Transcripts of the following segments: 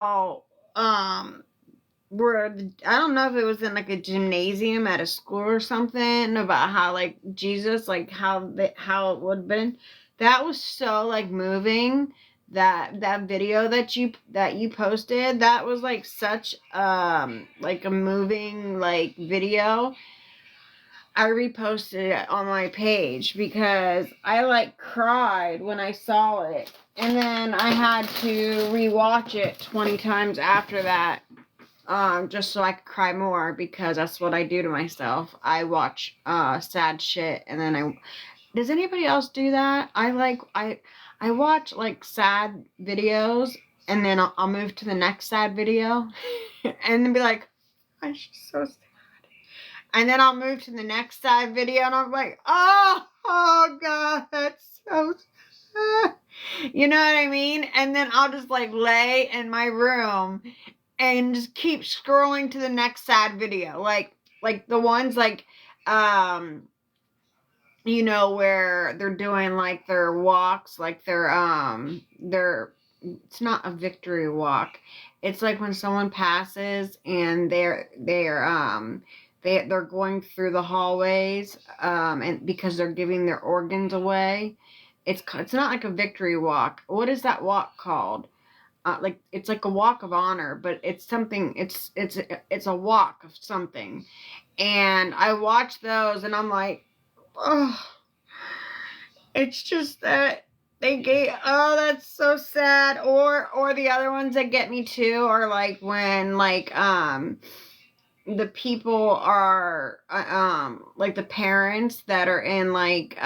Oh, where I don't know if it was in like a gymnasium at a school or something about how like Jesus, like how it would have been. That was so like moving. That video that you posted, that was like such like a moving like video. I reposted it on my page because I like cried when I saw it. And then I had to rewatch it 20 times after that, just so I could cry more because that's what I do to myself. I watch sad shit and then I does anybody else do that? I watch like sad videos and then I'll move to the next sad video and then be like, I'm just so sad. And then I'll move to the next side video and I'm like, oh God, that's so sad. You know what I mean? And then I'll just like lay in my room and just keep scrolling to the next sad video. Like the ones like, where they're doing like their walks, like it's not a victory walk. It's like when someone passes and they're going through the hallways, and because they're giving their organs away. It's not like a victory walk. What is that walk called? Like it's like a walk of honor, but it's something. It's a walk of something, and I watch those, and I'm like, oh, it's just that that's so sad. Or the other ones that get me too are like when like the people are like the parents that are in like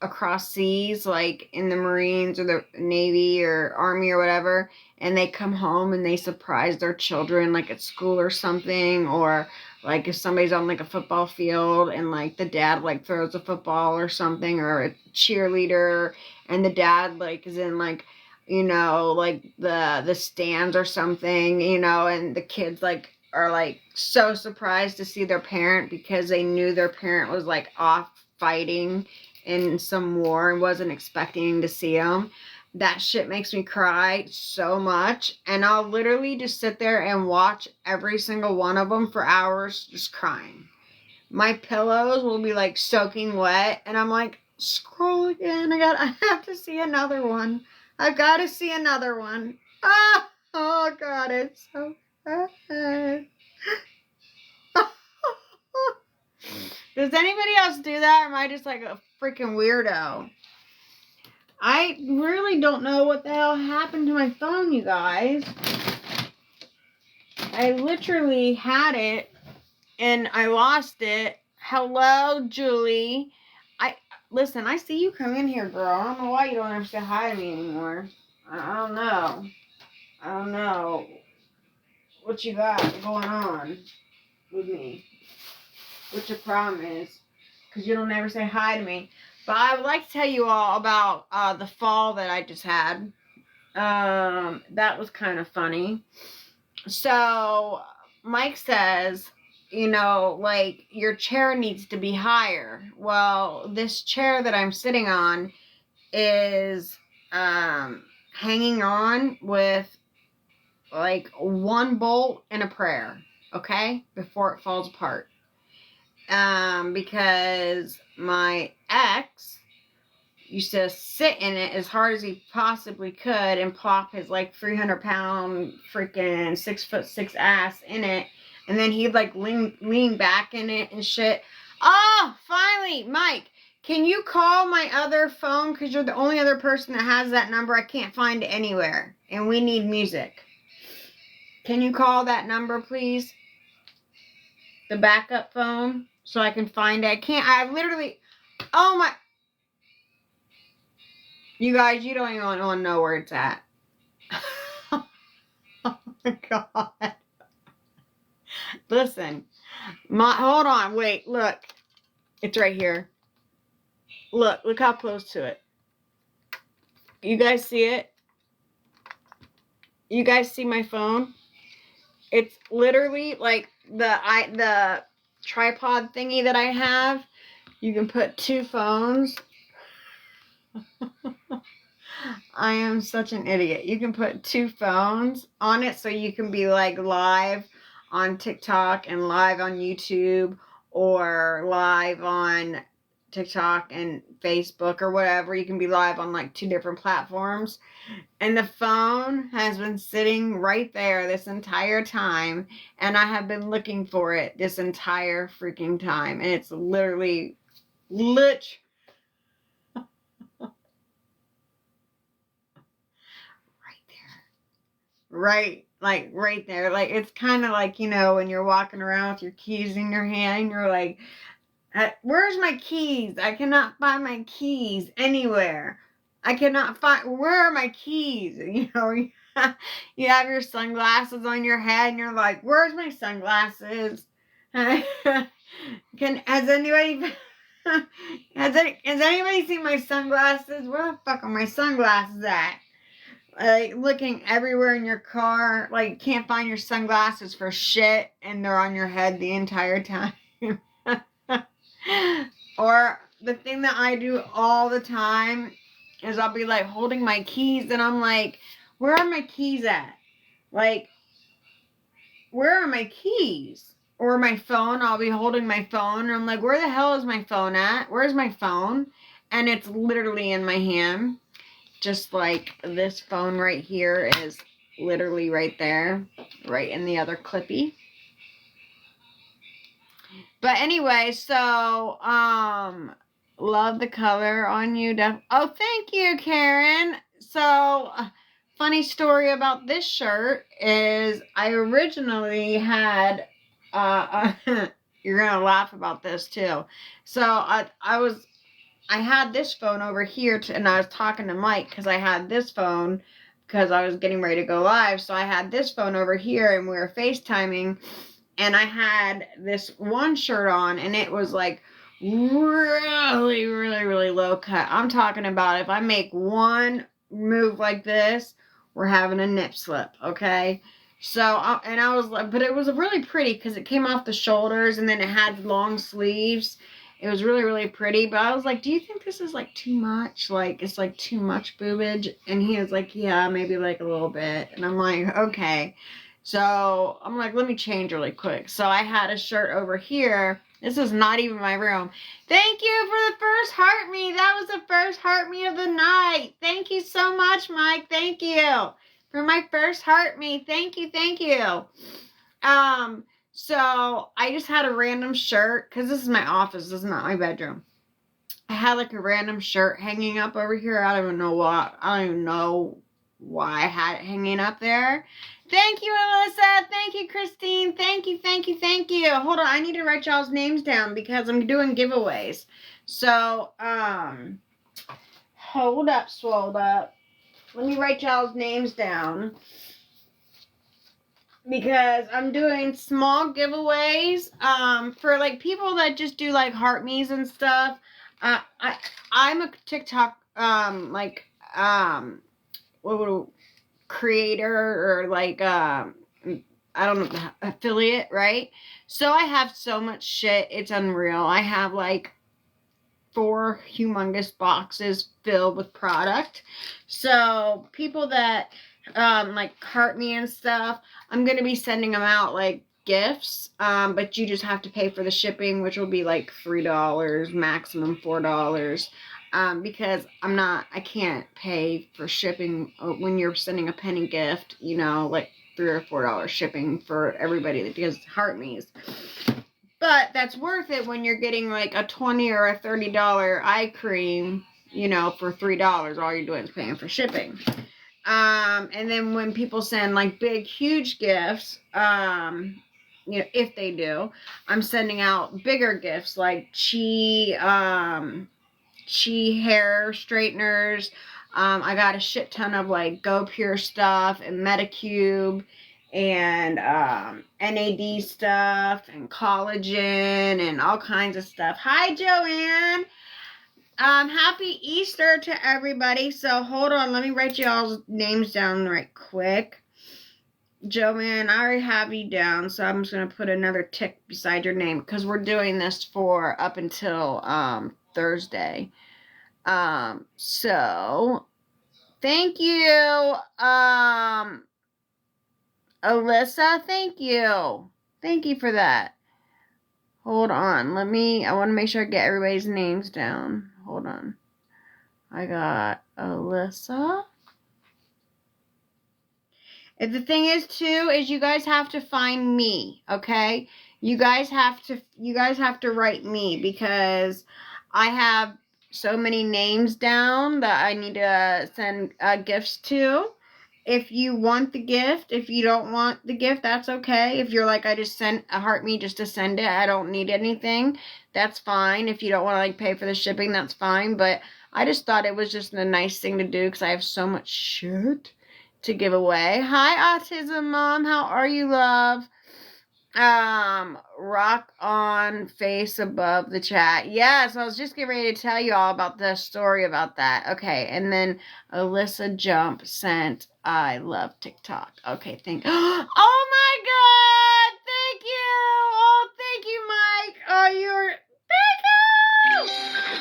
across seas, like in the Marines or the Navy or Army or whatever, and they come home and they surprise their children like at school or something, or like if somebody's on like a football field and like the dad like throws a football or something, or a cheerleader and the dad like is in like like the stands or something, and the kids like are like so surprised to see their parent because they knew their parent was like off fighting in some war and wasn't expecting to see them. That shit makes me cry so much, and I'll literally just sit there and watch every single one of them for hours just crying. My pillows will be like soaking wet and I'm like, scroll again. I have to see another one. I gotta see another one. Oh God, it's so sad. Does anybody else do that, or am I just like a freaking weirdo? I really don't know what the hell happened to my phone, you guys. I literally had it and I lost it. Hello, Julie. Listen, I see you come in here, girl. I don't know why you don't ever say hi to me anymore. I don't know. I don't know what you got going on with me. What your problem is. Because you don't ever say hi to me. But I would like to tell you all about the fall that I just had. That was kind of funny. So, Mike says, like your chair needs to be higher. Well, this chair that I'm sitting on is hanging on with like one bolt and a prayer, okay, before it falls apart. Because my ex used to sit in it as hard as he possibly could and plop his like 300-pound freaking 6'6" ass in it, and then he'd like lean back in it and shit. Oh, finally, Mike, can you call my other phone, because you're the only other person that has that number. I can't find it anywhere and we need music. Can you call that number, please? The backup phone, so I can find it. I literally, oh my, you guys, you don't even want to know where it's at. Oh my God. Listen, hold on, wait, look. It's right here. Look how close to it. You guys see it? You guys see my phone? It's literally like the tripod thingy that I have. You can put two phones. I am such an idiot. You can put 2 phones on it so you can be like live on TikTok and live on YouTube, or live on TikTok and Facebook or whatever. You can be live on like 2 different platforms. And the phone has been sitting right there this entire time, and I have been looking for it this entire freaking time. And it's literally right there. Right there. Like, it's kind of like, when you're walking around with your keys in your hand, you're like, where's my keys? I cannot find my keys anywhere. I cannot find, where are my keys? You have your sunglasses on your head and you're like, where's my sunglasses? Has anybody, has anybody seen my sunglasses? Where the fuck are my sunglasses at? Like, looking everywhere in your car, like, can't find your sunglasses for shit, and they're on your head the entire time. Or the thing that I do all the time is I'll be like holding my keys, and I'm like, where are my keys at? Like, where are my keys? Or my phone, I'll be holding my phone, and I'm like, where the hell is my phone at? Where's my phone? And it's literally in my hand. Just like this phone right here is literally right there, right in the other clippy. But anyway, so, love the color on you. Oh, thank you, Karen. So, funny story about this shirt is I originally had, you're going to laugh about this too. So, I had this phone over here, and I was talking to Mike because I had this phone because I was getting ready to go live. So I had this phone over here, and we were FaceTiming, and I had this one shirt on, and it was like really, really, really low cut. I'm talking about if I make one move like this, we're having a nip slip, okay? So, and I was like, but it was really pretty because it came off the shoulders, and then it had long sleeves. It was really, really pretty, but I was like, do you think this is like too much? Like, it's like too much boobage? And he was like, yeah, maybe like a little bit. And I'm like, okay. So I'm like, let me change really quick. So I had a shirt over here. This is not even my room. Thank you for the first heart me. That was the first heart me of the night. Thank you so much, Mike. Thank you for my first heart me. Thank you. Thank you. So I just had a random shirt, because this is my office, this is not my bedroom. I had like a random shirt hanging up over here. I don't even know why I had it hanging up there. Thank you, Alyssa. Thank you, Christine. Thank you. Hold on, I need to write y'all's names down because I'm doing giveaways. So, hold up, swolled up. Let me write y'all's names down, because I'm doing small giveaways for like people that just do like heart me's and stuff. I'm a TikTok creator, or like I don't know, affiliate, right? So I have so much shit, it's unreal. I have like 4 humongous boxes filled with product. So people that like cart me and stuff, I'm gonna be sending them out like gifts, but you just have to pay for the shipping, which will be like $3, maximum $4, because I can't pay for shipping when you're sending a penny gift, like $3 or $4 shipping for everybody that does heart me's. But that's worth it when you're getting like a $20 or a $30 eye cream, for $3. All you're doing is paying for shipping. And then when people send like big, huge gifts, if they do, I'm sending out bigger gifts like Chi hair straighteners. I got a shit ton of like Go Pure stuff and Medicube and NAD stuff and collagen and all kinds of stuff. Hi, Joanne. Happy Easter to everybody. So hold on, let me write y'all's names down right quick. Joanne, I already have you down, so I'm just gonna put another tick beside your name because we're doing this for up until Thursday. So Thank you, Alyssa. Thank you. Thank you for that. Hold on. I want to make sure I get everybody's names down. Hold on. I got Alyssa. And the thing is too, is you guys have to find me, okay? You guys have to write me because I have so many names down that I need to send gifts to. If you want the gift, if you don't want the gift, that's okay. If you're like, I just sent a heart me just to send it, I don't need anything, that's fine. If you don't want to like pay for the shipping, that's fine. But I just thought it was just a nice thing to do because I have so much shit to give away. Hi, Autism Mom. How are you, love? Rock on face above the chat. Yes, I was just getting ready to tell you all about the story about that. Okay, and then Alyssa Jump sent, I love TikTok. Okay, oh my God! Thank you! Oh, thank you, Mike! Oh, thank you!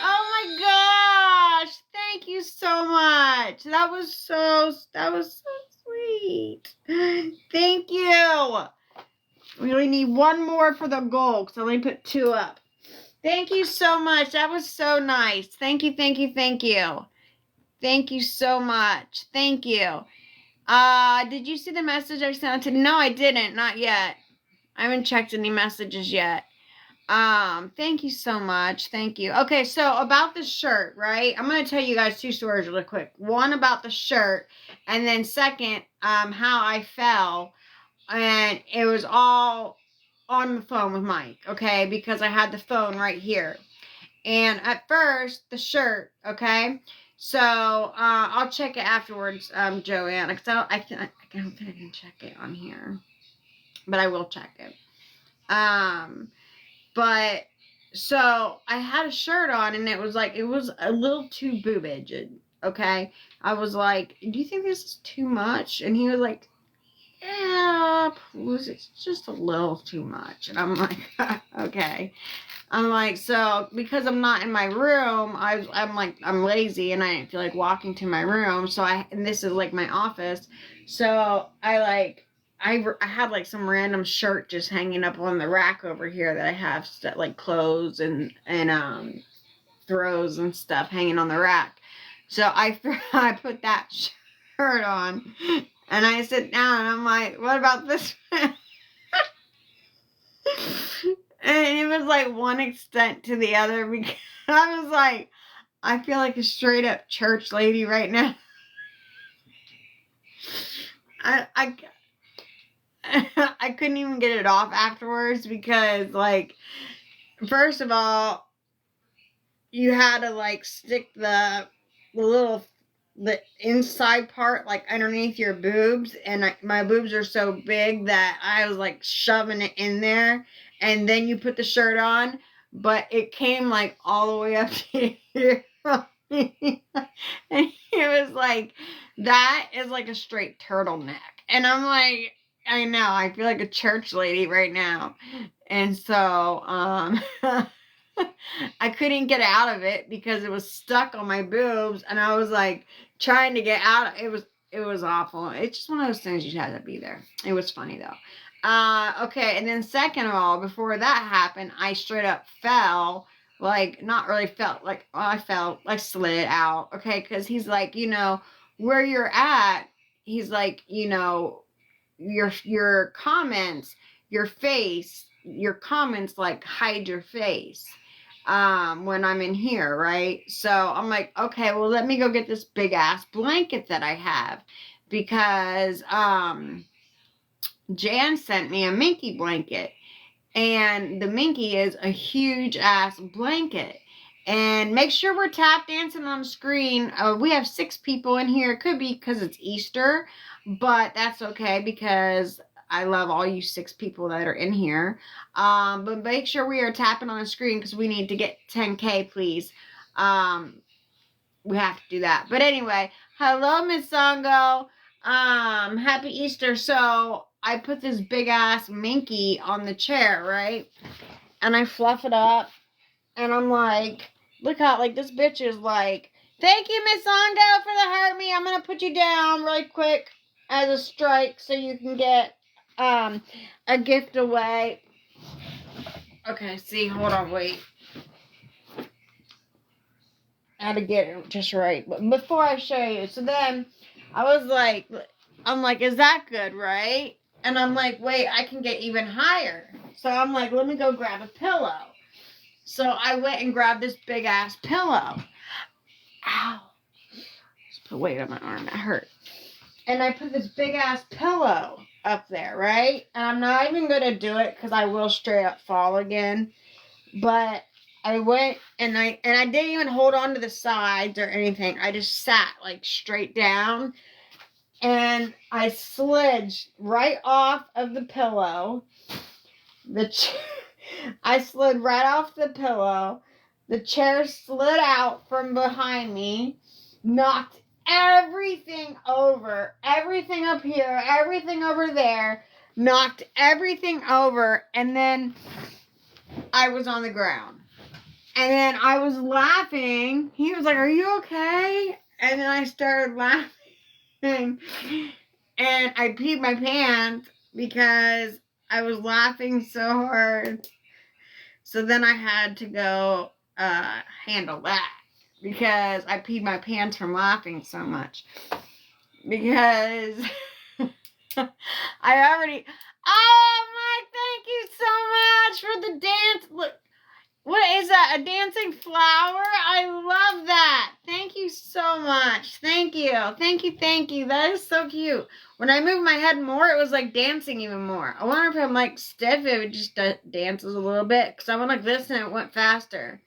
Oh my gosh! Thank you so much! That was so sweet. Thank you! We only need one more for the goal, because I only put 2 up. Thank you so much. That was so nice. Thank you, thank you, thank you. Thank you so much. Thank you. Did you see the message I sent? No, I didn't. Not yet. I haven't checked any messages yet. Thank you so much. Thank you. Okay, so about the shirt, right? I'm going to tell you guys 2 stories really quick. One about the shirt, and then second, how I fell. And it was all on the phone with Mike, okay? Because I had the phone right here. And at first, the shirt, okay? So, I'll check it afterwards, Joanne. Because I don't think I can check it on here. But I will check it. But, so, I had a shirt on, and it was a little too boobage, okay? I was like, do you think this is too much? And he was like, yeah, it's just a little too much. And I'm like, okay. I'm like, so because I'm not in my room, I'm lazy and I didn't feel like walking to my room. So and this is like my office. So I had like some random shirt just hanging up on the rack over here that I have like clothes and throws and stuff hanging on the rack. So I put that shirt on. And I sit down and I'm like, what about this? And it was like one extent to the other because I was like, I feel like a straight up church lady right now. I couldn't even get it off afterwards because like, first of all, you had to like stick the inside part like underneath your boobs, and my boobs are so big that I was like shoving it in there, and then you put the shirt on, but it came like all the way up to here. And it was like, that is like a straight turtleneck, and I'm like, I know, I feel like a church lady right now. And so I couldn't get out of it because it was stuck on my boobs, and I was like trying to get out. It was awful. It's just one of those things, you had to be there. It was funny though. Okay, and then second of all, before that happened, I straight up fell. Like, not really felt like, I fell, like slid out. Okay, because he's like, where you're at, he's like, your comments, your face, your comments like hide your face when I'm in here, right? So I'm like, okay, well, let me go get this big ass blanket that I have, because Jan sent me a Minky blanket, and the Minky is a huge ass blanket. And make sure we're tap dancing on the screen. We have 6 people in here. It could be because it's Easter, but that's okay because I love all you 6 people that are in here. But make sure we are tapping on the screen because we need to get 10K, please. We have to do that. But anyway, hello, Miss Songo. Happy Easter. So I put this big ass Minky on the chair, right? And I fluff it up, and I'm like, look how, like, this bitch is like Thank you, Miss Ondo, for the heart me. I'm going to put you down really quick as a strike so you can get a gift away. Okay, see, hold on, wait. I had to get it just right. But before I show you, so then I was like, I'm like, is that good, right? And I'm like, wait, I can get even higher. So I'm like, let me go grab a pillow. So I went and grabbed this big ass pillow. Ow. Just put weight on my arm. That hurt. And I put this big ass pillow up there, right? And I'm not even going to do it because I will straight up fall again. But I went and I didn't even hold on to the sides or anything. I just sat like straight down. And I slid right off of the pillow. I slid right off the pillow. The chair slid out from behind me, knocked everything over, everything up here, everything over there, knocked everything over, and then I was on the ground. And then I was laughing. He was like, "Are you okay?" And then I started laughing. And I peed my pants because I was laughing so hard. So then I had to go handle that because I peed my pants from laughing so much. Because I already... Oh, Mike, thank you so much for the dance. Look, what is that? A dancing flower? I love that. Thank you so much. Thank you. Thank you. Thank you. That is so cute. When I moved my head more, it was like dancing even more. I wonder if I'm like stiff, it would just dances a little bit. Because I went like this and it went faster.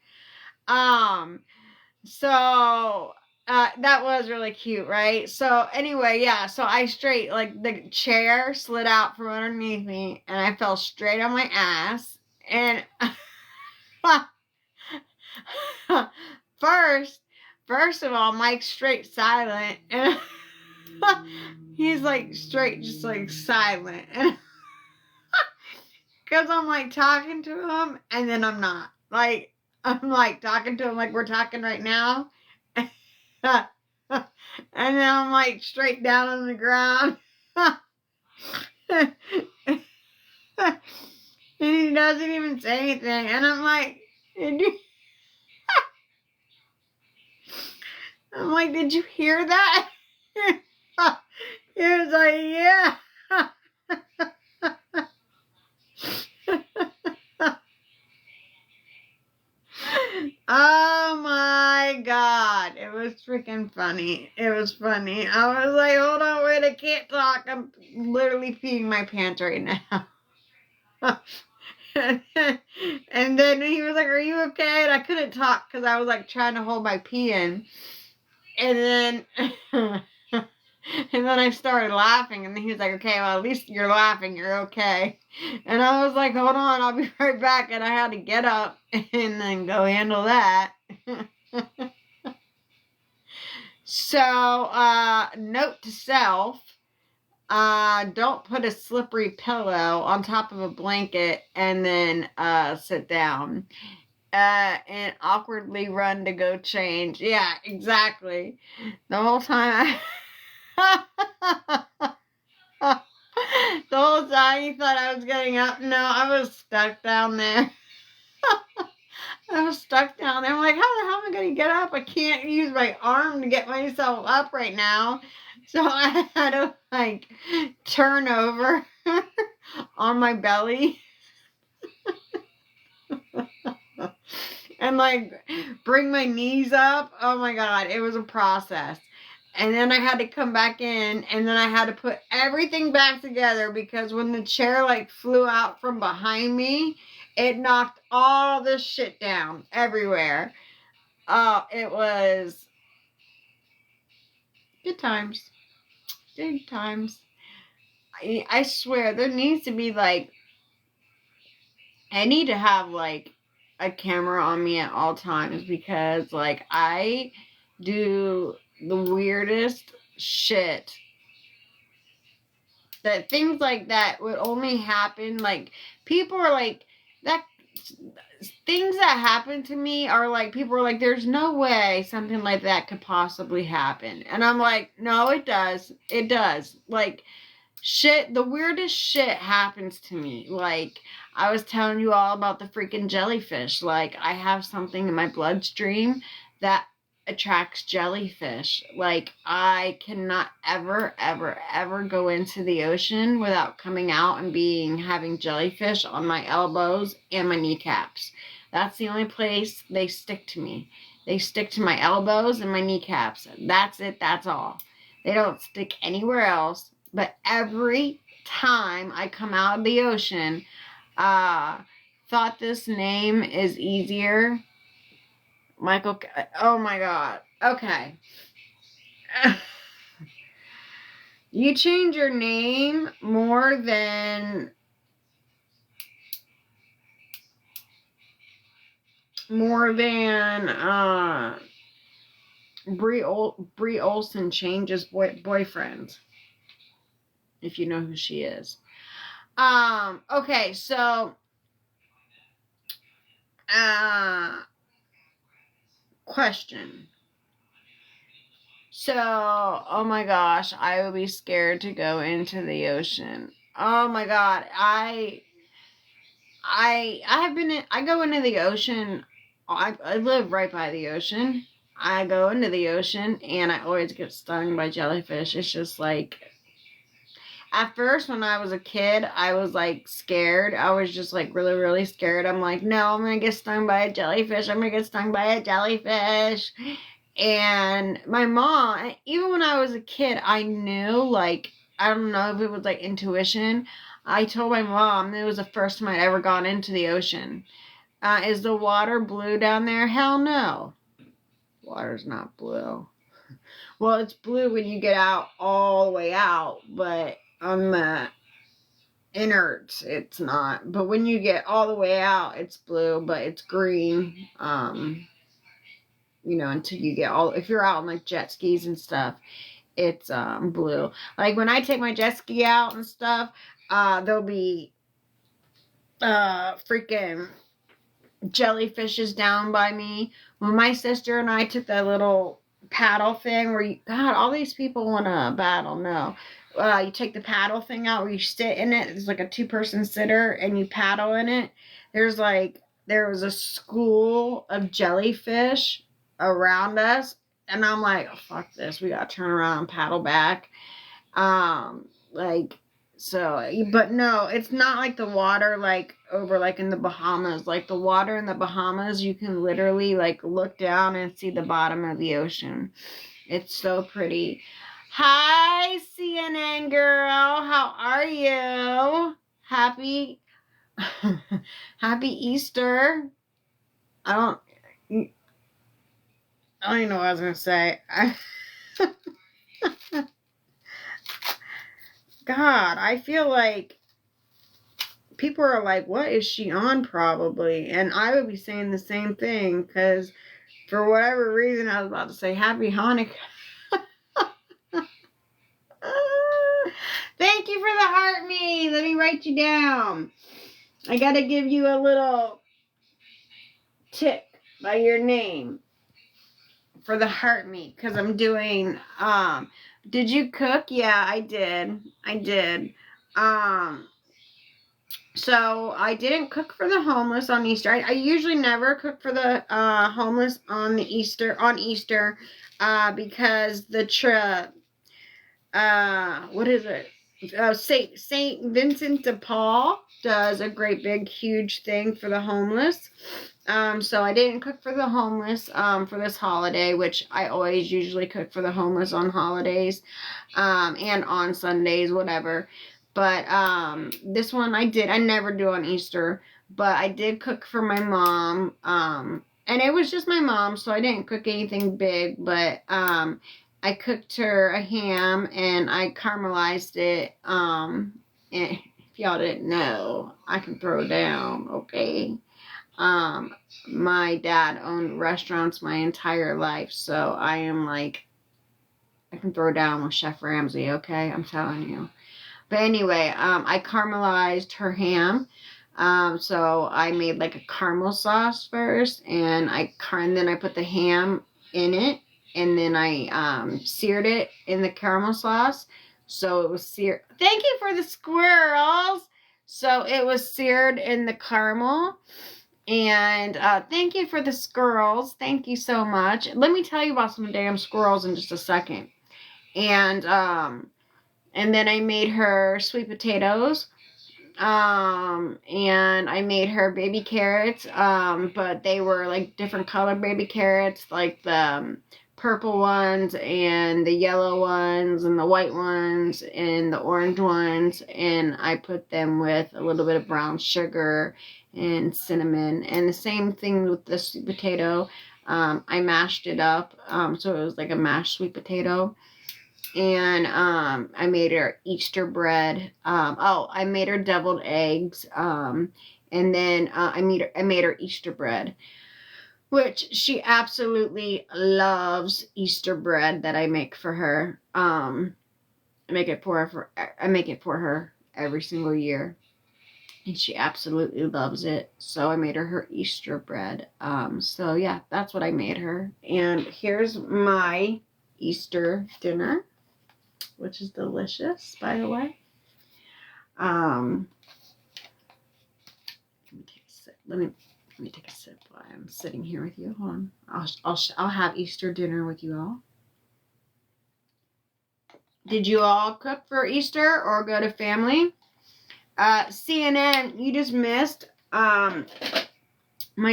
So that was really cute, right? So anyway, yeah. So I straight, like the chair slid out from underneath me and I fell straight on my ass. And... First of all, Mike's straight silent, and he's like straight, just like silent, and because I'm like talking to him, and then I'm not. Like I'm like talking to him like we're talking right now, and then I'm like straight down on the ground, and he doesn't even say anything, and I'm like. I'm like, did you hear that? He was like, yeah. Oh my God. It was freaking funny. It was funny. I was like, hold on, wait, I can't talk. I'm literally peeing my pants right now. And then he was like, are you okay? And I couldn't talk because I was like trying to hold my pee in. And then I started laughing, and then he was like, okay, well, at least you're laughing, you're okay. And I was like, hold on, I'll be right back. And I had to get up and then go handle that. So, note to self, don't put a slippery pillow on top of a blanket and then sit down. And awkwardly run to go change. Yeah, exactly. The whole time the whole time you thought I was getting up. No, I was stuck down there. I was stuck down there. I'm like, how the hell am I going to get up? I can't use my arm to get myself up right now. So I had to like turn over on my belly. And like bring my knees up. Oh my God, it was a process. And then I had to come back in, and then I had to put everything back together because when the chair like flew out from behind me, it knocked all this shit down everywhere. Oh, it was good times. Good times. I swear there needs to be like, I need to have like a camera on me at all times because like I do the weirdest shit that things like that would only happen like people are like things that happen to me are like, people are like, there's no way something like that could possibly happen. And I'm like, no, it does. It does. Like, shit, the weirdest shit happens to me. Like, I was telling you all about the freaking jellyfish. Like, I have something in my bloodstream that attracts jellyfish. Like, I cannot ever, ever, ever go into the ocean without coming out and having jellyfish on my elbows and my kneecaps. That's the only place they stick to me. They stick to my elbows and my kneecaps. That's it. That's all. They don't stick anywhere else. But every time I come out of the ocean, thought this name is easier. Michael, oh my God. Okay. You change your name more than Brie Olsen changes boyfriend. If you know who she is. Okay, so question. So, oh my gosh, I would be scared to go into the ocean. Oh my God, I go into the ocean. I live right by the ocean. I go into the ocean and I always get stung by jellyfish. It's just like, at first when I was a kid, I was like scared. I was just like really, really scared. I'm like, no, I'm going to get stung by a jellyfish. I'm going to get stung by a jellyfish. And my mom, even when I was a kid, I knew, like, I don't know if it was like intuition. I told my mom it was the first time I'd ever gone into the ocean. Is the water blue down there? Hell no. Water's not blue. Well, it's blue when you get out all the way out, but on the innards, it's not. But when you get all the way out, it's blue, but it's green. Until you get if you're out on like jet skis and stuff, it's blue. Like when I take my jet ski out and stuff, there'll be freaking jellyfishes down by me. When my sister and I took that little paddle thing where God, all these people want to battle. No. You take the paddle thing out where you sit in it. It's like a 2-person sitter and you paddle in it. There was a school of jellyfish around us. And I'm like, oh, fuck this. We got to turn around and paddle back. But no, it's not like the water like over like in the Bahamas. Like the water in the Bahamas, you can literally like look down and see the bottom of the ocean. It's so pretty. Hi, CNN girl. How are you? Happy Easter. I don't even know what I was going to say. God, I feel like people are like, what is she on probably? And I would be saying the same thing because for whatever reason I was about to say Happy Hanukkah. Thank you for the heart me. Let me write you down. I got to give you a little tick by your name for the heart me because I'm doing did you cook? Yeah, I did. So I didn't cook for the homeless on Easter. I usually never cook for the homeless on Easter because the what is it? Saint Vincent de Paul does a great big huge thing for the homeless. So I didn't cook for the homeless for this holiday, which I always usually cook for the homeless on holidays and on Sundays, whatever. But this one I did. I never do on Easter, but I did cook for my mom. And it was just my mom, so I didn't cook anything big, but I cooked her a ham and I caramelized it. And if y'all didn't know, I can throw down, okay? My dad owned restaurants my entire life, so I am like, I can throw down with Chef Ramsay, okay? I'm telling you. But anyway, I caramelized her ham. So I made like a caramel sauce first, and then I put the ham in it, and then I seared it in the caramel sauce. So it was seared. Thank you for the squirrels. So it was seared in the caramel. And thank you for the squirrels. Thank you so much. Let me tell you about some damn squirrels in just a second. And then I made her sweet potatoes. And I made her baby carrots. But they were like different colored baby carrots, like the purple ones and the yellow ones and the white ones and the orange ones. And I put them with a little bit of brown sugar and cinnamon. And the same thing with the sweet potato. I mashed it up. So it was like a mashed sweet potato. And I made her Easter bread. I made her deviled eggs. And then I made her Easter bread, which she absolutely loves. Easter bread that I make for her. I make it for her every single year, and she absolutely loves it. So I made her Easter bread. So yeah, that's what I made her. And here's my Easter dinner, which is delicious, by the way. Let me take a sip while I'm sitting here with you. Hold on. I'll have Easter dinner with you all. Did you all cook for Easter or go to family? CNN, you just missed my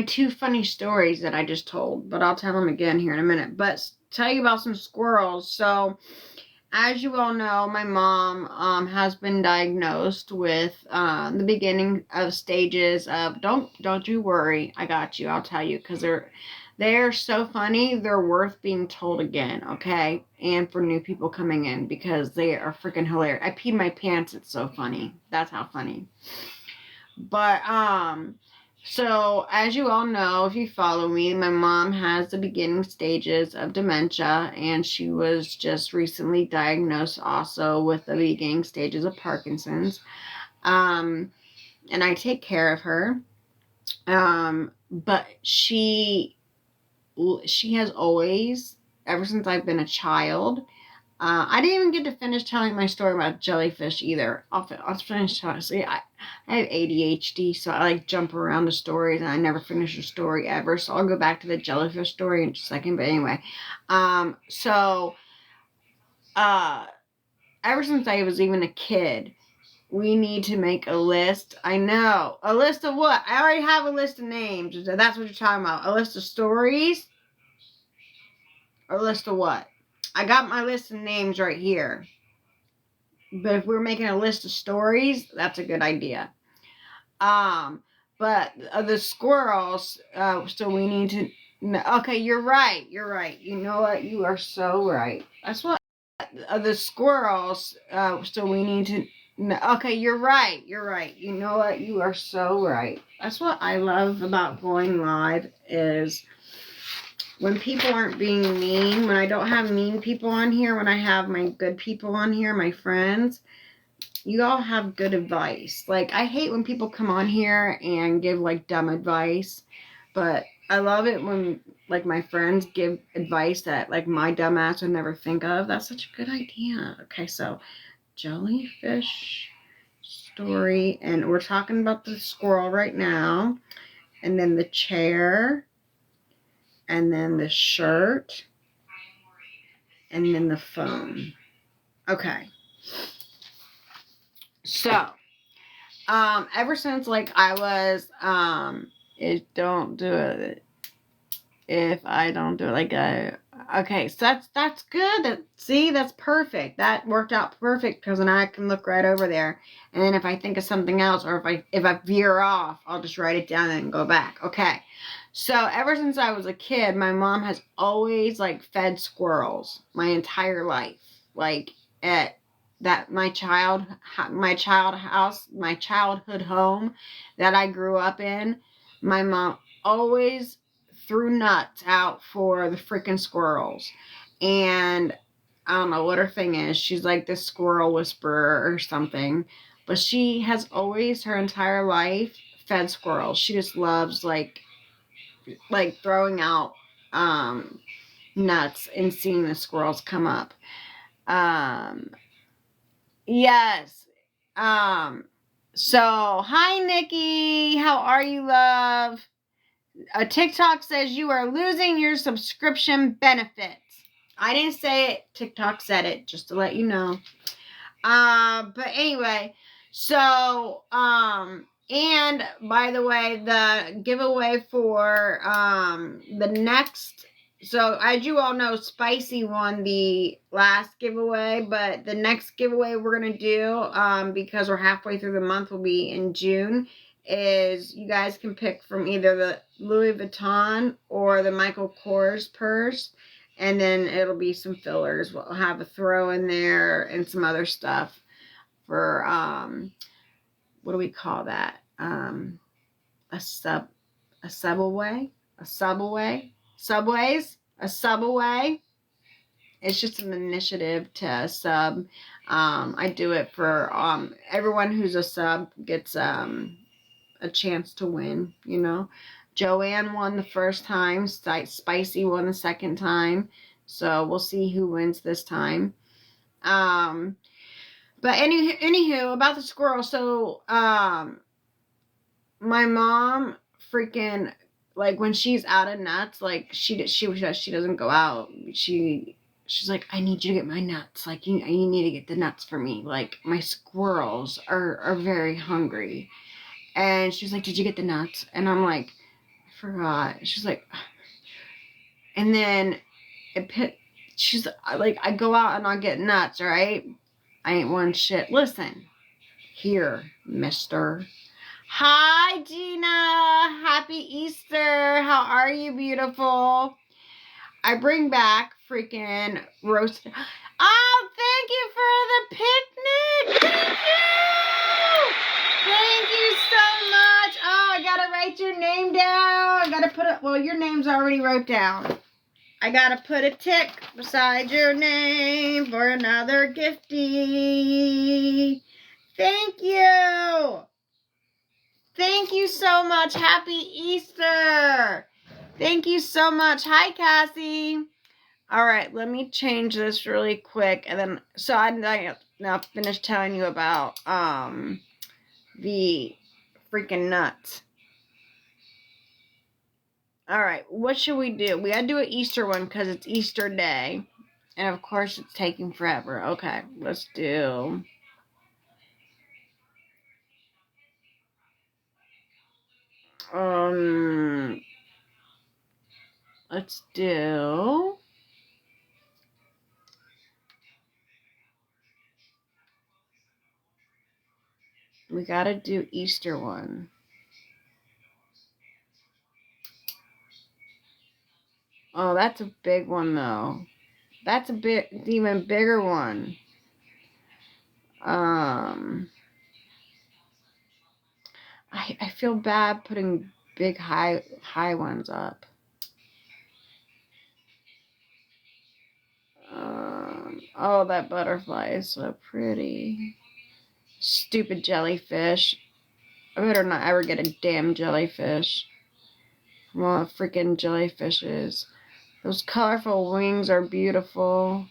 2 funny stories that I just told, but I'll tell them again here in a minute. But tell you about some squirrels. So, as you all know, my mom has been diagnosed with the beginning of stages of don't you worry, I got you. I'll tell you, because they're so funny. They're worth being told again, okay? And for new people coming in, because they are freaking hilarious. I peed my pants. It's so funny. That's how funny. But so, as you all know, if you follow me, my mom has the beginning stages of dementia, and she was just recently diagnosed also with the beginning stages of Parkinson's. And I take care of her. But she has always, ever since I've been a child, I didn't even get to finish telling my story about jellyfish either. I'll finish telling. See, I have ADHD, so I like jump around the stories, and I never finish a story ever. So I'll go back to the jellyfish story in just a second. But anyway, ever since I was even a kid, we need to make a list. I know. A list of what? I already have a list of names. That's what you're talking about. A list of stories? Or a list of what? I got my list of names right here. But if we're making a list of stories, that's a good idea. But the squirrels, so we need to... Okay, you're right. You're right. You know what? You are so right. That's what... The squirrels, so we need to... Okay, you're right. You're right. You know what? You are so right. That's what I love about going live is when people aren't being mean, when I don't have mean people on here, when I have my good people on here, my friends, you all have good advice. Like, I hate when people come on here and give, like, dumb advice, but I love it when, like, my friends give advice that, like, my dumb ass would never think of. That's such a good idea. Okay, so jellyfish story, and we're talking about the squirrel right now, and then the chair, and then the shirt, and then the phone. Okay. So, ever since, like, I was, don't do it if I don't do it, like, okay, so that's good. See, that's perfect. That worked out perfect, because then I can look right over there, and then if I think of something else, or if I veer off, I'll just write it down and go back. Okay. So ever since I was a kid, my mom has always, like, fed squirrels my entire life. Like, at that my childhood home that I grew up in, my mom always threw nuts out for the freaking squirrels. And I don't know what her thing is. She's like this squirrel whisperer or something. But she has always, her entire life, fed squirrels. She just loves like throwing out nuts and seeing the squirrels come up. Yes. So hi Nikki, how are you, love? A TikTok says you are losing your subscription benefits. I didn't say it. TikTok said it, just to let you know. But anyway, so, and by the way, the giveaway for, the next, so as you all know, Spicy won the last giveaway, but the next giveaway we're going to do, because we're halfway through the month, will be in June, is you guys can pick from either the Louis Vuitton or the Michael Kors purse. And then it'll be some fillers. We'll have a throw in there and some other stuff for, what do we call that? A subway? It's just an initiative to sub. I do it for, everyone who's a sub gets, a chance to win, you know. Joanne won the first time. Spicy won the second time. So we'll see who wins this time. But anywho, about the squirrel. So, my mom freaking, like, when she's out of nuts, like, she doesn't go out. She's like, I need you to get my nuts. Like, you need to get the nuts for me. Like, my squirrels are very hungry. And she's like, did you get the nuts? And I'm like, forgot. She's like, and then she's like, I go out and I'll get nuts, right? I ain't one shit. Listen, here, mister. Hi, Gina. Happy Easter. How are you, beautiful? I bring back freaking roast. Oh, thank you for the picnic. Thank you. Thank you so much. Oh, I gotta write your name down. I gotta put it, well, your name's already wrote down. I gotta put a tick beside your name for another gifty. Thank you. Thank you so much. Happy Easter. Thank you so much. Hi, Cassie. All right, let me change this really quick. And then, so I'm now finished telling you about, the freaking nuts. All right, what should we do? We gotta do an Easter one because it's Easter Day. And of course, it's taking forever. Okay, let's do. Let's do. We gotta do Easter one. Oh, that's a big one though. That's a even bigger one. I feel bad putting big high ones up. Oh, that butterfly is so pretty. Stupid jellyfish. I better not ever get a damn jellyfish. From all the freaking jellyfishes. Those colorful wings are beautiful.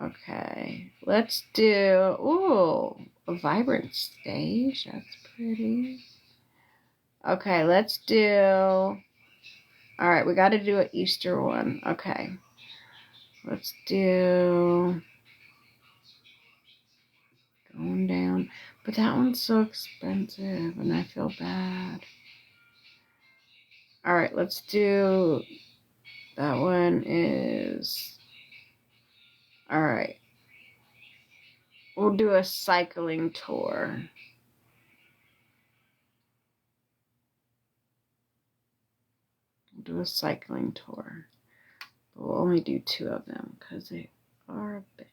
Okay. Let's do, ooh, a vibrant stage. That's pretty. Okay, let's do, alright, we gotta do an Easter one. Okay. Let's do, going down. But that one's so expensive and I feel bad. Alright, let's do, that one is, alright. We'll do a cycling tour. We'll do a cycling tour. But we'll only do 2 of them because they are a bit.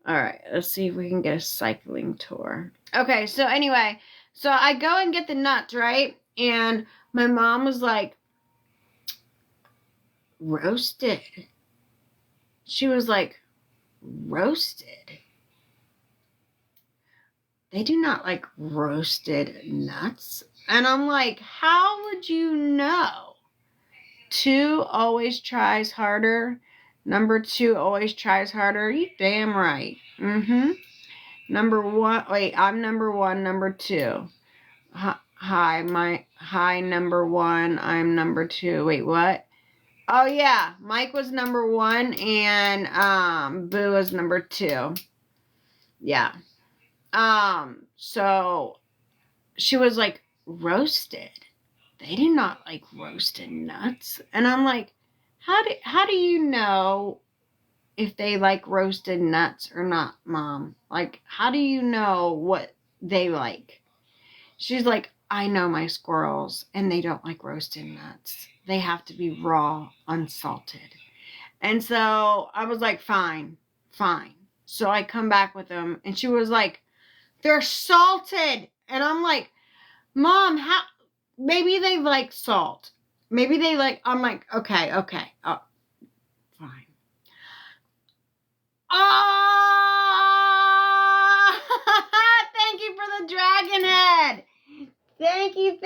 Alright, let's see if we can get a cycling tour. Okay, so anyway, so I go and get the nuts, right? And my mom was like, roasted. She was like, roasted? They do not like roasted nuts. And I'm like, how would you know? 2 always tries harder. Number 2 always tries harder. You damn right. Number 1, wait, I'm number 1, number 2. Hi, number 1, I'm number 2. Wait, what? Oh yeah, Mike was number 1 and Boo was number 2. Yeah. So she was like, roasted? They do not like roasted nuts. And I'm like, how do you know if they like roasted nuts or not, Mom? Like, how do you know what they like? She's like, I know my squirrels, and they don't like roasted nuts. They have to be raw, unsalted. And so I was like, fine. So I come back with them, and she was like, they're salted. And I'm like, Mom, how? Maybe they like salt. Maybe they like, I'm like, okay. Oh, fine. Oh, thank you for the dragon head. Thank you.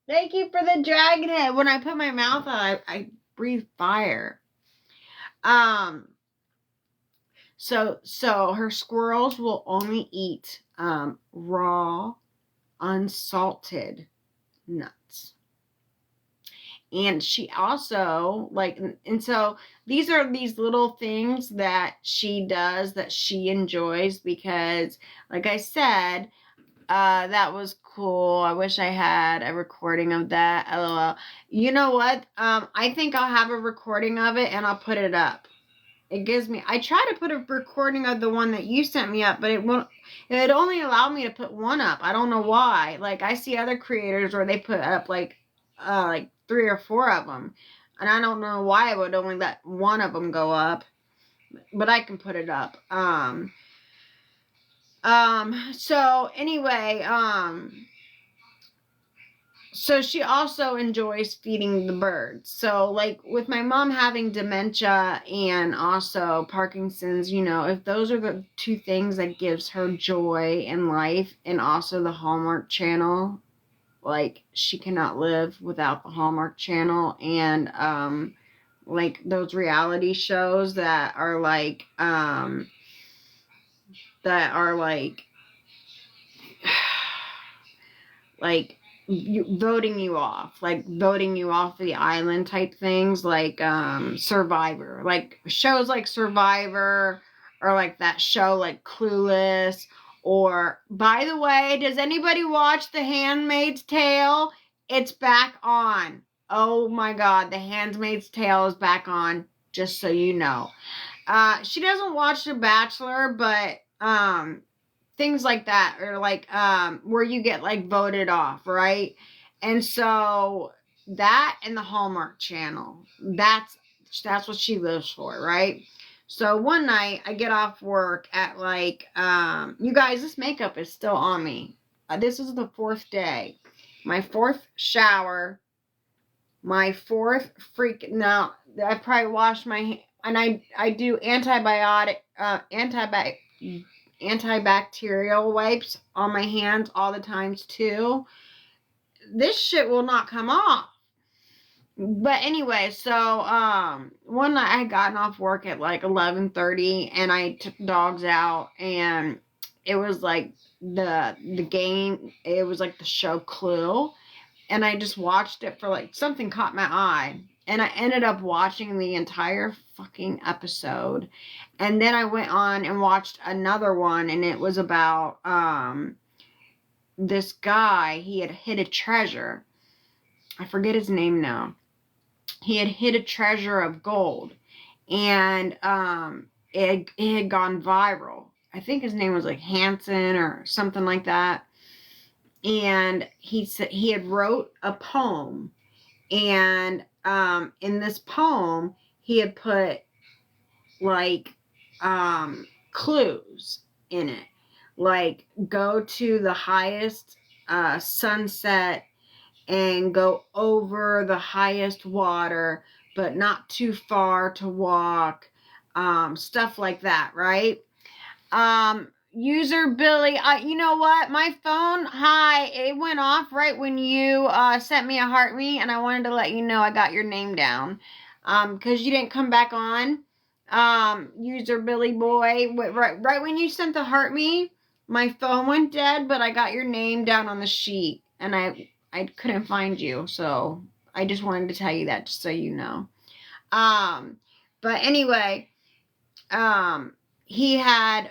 Thank you for the dragon head. When I put my mouth on, I breathe fire. So her squirrels will only eat raw, unsalted nuts. And she also and so these are these little things that she does that she enjoys because, like I said, that was cool. I wish I had a recording of that. LOL. You know what? I think I'll have a recording of it and I'll put it up. I try to put a recording of the one that you sent me up, but it only allowed me to put one up. I don't know why. Like, I see other creators where they put up like 3 or 4 of them. And I don't know why I would only let one of them go up, but I can put it up. So anyway, so she also enjoys feeding the birds. So like with my mom having dementia and also Parkinson's, if those are the 2 things that gives her joy in life, and also the Hallmark Channel, like she cannot live without the Hallmark Channel, and like those reality shows that are like like voting you off the island type things, like Survivor, like shows like Survivor, or like that show like Clueless. Or, by the way, does anybody watch The Handmaid's Tale? It's back on. Oh my God, The Handmaid's Tale is back on, just so you know. She doesn't watch The Bachelor, but things like that, or like where you get like voted off, right? And so that and the Hallmark Channel, that's what she lives for, right? So one night I get off work at like you guys, this makeup is still on me. This is the 4th day, my 4th shower, my 4th now I probably washed my and I do antibacterial wipes on my hands all the times too. This shit will not come off. But anyway, so one night I had gotten off work at like 11:30 and I took dogs out, and it was like the game, it was like the show Clue, and I just watched it for like, something caught my eye, and I ended up watching the entire fucking episode. And then I went on and watched another one, and it was about this guy. He had hid a treasure. I forget his name now. He had hid a treasure of gold, and it had gone viral. I think his name was like Hanson or something like that. And he said he had wrote a poem, and in this poem he had put like clues in it, like go to the highest sunset and go over the highest water but not too far to walk, stuff like that, right? User Billy, you know what? My phone, hi, it went off right when you sent me a heart me, and I wanted to let you know I got your name down. Because you didn't come back on. User Billy Boy, right when you sent the heart me, my phone went dead, but I got your name down on the sheet, and I couldn't find you, so I just wanted to tell you that, just so you know. But anyway, he had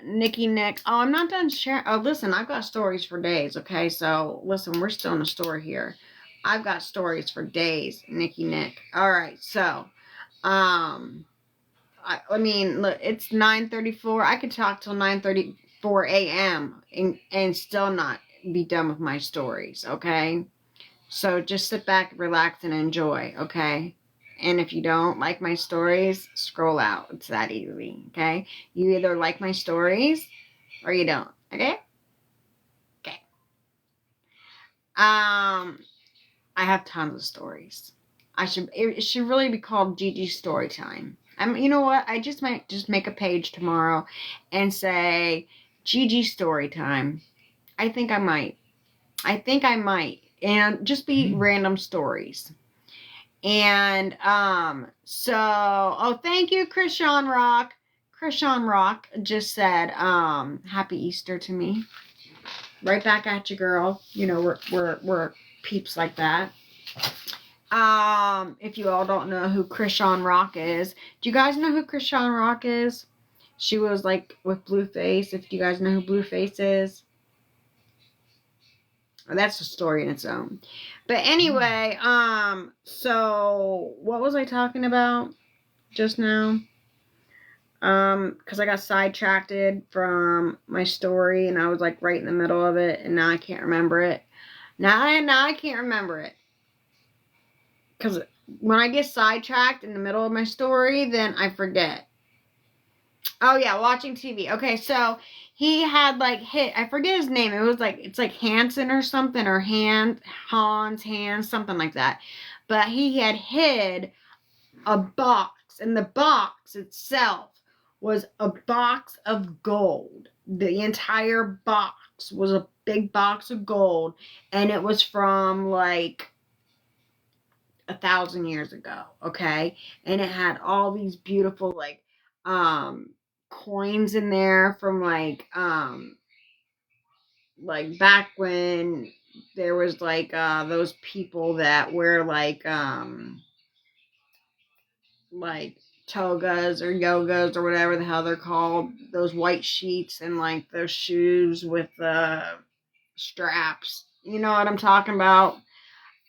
Nikki Nick. Oh, I'm not done sharing. Oh, listen, I've got stories for days. Okay, so listen, we're still in the story here. I've got stories for days, Nikki Nick. All right, so I mean, look, it's 9:34. I could talk till 9:34 a.m. and still not be done with my stories. Okay, so just sit back, relax, and enjoy. Okay. And if you don't like my stories, scroll out. It's that easy, okay? You either like my stories or you don't, okay? Okay. I have tons of stories. It should really be called Gigi Story Time. You know what? I just might just make a page tomorrow and say Gigi Story Time. I think I might. And just be random stories. And thank you, Krishan Rock. Krishan Rock just said Happy Easter to me. Right back at you, girl. You know, we're peeps like that. If you all don't know who Krishan Rock is, do you guys know who Krishan Rock is? She was like with Blueface. If you guys know who Blueface is. That's a story in its own. But anyway, so what was I talking about just now? Because I got sidetracked from my story and I was like right in the middle of it and now I can't remember it. Now I can't remember it. Because when I get sidetracked in the middle of my story, then I forget. Oh yeah, watching TV. Okay, so he had like I forget his name. It's like Hanson or something, or Hans, something like that. But he had hid a box, and the box itself was a box of gold. The entire box was a big box of gold, and it was from like 1,000 years ago, okay? And it had all these beautiful like coins in there from like back when there was like those people that wear like togas or yogas or whatever the hell they're called, those white sheets and like those shoes with the straps. You know what I'm talking about?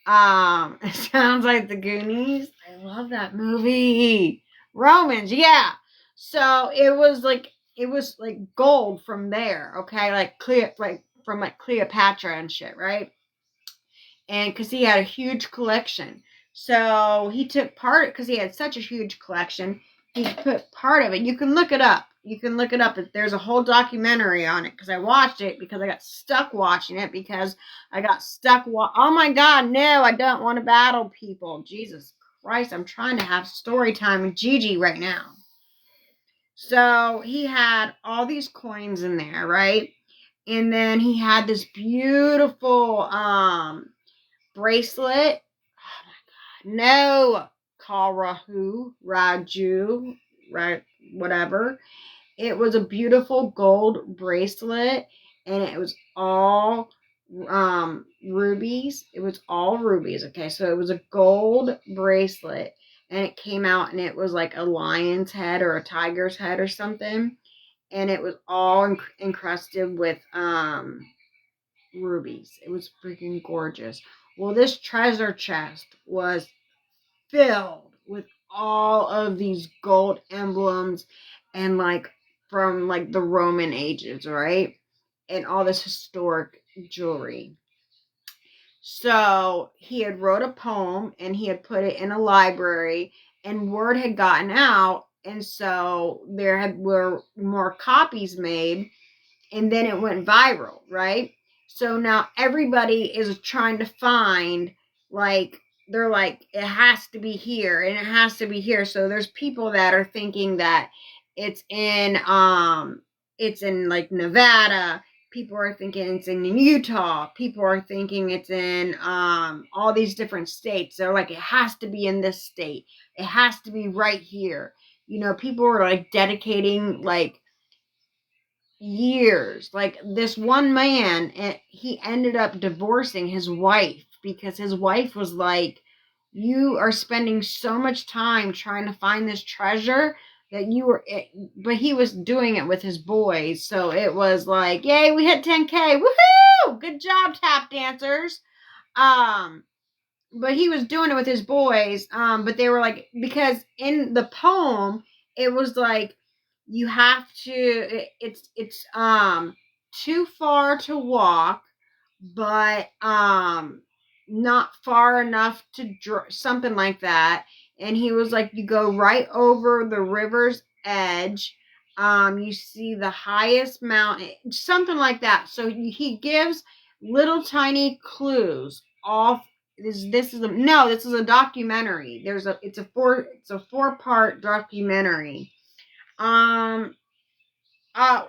It sounds like the Goonies. I love that movie. Romans, yeah. So it was like gold from there, okay? Like from like Cleopatra and shit, right? And because he had a huge collection. So he took part, because he had such a huge collection, he put part of it. You can look it up. There's a whole documentary on it because I watched it because I got stuck watching it because I got stuck. Oh my God, no, I don't want to battle people. Jesus Christ, I'm trying to have story time with Gigi right now. So he had all these coins in there, right? And then he had this beautiful bracelet. Oh my God, no, call Raju, right? Whatever. It was a beautiful gold bracelet, and it was all rubies. It was all rubies. Okay, so it was a gold bracelet, and it came out, and it was like a lion's head or a tiger's head or something, and it was all encrusted with rubies. It was freaking gorgeous. Well, this treasure chest was filled with all of these gold emblems and like from like the Roman ages, right? And all this historic jewelry. So he had wrote a poem and he had put it in a library, and word had gotten out, and so were more copies made, and then it went viral, right? So now everybody is trying to find like they're like, it has to be here and it has to be here. So there's people that are thinking that it's in like Nevada. People are thinking it's in Utah. People are thinking it's in all these different states. They're like, it has to be in this state. It has to be right here. You know, people are like dedicating like years. Like this one man, and he ended up divorcing his wife because his wife was like, you are spending so much time trying to find this treasure that you were it, but he was doing it with his boys. So it was like, yay, we hit 10K. Woohoo! Good job, tap dancers. Um but he was doing it with his boys. But they were like, because in the poem, it was like, you have to, it's too far to walk, but not far enough to something like that. And he was like, you go right over the river's edge. You see the highest mountain, something like that. So he gives little tiny clues all. This is a documentary. It's a 4-part documentary. Um uh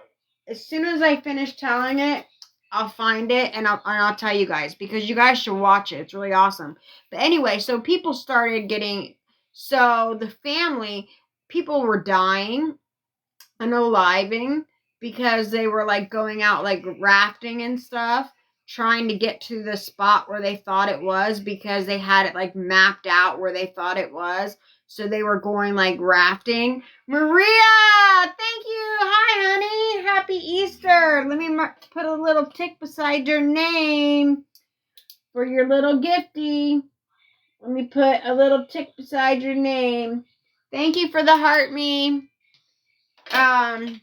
as soon as I finish telling it, I'll find it and I'll tell you guys, because you guys should watch it. It's really awesome. But anyway, so people started getting, so the family, people were dying, unaliving, because they were like going out like rafting and stuff, trying to get to the spot where they thought it was, because they had it like mapped out where they thought it was. So they were going like rafting. Maria, thank you. Hi, honey. Happy Easter. Let me put a little tick beside your name for your little gifty. Let me put a little tick beside your name. Thank you for the heart, me. I'm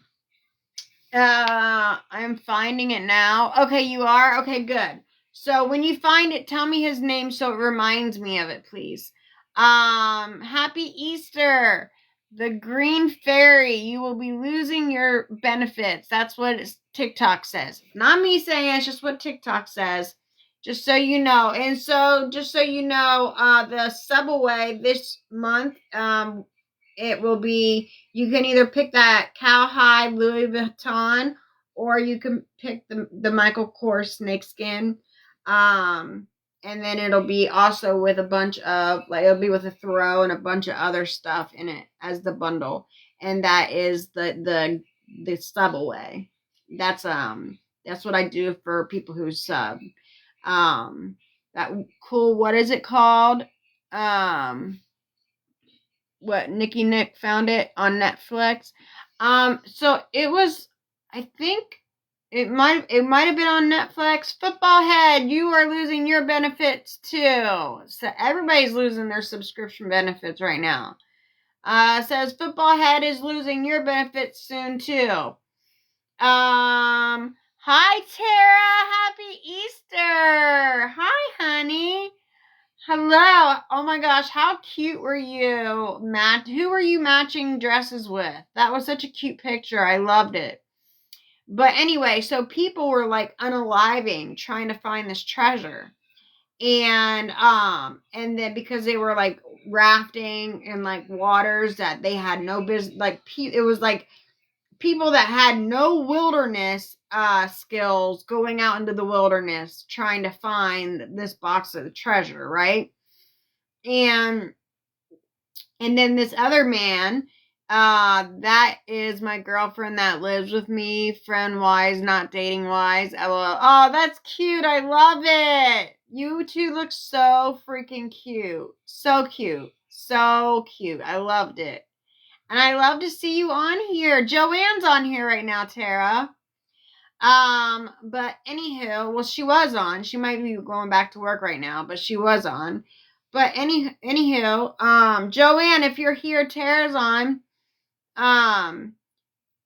finding it now. Okay, you are? Okay, good. So when you find it, tell me his name so it reminds me of it, please. Happy Easter. The Green Fairy. You will be losing your benefits. That's what TikTok says. Not me saying, it's just what TikTok says. Just so you know. And so, just so you know, the subway this month, it will be, you can either pick that cowhide Louis Vuitton, or you can pick the Michael Kors snakeskin. And then it'll be also with a bunch of, like, it'll be with a throw and a bunch of other stuff in it as the bundle. And that is the subaway. That's what I do for people who sub. That cool, what is it called? What, Nicky Nick found it on Netflix. So it was, I think it might have been on Netflix. Football Head, you are losing your benefits too. So everybody's losing their subscription benefits right now. Says Football Head is losing your benefits soon too. Hi Tara, happy Easter. Hi honey. Hello. Oh my gosh, how cute were you, Matt? Who were you matching dresses with? That was such a cute picture. I loved it. But anyway, so people were like unaliving, trying to find this treasure. And then because they were like rafting in like waters that they had no business, like it was like people that had no wilderness skills going out into the wilderness trying to find this box of the treasure, right? And then this other man, that is my girlfriend that lives with me, friend wise, not dating wise. LOL. Oh, that's cute. I love it. You two look so freaking cute. So cute. So cute. I loved it. And I love to see you on here. Joanne's on here right now, Tara. But anywho, well, she was on. She might be going back to work right now, but she was on. But anywho, Joanne, if you're here, Tara's on.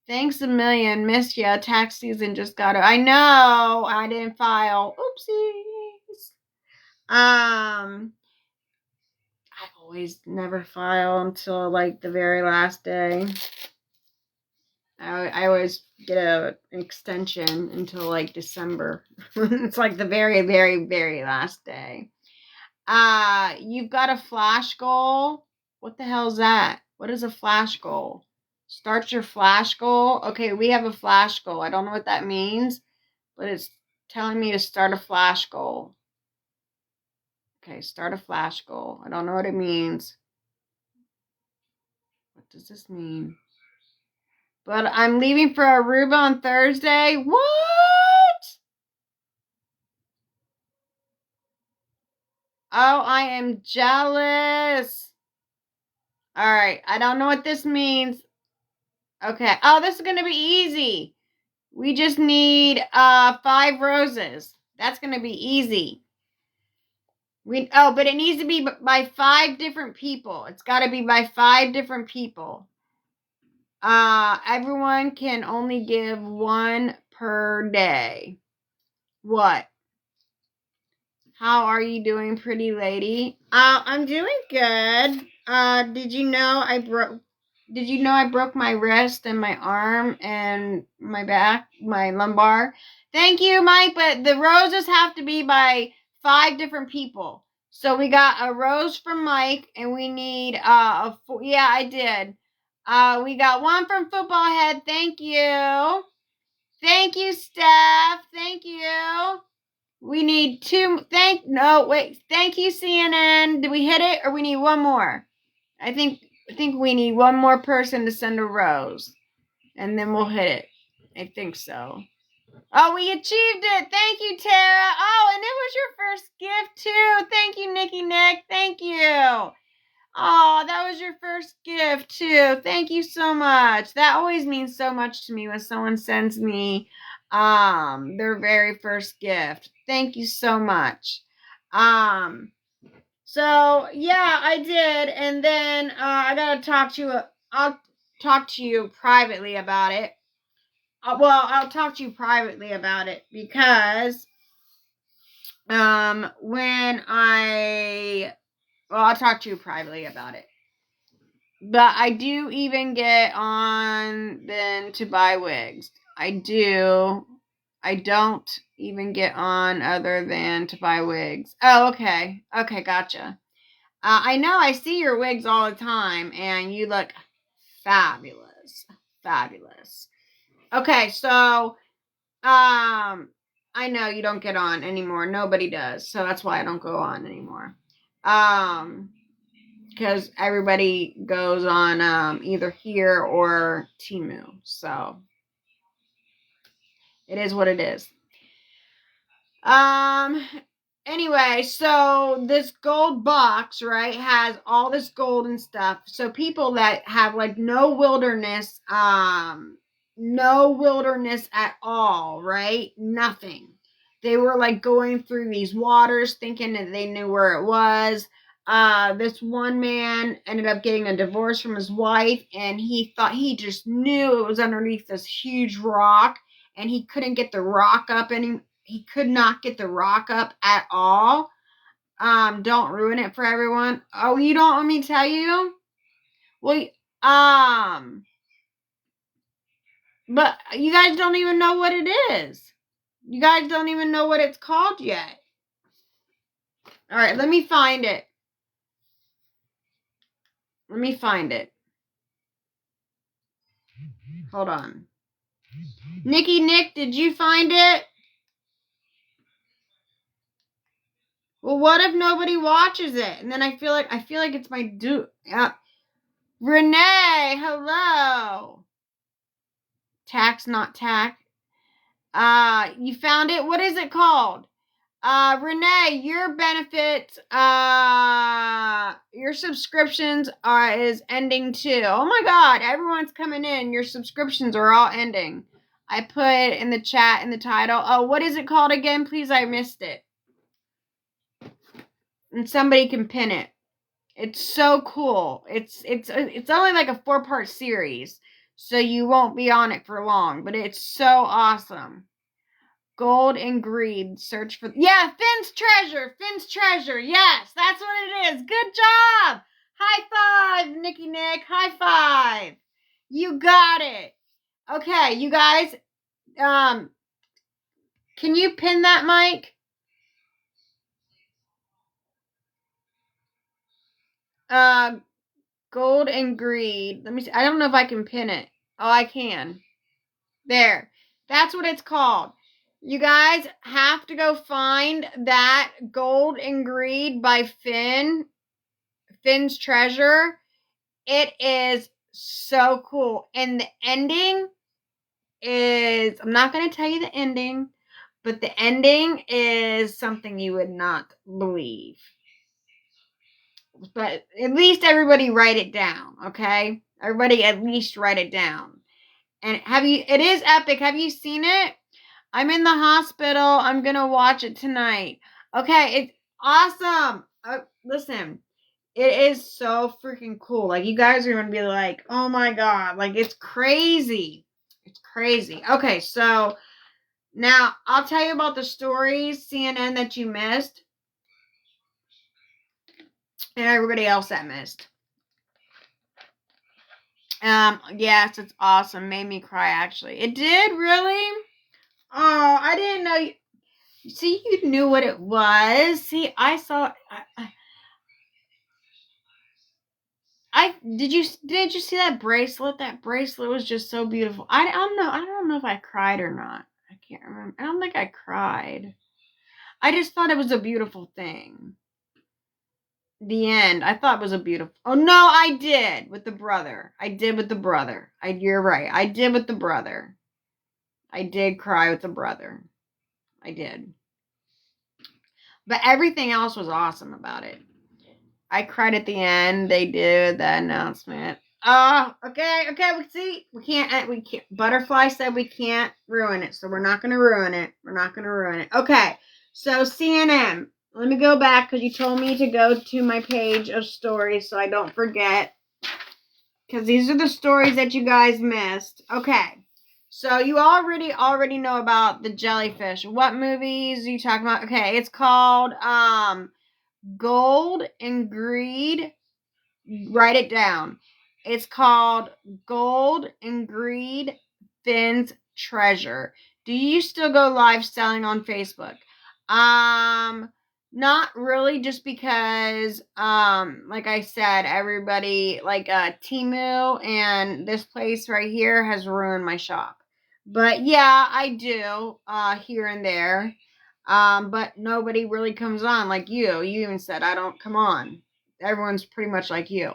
Thanks a million. Missed ya. Tax season just got it. I know. I didn't file. Oopsies. I always never file until like the very last day. I always get an extension until like December. It's like the very, very, very last day. You've got a flash goal. What the hell is that? What is a flash goal? Start your flash goal. Okay, we have a flash goal. I don't know what that means, but it's telling me to start a flash goal. Okay, start a flash goal. I don't know what it means. What does this mean? But I'm leaving for Aruba on Thursday. What? Oh, I am jealous. All right, I don't know what this means. Okay. Oh, this is going to be easy. We just need 5 roses. That's going to be easy. But it needs to be by 5 different people. It's got to be by 5 different people. Everyone can only give 1 per day. What? How are you doing, pretty lady? I'm doing good. Did you know I broke my wrist and my arm and my back, my lumbar? Thank you, Mike, but the roses have to be by 5 different people. So we got a rose from Mike, and we need yeah, I did. We got 1 from Football Head. Thank you. Thank you, Steph. Thank you. We need 2. Thank you, CNN. Did we hit it, or we need 1 more? I think we need 1 more person to send a rose, and then we'll hit it. I think so. Oh, we achieved it. Thank you, Tara. Oh, and it was your first gift too. Thank you, Nikki Nick. Thank you. Oh, that was your first gift too. Thank you so much. That always means so much to me when someone sends me their very first gift. Thank you so much. So yeah, I did, and then I gotta talk to you. I'll talk to you privately about it. I'll talk to you privately about it because I'll talk to you privately about it. But I do even get on then to buy wigs. I do. I don't even get on other than to buy wigs. Oh, okay. Okay, gotcha. I know I see your wigs all the time, and you look fabulous. Fabulous. Okay, so, I know you don't get on anymore. Nobody does. So that's why I don't go on anymore. Because everybody goes on either here or Temu. So it is what it is. Anyway, so this gold box, right, has all this gold and stuff. So people that have like no wilderness at all, right? Nothing. They were like going through these waters thinking that they knew where it was. This one man ended up getting a divorce from his wife, and he just knew it was underneath this huge rock, and he couldn't get the rock up he could not get the rock up at all. Don't ruin it for everyone. Oh, you don't want me to tell you? Well, but you guys don't even know what it is. You guys don't even know what it's called yet. All right, let me find it. Hold on. Nikki Nick, did you find it? Well, what if nobody watches it? And then I feel like it's my due. Yeah. Renee, hello. Tax, not tack. You found it? What is it called? Renee, your benefits, your subscriptions is ending too. Oh my God, everyone's coming in. Your subscriptions are all ending. I put in the chat in the title. Oh, what is it called again? Please, I missed it. And somebody can pin it. It's so cool. It's only like a 4-part series, so you won't be on it for long, but it's so awesome. Gold and greed. Search for... Yeah, Finn's treasure. Yes, that's what it is. Good job. High five, Nikki Nick. High five. You got it. Okay, you guys. Can you pin that, Mike? Uh, Gold and Greed. Let me see. I don't know if I can pin it. Oh, I can. There. That's what it's called. You guys have to go find that Gold and Greed by Finn's Treasure. It is so cool. And the ending is, I'm not going to tell you the ending, but the ending is something you would not believe. But at least everybody write it down, okay? Everybody at least write it down. And it is epic. Have you seen it? I'm in the hospital. I'm going to watch it tonight. Okay, it's awesome. Listen, it is so freaking cool. Like, you guys are going to be like, oh my God. Like, it's crazy. It's crazy. Okay, so now I'll tell you about the stories, CNN, that you missed. And everybody else that missed. Yes, it's awesome. Made me cry, actually. It did, really? Oh, I didn't know you. See, you knew what it was. See, I saw. Did you see that bracelet? That bracelet was just so beautiful. I don't know. I don't know if I cried or not. I can't remember. I don't think I cried. I just thought it was a beautiful thing. The end. I thought it was a beautiful. Oh no, I did with the brother. You're right. I did with the brother. I did cry with the brother. I did. But everything else was awesome about it. I cried at the end. They did the announcement. Oh, okay. We can't. Butterfly said we can't ruin it, so we're not going to ruin it. Okay. So CNN. Let me go back because you told me to go to my page of stories so I don't forget. Because these are the stories that you guys missed. Okay. So you already know about the jellyfish. What movies are you talking about? Okay, it's called Gold and Greed. Write it down. It's called Gold and Greed, Finn's Treasure. Do you still go live selling on Facebook? Not really, just because, like I said, everybody, like, Temu and this place right here has ruined my shop. But yeah, I do, here and there. But nobody really comes on like you. You even said I don't come on. Everyone's pretty much like you.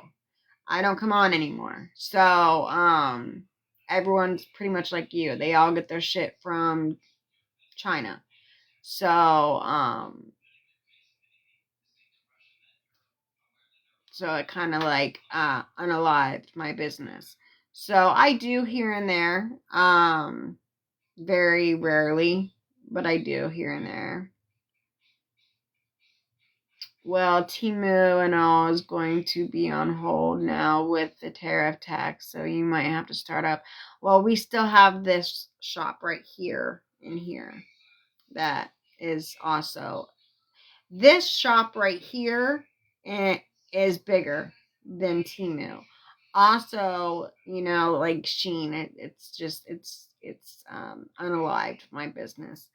I don't come on anymore. So, everyone's pretty much like you. They all get their shit from China. So it kind of like unalived my business. So I do here and there, very rarely, but I do here and there. Well, Temu and all is going to be on hold now with the tariff tax, so you might have to start up. Well, we still have this shop right here in here that is also. This shop right here is bigger than Temu. Also, like Shein, it's unalived my business.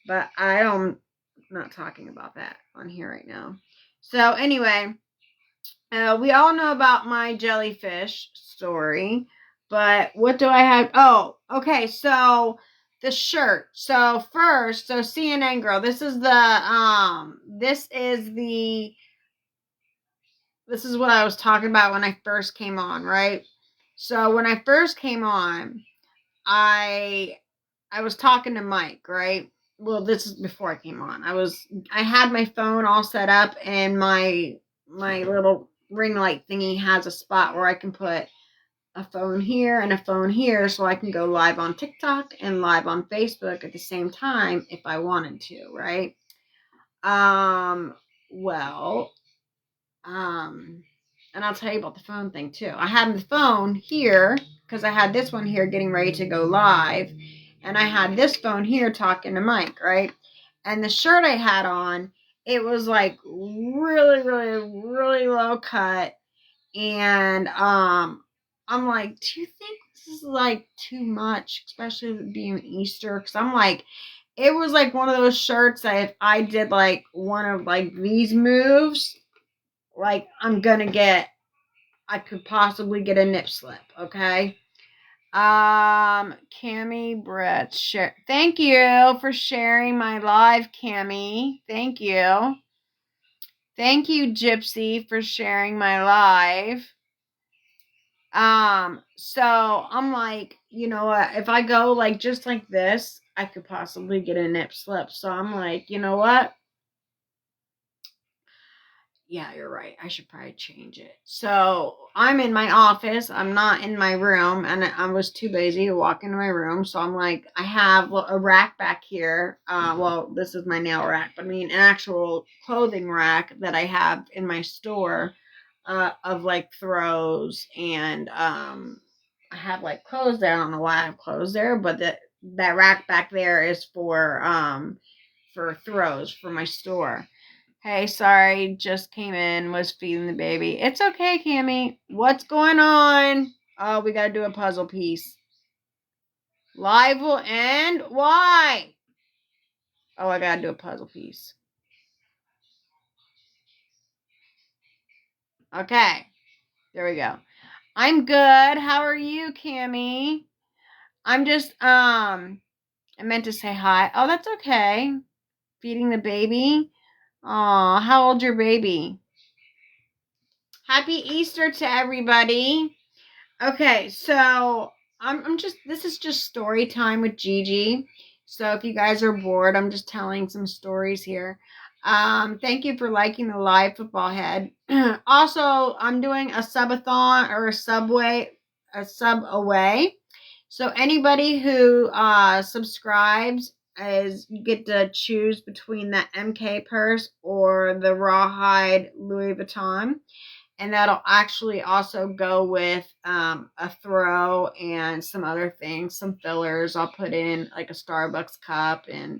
But I'm not talking about that on here right now. So anyway, we all know about my jellyfish story, but what do I have? Oh, okay. So the shirt. So first, CNN girl. This is what I was talking about when I first came on, right? So when I first came on, I was talking to Mike, right? Well, this is before I came on. I had my phone all set up, and my little ring light thingy has a spot where I can put a phone here and a phone here, so I can go live on TikTok and live on Facebook at the same time if I wanted to, right? And I'll tell you about the phone thing too. I had the phone here because I had this one here getting ready to go live, and I had this phone here talking to Mike, right? And the shirt I had on, it was like really, really, really low cut, and I'm like, do you think this is like too much, especially being Easter? Because I'm like, it was like one of those shirts that if I did like one of like these moves, like I could possibly get a nip slip, okay? Cami Brett, share. Thank you for sharing my live, Cami. Thank you. Thank you, Gypsy, for sharing my live. So I'm like, you know what? If I go like just like this, I could possibly get a nip slip. So I'm like, you know what? Yeah, you're right. I should probably change it. So I'm in my office. I'm not in my room, and I was too lazy to walk into my room. So I'm like, I have a rack back here. Well, this is my nail rack, but I mean an actual clothing rack that I have in my store, of like throws, and I have like clothes there. I don't know why I have clothes there, but that rack back there is for throws for my store. Hey, sorry, just came in, was feeding the baby. It's okay, Cammy. What's going on? Oh, we gotta do a puzzle piece. Live will end? Why? Oh, I gotta do a puzzle piece. Okay, there we go. I'm good. How are you, Cammy? I'm just, I meant to say hi. Oh, that's okay. Feeding the baby. Aw, how old's your baby? Happy Easter to everybody. Okay, so I'm just, this is just story time with Gigi. So if you guys are bored, I'm just telling some stories here. Thank you for liking the live football head. Also, I'm doing a subathon or a sub away. So anybody who subscribes, is you get to choose between the MK purse or the Rawhide Louis Vuitton, and that'll actually also go with a throw and some other things, some fillers. I'll put in like a Starbucks cup and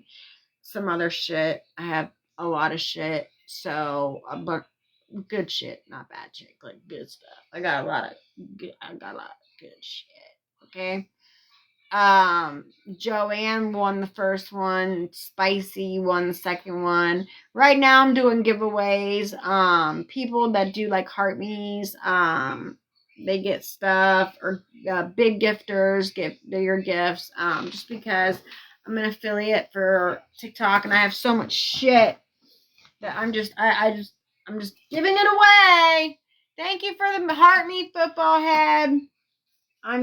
some other shit. I have a lot of shit, so but good shit, not bad shit, like good stuff. I got a lot of good shit. Okay. Joanne won the first one. Spicy won the second one. Right now I'm doing giveaways. People that do like heart me's, they get stuff, or big gifters get your gifts. Just because I'm an affiliate for TikTok and I have so much shit that I'm just giving it away. Thank you for the heart me, football head. I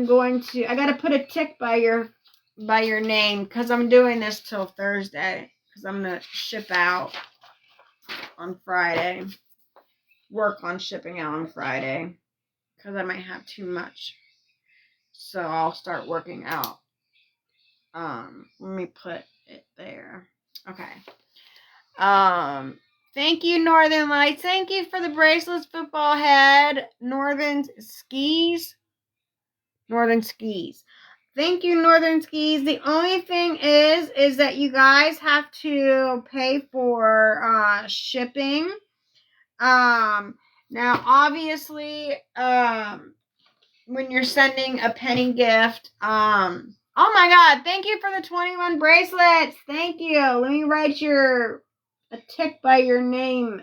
gotta put a tick by your name, because I'm doing this till Thursday, because I'm gonna ship out on Friday. Work on shipping out on Friday, because I might have too much. So I'll start working out. Let me put it there. Okay. Thank you, Northern Lights. Thank you for the bracelets, football head. Northern Skis. Thank you, Northern Skis. The only thing is that you guys have to pay for shipping. Now obviously, when you're sending a penny gift, oh my god, thank you for the 21 bracelets. Thank you. Let me write a tick by your name,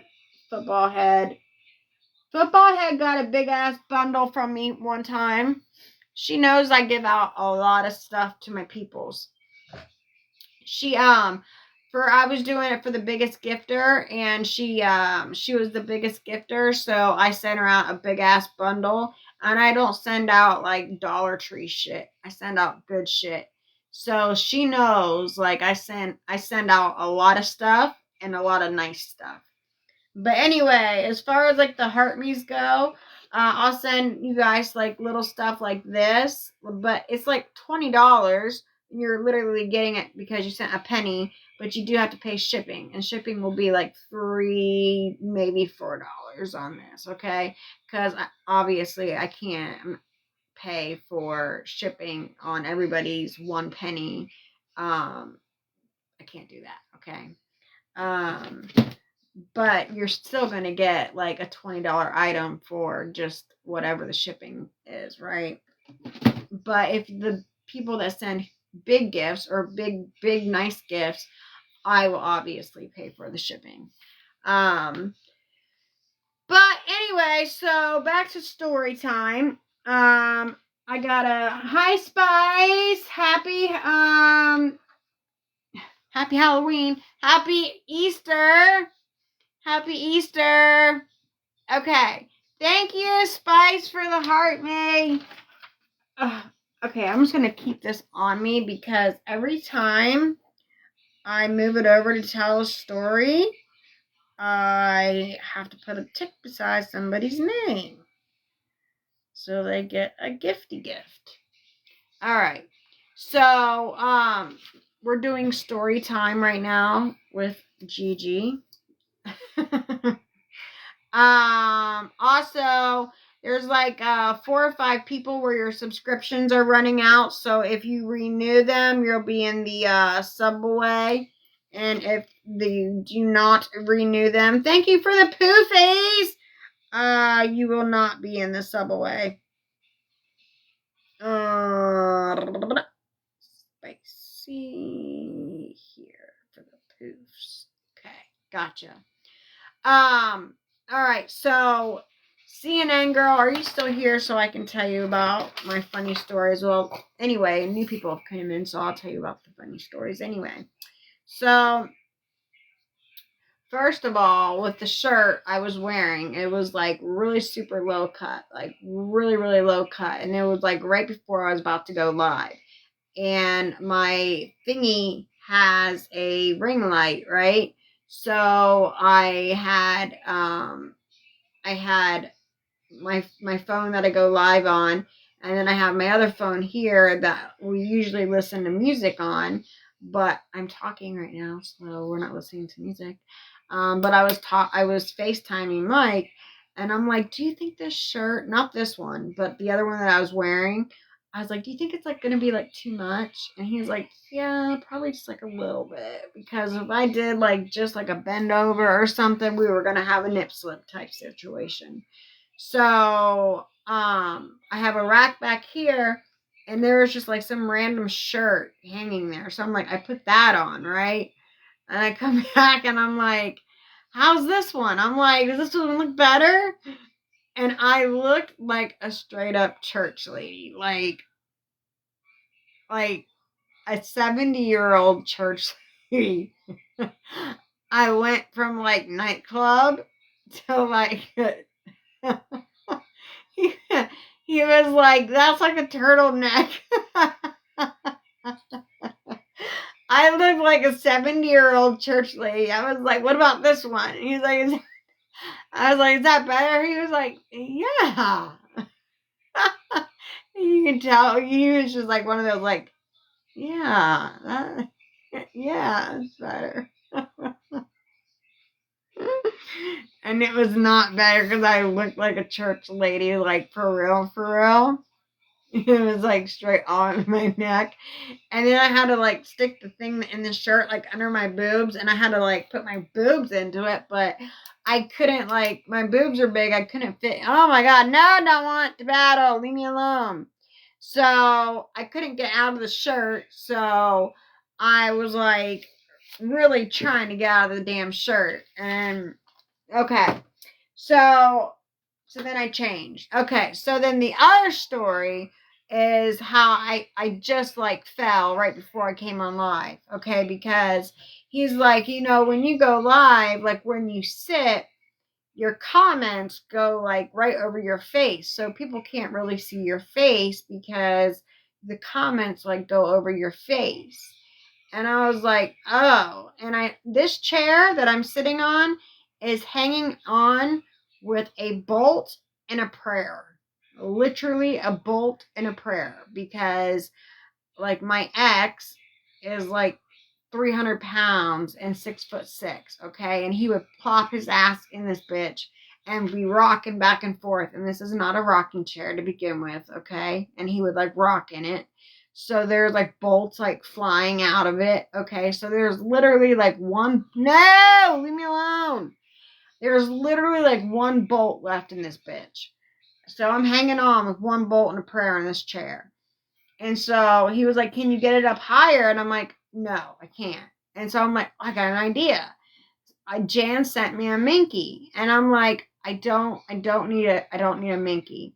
football head. Football head got a big ass bundle from me one time. She knows I give out a lot of stuff to my peoples. I was doing it for the biggest gifter, and she was the biggest gifter, so I sent her out a big ass bundle, and I don't send out like Dollar Tree shit. I send out good shit. So she knows, like, I send out a lot of stuff and a lot of nice stuff. But anyway, as far as like the heart me's go, I'll send you guys like little stuff like this, but it's like $20. And you're literally getting it because you sent a penny, but you do have to pay shipping, and shipping will be like $3, maybe $4 on this, okay? Because obviously I can't pay for shipping on everybody's one penny. I can't do that, okay? But you're still going to get like a $20 item for just whatever the shipping is, right? But if the people that send big gifts or big nice gifts, I will obviously pay for the shipping. But anyway, so back to story time. I got a hi Spice, happy Halloween, happy Easter, happy Easter. Okay, thank you Spice for the heart, May. Okay, I'm just gonna keep this on me because every time I move it over to tell a story, I have to put a tick beside somebody's name. So they get a gifty gift. Alright. So, we're doing story time right now with Gigi. Also, there's like 4 or 5 people where your subscriptions are running out. So if you renew them, you'll be in the subway. And if you do not renew them, thank you for the poo face. You will not be in the subway. Spicy here for the poofs. Okay, gotcha. Alright, so CNN girl, are you still here so I can tell you about my funny stories? Well, anyway, new people have come in, so I'll tell you about the funny stories anyway. So, first of all, with the shirt I was wearing, it was like really super low cut, like really, really low cut. And it was like right before I was about to go live. And my thingy has a ring light, right? So I had my phone that I go live on, and then I have my other phone here that we usually listen to music on, but I'm talking right now, so we're not listening to music. But I was FaceTiming Mike, and I'm like, do you think this shirt, not this one, but the other one that I was wearing, I was like, do you think it's like gonna be like too much? And he was like, yeah, probably just like a little bit, because if I did like just like a bend over or something, we were gonna have a nip slip type situation. So I have a rack back here, and there was just like some random shirt hanging there. So I'm like, I put that on, right? And I come back and I'm like, how's this one? I'm like, does this one look better? And I looked like a straight up church lady, like a 70-year-old church lady. I went from like nightclub to like he was like, that's like a turtleneck. I looked like a 70-year-old church lady. I was like, what about this one? And he's like, I was like, is that better? He was like, yeah. You can tell he was just like one of those like, yeah, yeah, it's better. And it was not better because I looked like a church lady, like for real, for real. It was like straight on my neck. And then I had to like stick the thing in the shirt like under my boobs, and I had to like put my boobs into it, but I couldn't, like, my boobs are big, I couldn't fit. Oh my god, no, don't want to battle, leave me alone. So I couldn't get out of the shirt, so I was like really trying to get out of the damn shirt. And okay, so then I changed. Okay, so then the other story is how I just like fell right before I came on live. Okay, because he's like, when you go live, like when you sit, your comments go like right over your face. So people can't really see your face because the comments like go over your face. And I was like, oh, and this chair that I'm sitting on is hanging on with a bolt and a prayer. Literally a bolt and a prayer, because like my ex is like 300 pounds and 6'6", okay? And he would plop his ass in this bitch and be rocking back and forth. And this is not a rocking chair to begin with, okay? And he would like rock in it. So there's like bolts like flying out of it, okay? So there's literally like no, leave me alone. There's literally like one bolt left in this bitch. So I'm hanging on with one bolt and a prayer in this chair. And so he was like, can you get it up higher? And I'm like, no, I can't. And so I'm like, I got an idea. Jan sent me a Minky. And I'm like, I don't need a Minky.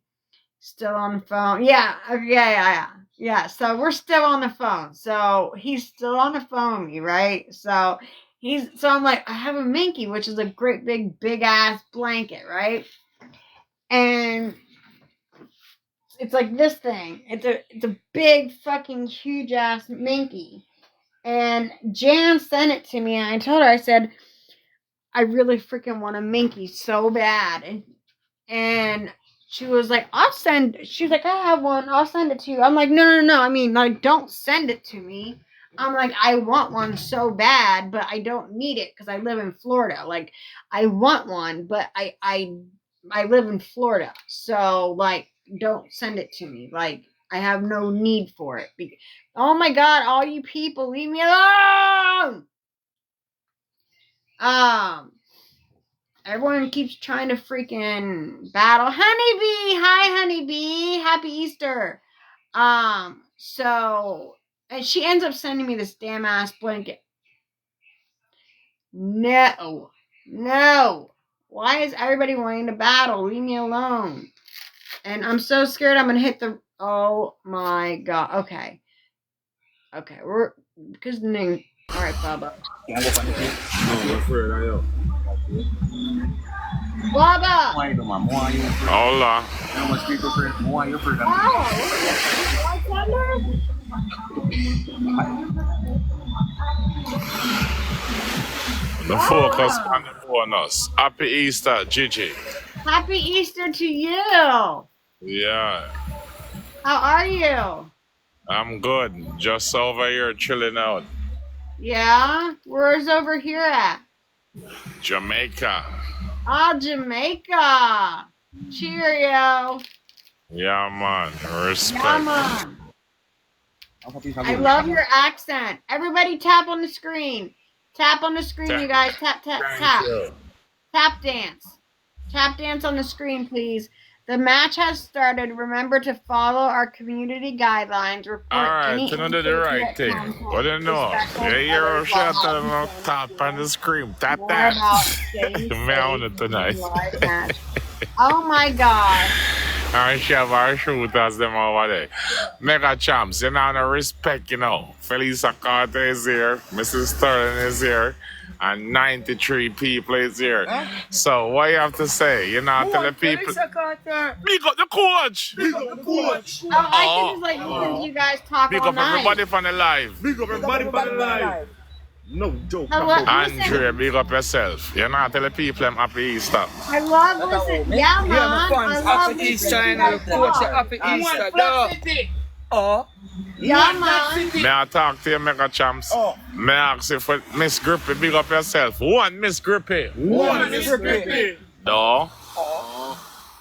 Still on the phone. Yeah. Yeah. So we're still on the phone. So he's still on the phone with me, right? So I'm like, I have a Minky, which is a great big ass blanket, right? And it's like this thing. It's a big fucking huge ass Minky. And Jan sent it to me, and I told her, I said, I really freaking want a Minky so bad. And she was like, she's like, I have one, I'll send it to you. I'm like, no. I mean, like, don't send it to me. I'm like, I want one so bad, but I don't need it because I live in Florida. Like, I want one, but I live in Florida. So, like, don't send it to me. Like, I have no need for it. Oh my God, all you people, leave me alone! Everyone keeps trying to freaking battle. Honeybee! Hi, Honeybee! Happy Easter! So, and she ends up sending me this damn ass blanket. No. Why is everybody wanting to battle? Leave me alone. And I'm so scared I'm gonna hit the... Oh my God. Okay. We're... Because... Alright, Bubba. Bubba! Hola. The focus on the bonus. Happy Easter, Gigi. Happy Easter to you. Yeah. How are you? I'm good. Just over here chilling out. Yeah? Where's over here at? Jamaica. Jamaica. Cheerio. Yeah, man. Respect. Yeah, man. I love your accent. Everybody tap on the screen. Tap on the screen, you guys. Tap. Tap dance. Tap dance on the screen, please. The match has started. Remember to follow our community guidelines. Alright, to do the right thing. What do you know? Yeah, you're shut up. Tap on the screen. Tap. Me on it tonight. Oh my God. I have our shooters them over there. Mega champs, you know, no respect, you know. Felisa Carter is here, Mrs. Sterling is here, and 93 people is here. Huh? So what you have to say? You know, tell the people. Felisa Carter. Big up the coach. Oh, I can just like listen to you guys talk big all up night. Everybody from the live. Big up everybody from the live. No joke. Andre, big up yourself. You know, tell the people I'm happy Easter. I love listening. Yeah, man. I love happy Easter and the coach. Happy Easter. Oh. Yeah, man. May I talk to you, Mega Champs? Oh. May I ask you for Miss Grippy, big up yourself. One Miss Grippy. One Miss Grippy. No.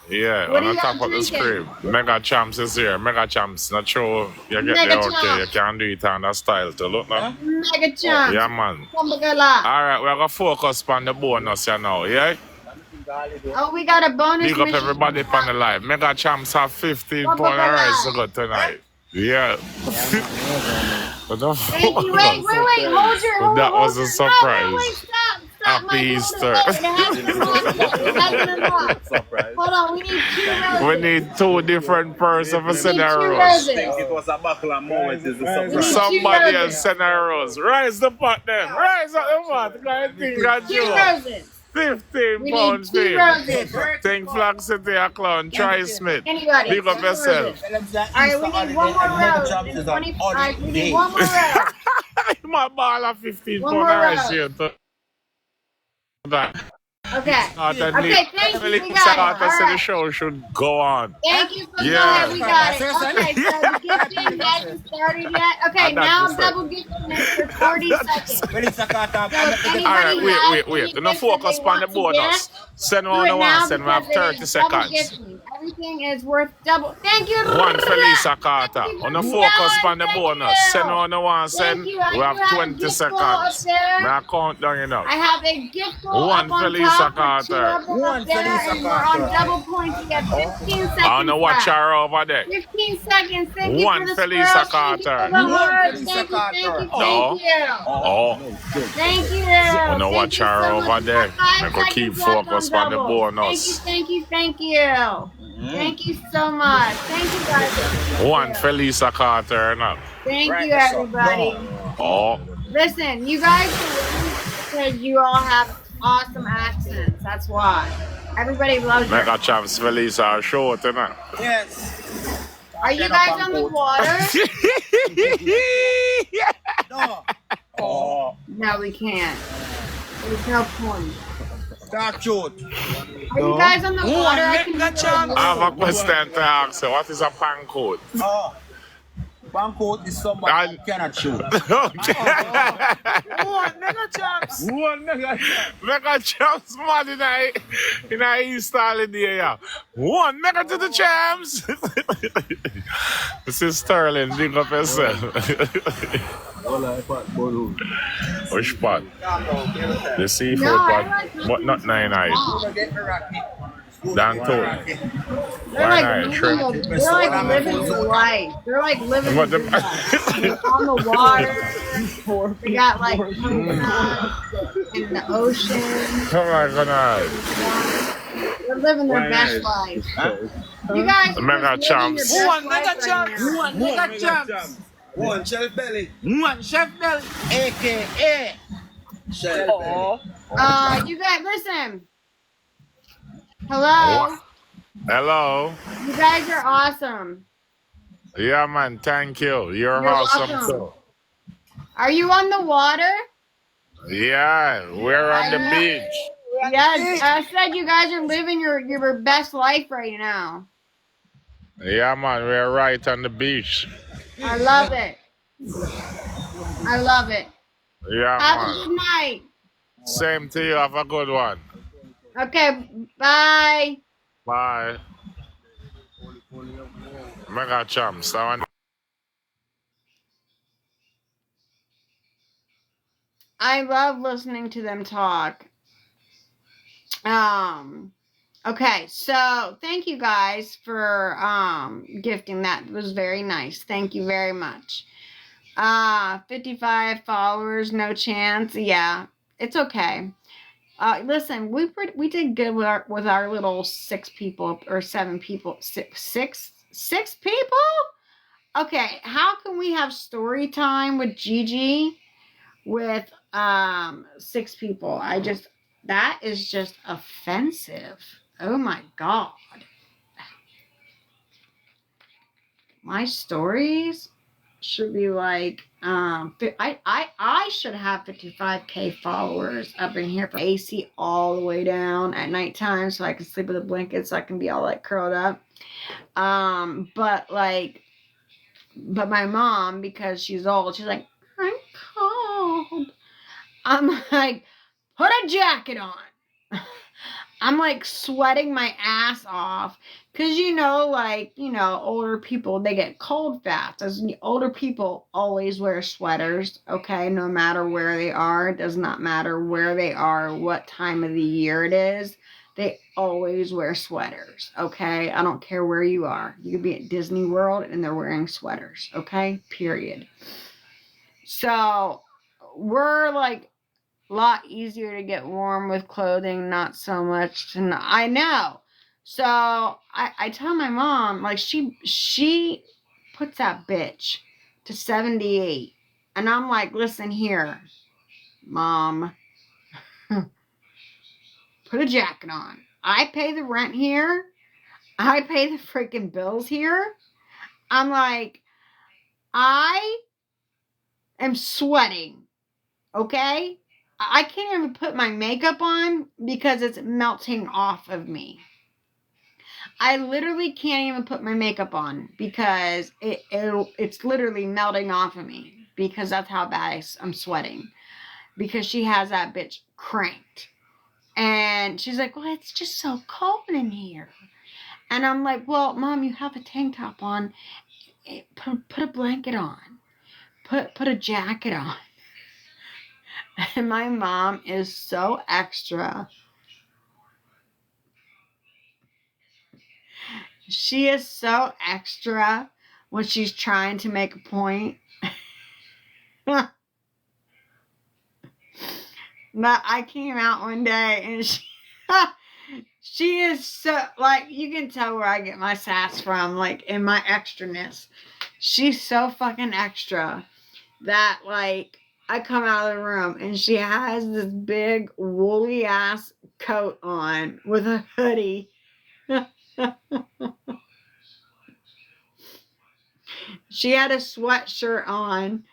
Yeah, on the top of the screen. Mega Champs is here. Mega Champs, not sure you get there okay. You can do it on that style too. Look now. Mega Champs. Yeah, man. Alright, we're going to focus on the bonus here now, yeah? Oh, we got a bonus. Big up everybody on the live. Mega Champs have 15 pound rice to go tonight. Yeah. Thank you. Wait. Hold that was a surprise. Wait, stop. Happy Easter. Hold on, we need 2 roses. We need 2 different persons for sending a rose. I think it was a buckle of moment. Somebody else send a rose. Rise the pot then. Rise up the pot. I think I 2 roses. 15 pounds, babe. Think Flag City a clown. Try Smith. Anybody. Big up yourself. Alright, we need 1 more rose. 25. We need 1 more rose. My ball of 15 1 pound more rice rose. here. Okay. Okay, thank you. We got it. I said the show should go on. Thank you for going. We got it. Okay, so the gifting hasn't started yet. Okay, now double gifting for 40 seconds. So Alright, wait. Don't focus on the bonus. Send one one, send we have 30 seconds. Everything is worth double. Thank you. One Felisa Carter. On the focus on the bonus. Send one one, send. We have 20 seconds. Now count down, you know. I have a gift. One Felisa Felisa off with two Carter. of them up there, and we're on double points. We have 15 I don't know seconds what left. her over there. 15 seconds. Thank you One for the Felisa squirrels. Thank you for Carter. the One hearts. Felisa Thank you, thank you, Carter. thank you. Oh, Thank you. I know Thank what you her so much. over We there. got 5 I go keep seconds left on focus on the doubles. Thank you, bonus. thank you, thank you. Thank you so much. Thank you guys. One Felisa Carter now. Thank you, everybody. Oh, Listen, you guys are winning because you all have awesome accents. That's why. Everybody loves you. Mega Champs Felisa are short, you know. Yes. Are you guys on the water? No. Oh. No, we can't. There's no point. Dark truth. Are you guys on the water? I can Mega hear Champs. I have a question to ask you. What is a pan code? Oh. Bancoat is somebody that cannot shoot. Okay. One Mega Champs. Mega Champs man in a East Island area. One Mega to the Champs. This is Sterling. Big up yourself. Which part? The seafood No, I part. like But not 9-eyed. Down to They're like living the life. They're like living But the the- life. They're on the water. They got like coconuts in the ocean. Oh my goodness. They're living their best life. You guys are Mega just living your Champs. best One life Mega right Champs. now. One Mega Champs. One Chef Belly. One Chef Belly. AKA Chef Belly. You guys, listen. Hello. Hello. You guys are awesome. Yeah, man. Thank you. You're You're awesome welcome. too. Are you on the water? Yeah, we're on the beach. Yes, I said you guys are living your best life right now. Yeah, man. We're right on the beach. I love it. I love it. Yeah, Have a man. good night. Same to you. Have a good one. Okay, bye. Bye. Mega Champs. I love listening to them talk. Okay, so thank you guys for gifting that. It was very nice. Thank you very much. 55 followers, no chance. Yeah, it's okay. Listen, we did good with our little 6 people or 7 people. Six people? Okay, how can we have story time with Gigi with 6 people? That is just offensive. Oh my god. My stories should be like I should have 55k followers up in here for AC all the way down at nighttime so I can sleep with a blanket so I can be all like curled up. But my mom, because she's old, she's like, I'm cold. I'm like, put a jacket on. I'm like sweating my ass off because older people, they get cold fast. As older people always wear sweaters, okay, no matter where they are. It does not matter where they are, what time of the year it is. They always wear sweaters, okay? I don't care where you are. You could be at Disney World and they're wearing sweaters, okay? Period. So we're like a lot easier to get warm with clothing, not so much I know. So I tell my mom, like she puts that bitch to 78. And I'm like, listen here, Mom. Put a jacket on. I pay the rent here. I pay the freaking bills here. I'm like, I am sweating. Okay? I can't even put my makeup on because it's melting off of me. I literally can't even put my makeup on because it's literally melting off of me because that's how bad I'm sweating. Because she has that bitch cranked. And she's like, well, it's just so cold in here. And I'm like, well, Mom, you have a tank top on. Put a blanket on. Put a jacket on. And my mom is so extra. She is so extra when she's trying to make a point. But I came out one day and she is so, like, you can tell where I get my sass from, like, in my extraness. She's so fucking extra that, like, I come out of the room and she has this big woolly ass coat on with a hoodie. She had a sweatshirt on,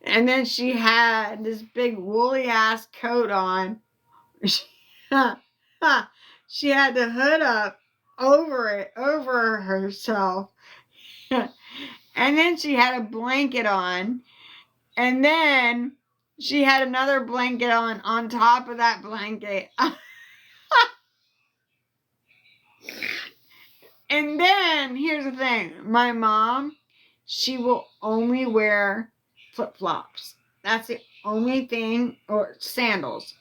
and then she had this big woolly ass coat on. She had the hood up over herself. And then she had a blanket on, and then she had another blanket on top of that blanket. And then here's the thing, my mom, she will only wear flip-flops. That's the only thing, or sandals.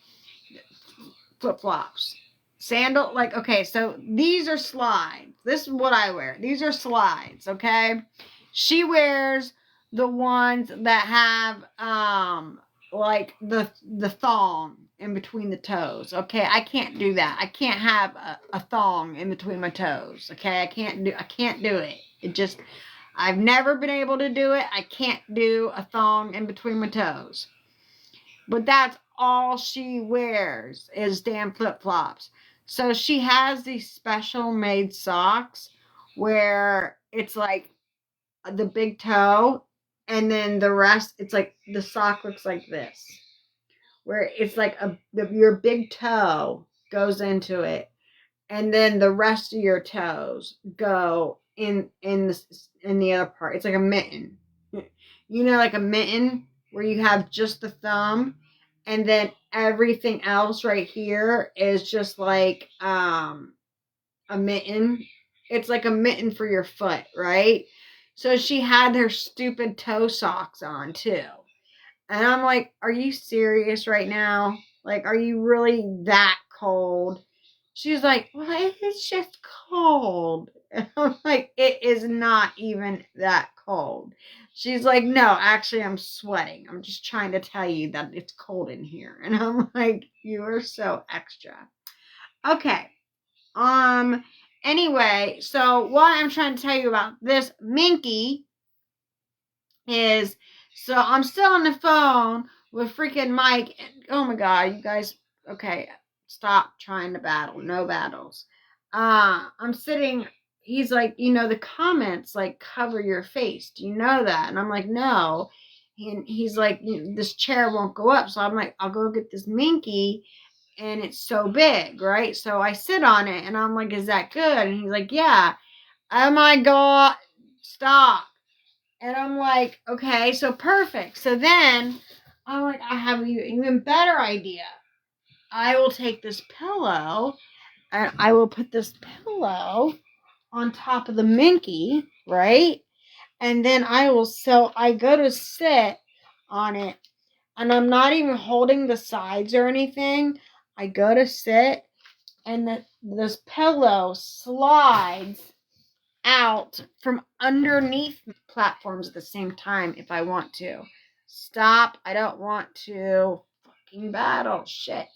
Flip-flops. Sandal, like, okay, so these are slides. This is what I wear. These are slides, okay? She wears the ones that have like the thong in between the toes. Okay, I can't do that. I can't have a thong in between my toes. Okay, I can't do it. It just, I've never been able to do it. I can't do a thong in between my toes. But that's all she wears is damn flip-flops. So she has these special made socks where it's like the big toe, and then the rest, it's like the sock looks like this, where it's like your big toe goes into it, and then the rest of your toes go in the other part. It's like a mitten, like a mitten where you have just the thumb, and then everything else right here is just like a mitten. It's like a mitten for your foot, right? So she had her stupid toe socks on too. And I'm like, are you serious right now? Like, are you really that cold? She's like, well, it's just cold. And I'm like, it is not even that cold. She's like, no, actually, I'm sweating. I'm just trying to tell you that it's cold in here. And I'm like, you are so extra. Okay. Anyway, so what I'm trying to tell you about this Minky is, so I'm still on the phone with freaking Mike, and oh my god, you guys, okay, stop trying to battle. No battles. I'm sitting, he's like, the comments like cover your face. Do you know that? And I'm like, no. And he's like, this chair won't go up. So I'm like, I'll go get this Minky, and it's so big, right? So I sit on it, and I'm like, is that good? And he's like, yeah. Oh my god, stop. And I'm like, okay, so perfect. So then I'm like, I have an even better idea. I will take this pillow, and I will put this pillow on top of the Minky, right? And then I go to sit on it, and I'm not even holding the sides or anything. I go to sit, and this pillow slides out from underneath platforms at the same time if I want to. Stop. I don't want to fucking battle. Shit.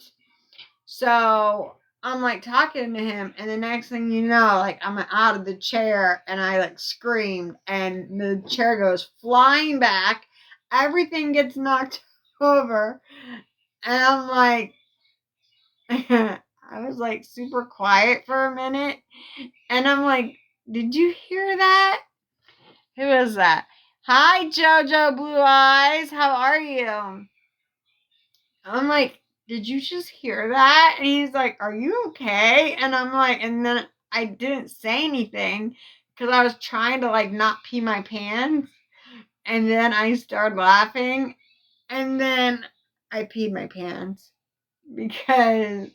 So I'm like talking to him, and the next thing you know, like, I'm out of the chair, and I like screamed, and the chair goes flying back. Everything gets knocked over, and I'm like, I was like super quiet for a minute, and I'm like, did you hear that? Who is that? Hi, Jojo Blue Eyes. How are you? I'm like, did you just hear that? And he's like, are you okay? And I'm like, and then I didn't say anything because I was trying to like not pee my pants. And then I started laughing. And then I peed my pants because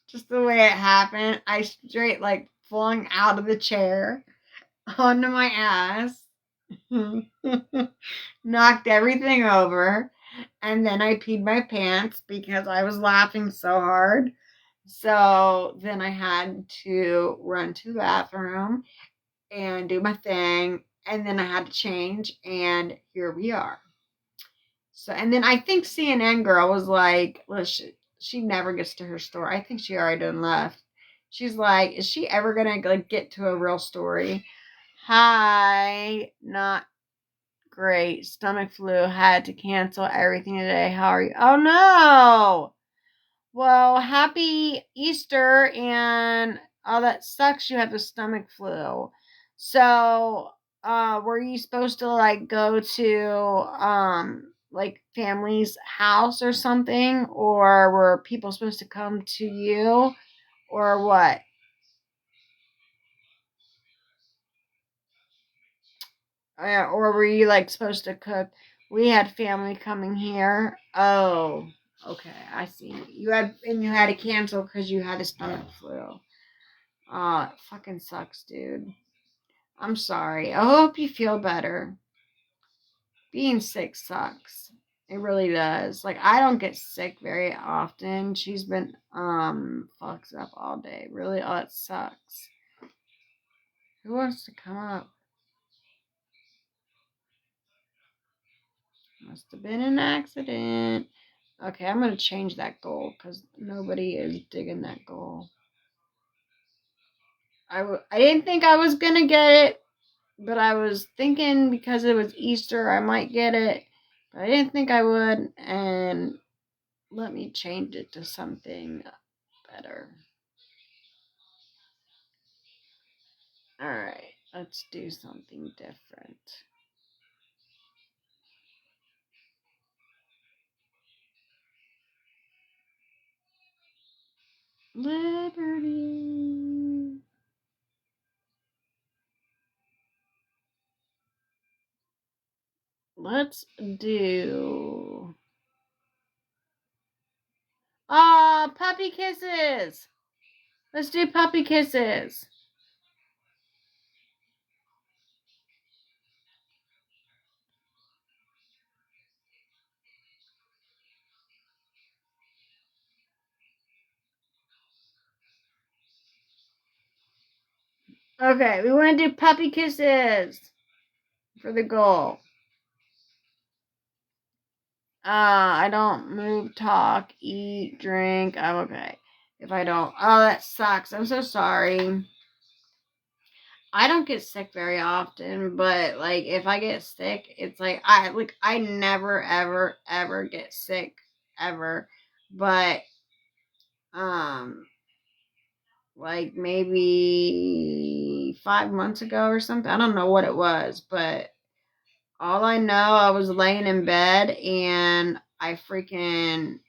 just the way it happened, I straight like flung out of the chair onto my ass. Knocked everything over, and then I peed my pants because I was laughing so hard. So then I had to run to the bathroom and do my thing. And then I had to change. And here we are. So, and then I think CNN girl was like, well, she never gets to her story. I think she already done left. She's like, is she ever going to like get to a real story? Hi, not great. Stomach flu. Had to cancel everything today. How are you? Oh no. Well, happy Easter, and oh, that sucks. You have the stomach flu. So, were you supposed to like go to like family's house or something, or were people supposed to come to you, or what? Or were you like supposed to cook? We had family coming here. Oh, okay, I see. You had to cancel because you had a stomach flu. It fucking sucks, dude. I'm sorry. I hope you feel better. Being sick sucks. It really does. Like I don't get sick very often. She's been fucks up all day. Really, oh it sucks. Who wants to come up? Must have been an accident. Okay, I'm gonna change that goal because nobody is digging that goal. I didn't think I was gonna get it, but I was thinking because it was Easter I might get it. But I didn't think I would, and let me change it to something better. Alright, let's do something different. Liberty. Let's do puppy kisses. Let's do puppy kisses. Okay, we want to do puppy kisses for the goal. I don't move, talk, eat, drink. I'm okay. If I don't, oh, that sucks. I'm so sorry. I don't get sick very often, but like if I get sick, it's like I never ever get sick ever. But like maybe 5 months ago or something. I don't know what it was, but all I know I was laying in bed and I freaking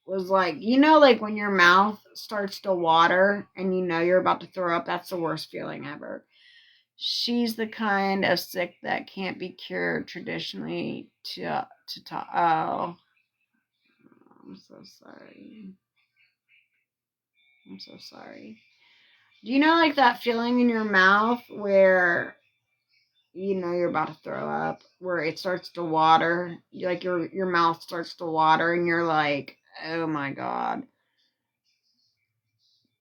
was like, like when your mouth starts to water and you're about to throw up, that's the worst feeling ever. She's the kind of sick that can't be cured traditionally to talk. Oh, I'm so sorry. I'm so sorry. Do you know like that feeling in your mouth where you're about to throw up, where it starts to water, like your mouth starts to water, and you're like, oh my god.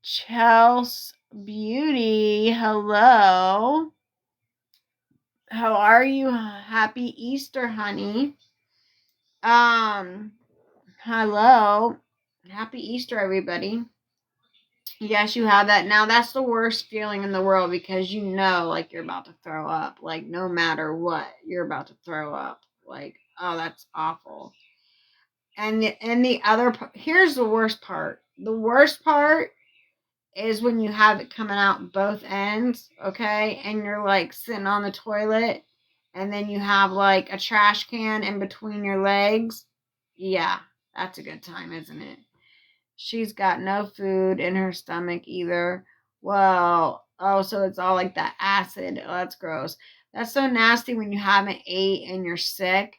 Chelsea Beauty, hello. How are you? Happy Easter, honey. Hello. Happy Easter, everybody. Yes, you have that. Now, that's the worst feeling in the world because like, you're about to throw up. Like, no matter what, you're about to throw up. Like, oh, that's awful. And the other part, here's the worst part. The worst part is when you have it coming out both ends, okay? And you're, like, sitting on the toilet, and then you have, like, a trash can in between your legs. Yeah, that's a good time, isn't it? She's got no food in her stomach either. Well, oh, so it's all like that acid. Oh, that's gross. That's so nasty when you haven't ate and you're sick.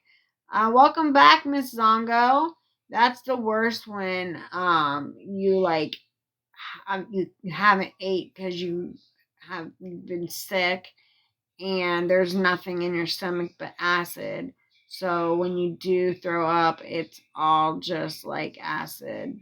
Welcome back, Miss Zongo. That's the worst when you like you haven't ate because you have been sick and there's nothing in your stomach but acid. So when you do throw up, it's all just like acid.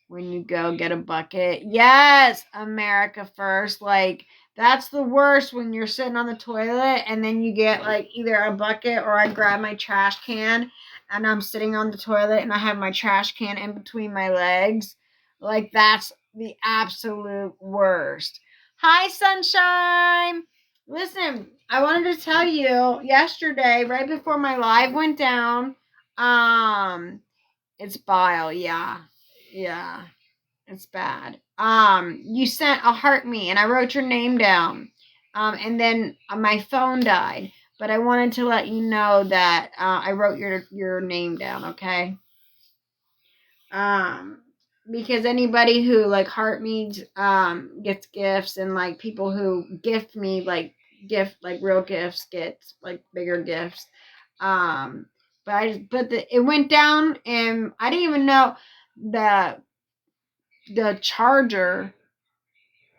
when you go get a bucket. Yes, America First. Like, that's the worst when you're sitting on the toilet and then you get like either a bucket or I grab my trash can and I'm sitting on the toilet and I have my trash can in between my legs. Like, that's the absolute worst. Hi, Sunshine. Listen, I wanted to tell you yesterday, right before my live went down, it's bile, yeah. Yeah. It's bad. You sent a heart me and I wrote your name down. And then my phone died. But I wanted to let you know that I wrote your name down, okay? Because anybody who like heart me gets gifts, and like people who gift me like real gifts gets like bigger gifts. It went down and I didn't even know that the charger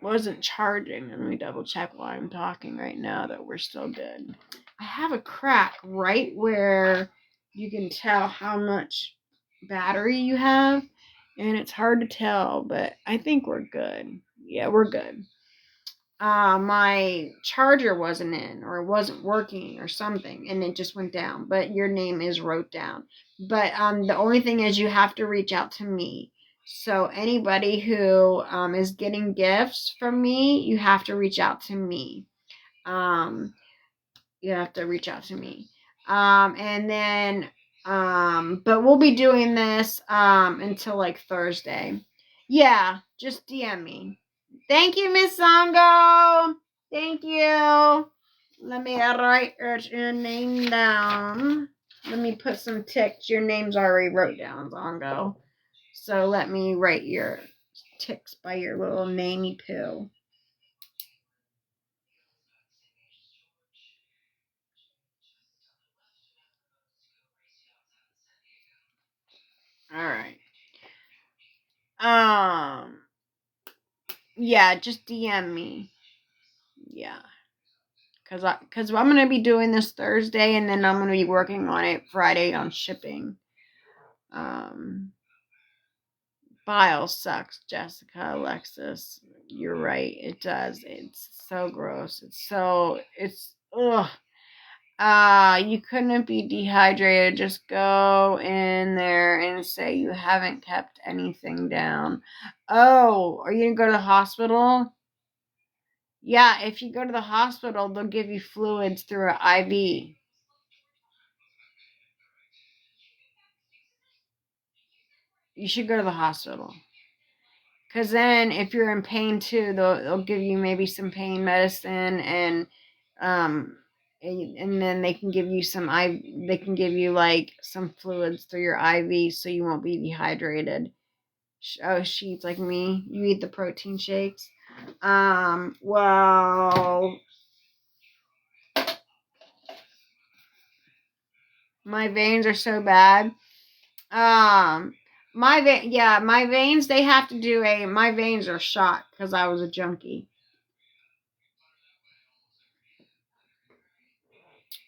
wasn't charging. Let me double check while I'm talking right now that we're still good. I have a crack right where you can tell how much battery you have, and it's hard to tell, but I think we're good. Yeah, we're good. My charger wasn't in, or it wasn't working or something, and it just went down, but your name is wrote down. But the only thing is you have to reach out to me. So anybody who is getting gifts from me, you have to reach out to me. You have to reach out to me. And then but we'll be doing this until like Thursday. Yeah, just DM me. Thank you, Miss Zongo. Thank you. Let me write your name down. Let me put some ticks. Your name's already wrote down, Zongo. So let me write your ticks by your little namey poo. All right. Yeah, just DM me. Yeah. Cause I'm gonna be doing this Thursday, and then I'm gonna be working on it Friday on shipping. Bile sucks, Jessica, Alexis. You're right. It does. It's so gross. It's ugh. You couldn't be dehydrated. Just go in there and say you haven't kept anything down. Oh, are you gonna go to the hospital? Yeah, if you go to the hospital, they'll give you fluids through an IV. You should go to the hospital. Because then, if you're in pain too, they'll give you maybe some pain medicine, and then they can give you they can give you like some fluids through your IV so you won't be dehydrated. Oh, sheets like me. You eat the protein shakes. Well, my veins are so bad. My veins, they have to do my veins are shot because I was a junkie.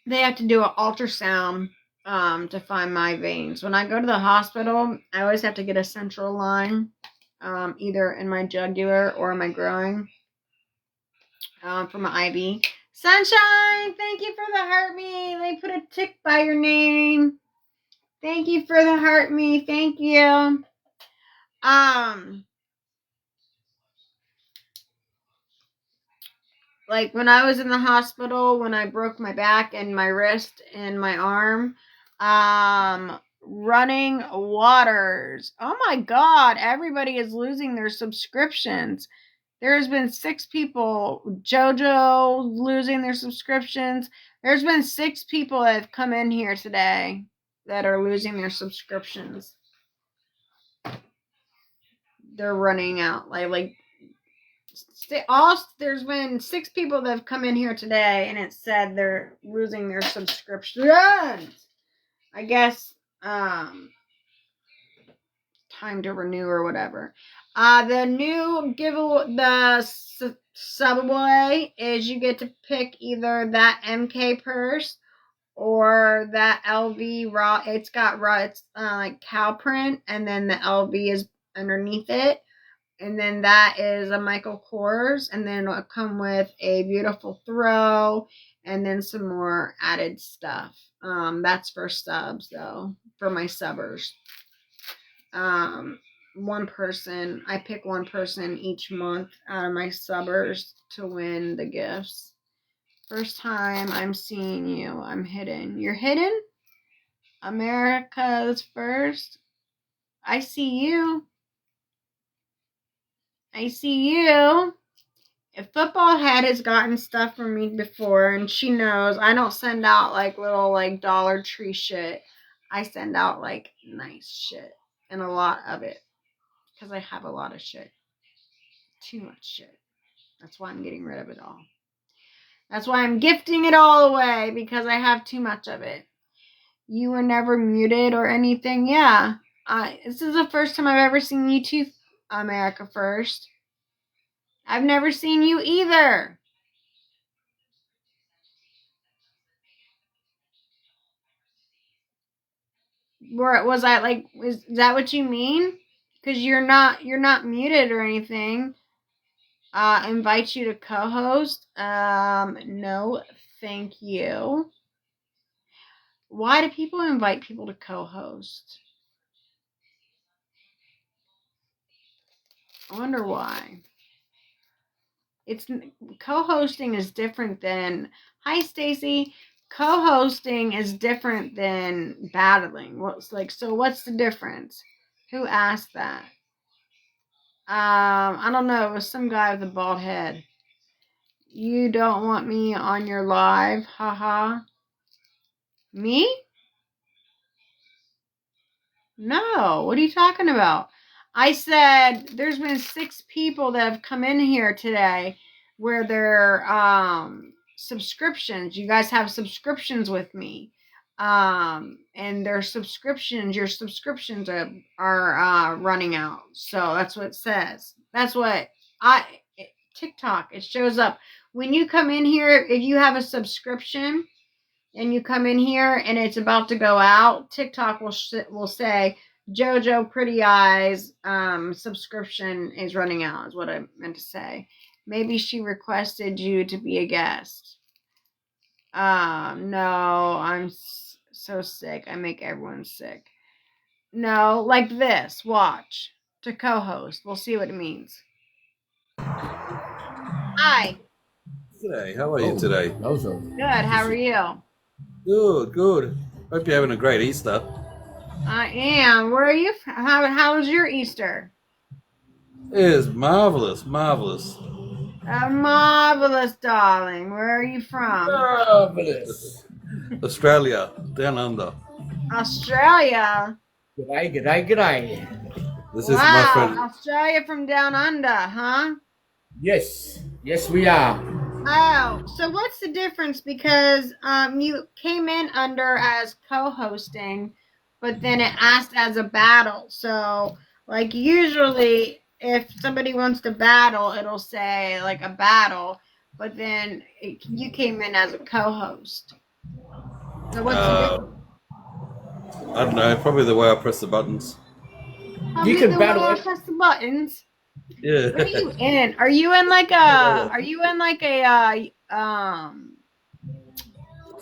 They have to do an ultrasound to find my veins. When I go to the hospital, I always have to get a central line, either in my jugular or my groin, for my IV. Sunshine, thank you for the heart me. They put a tick by your name. Thank you for the heart me. Thank you. Like when I was in the hospital, when I broke my back and my wrist and my arm, running waters. Oh my God, everybody is losing their subscriptions. There's been 6 people, JoJo losing their subscriptions. There's been 6 people that have come in here today that are losing their subscriptions. They're running out. There's been 6 people that have come in here today, and it said they're losing their subscriptions. I guess time to renew or whatever. The new subway is you get to pick either that MK purse or that LV raw. It's got raw. It's like cow print, and then the LV is underneath it. And then that is a Michael Kors. And then it'll come with a beautiful throw and then some more added stuff. That's for subs, though, for my subbers. One person, I pick one person each month out of my subbers to win the gifts. First time I'm seeing you. I'm hidden. You're hidden? America's first. I see you. I see you. If Football Head has gotten stuff from me before, and she knows I don't send out like little like Dollar Tree shit. I send out like nice shit and a lot of it because I have a lot of shit. Too much shit. That's why I'm getting rid of it all. That's why I'm gifting it all away because I have too much of it. You were never muted or anything. Yeah. This is the first time I've ever seen you two, America First. I've never seen you either. Was I like? Is that what you mean? Because you're not muted or anything. Invite you to co-host. No, thank you. Why do people invite people to co-host? I wonder why. It's co-hosting is different than. Hi, Stacy. Co-hosting is different than battling. What's like? So what's the difference? Who asked that? I don't know. It was some guy with a bald head. You don't want me on your live, haha. Me? No. What are you talking about? I said there's been 6 people that have come in here today where their subscriptions. You guys have subscriptions with me. And your subscriptions are running out. So that's what it says. That's what TikTok, it shows up. When you come in here, if you have a subscription and you come in here and it's about to go out, TikTok will say, JoJo Pretty Eyes subscription is running out, is what I meant to say. Maybe she requested you to be a guest. No, I'm so sick. I make everyone sick. No, like this. Watch. To co-host. We'll see what it means. Hi. G'day, how are you today? Good. How are you? Good, good. Hope you're having a great Easter. I am. Where are you? How was your Easter? It is marvelous, marvelous. Marvelous, darling. Where are you from? Marvelous. Australia, down under. Australia. G'day. This is my friend. Australia from down under, huh? Yes, we are. Oh, so what's the difference? Because you came in under as co-hosting, but then it asked as a battle. So, like, usually if somebody wants to battle, it'll say, like, a battle, but then you came in as a co-host. So what's the difference? I don't know, probably the way I press the buttons. You can battle it. Press the buttons. Yeah. What are you in? Are you in like a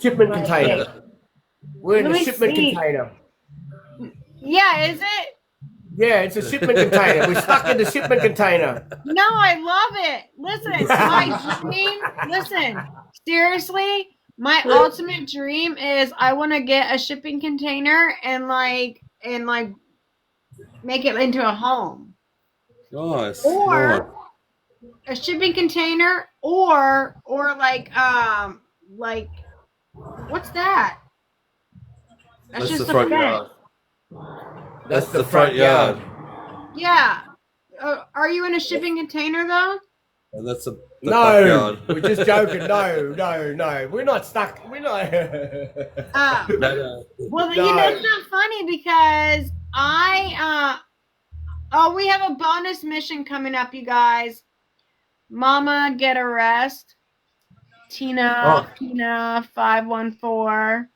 shipment container? We're in a shipment container. Yeah, is it? Yeah, it's a shipment container. We're stuck in the shipment container. No, I love it. Listen, my dream. Listen, seriously, my ultimate dream is I want to get a shipping container and make it into a home. Nice. Or a shipping container, or like what's that? That's just the front yard. That's the front yard. Yeah. Are you in a shipping container though? And that's the no. We're just joking. No. We're not stuck. We're not. No. Well, you know, it's not funny because we have a bonus mission coming up, you guys. Mama, get a rest. Tina 514.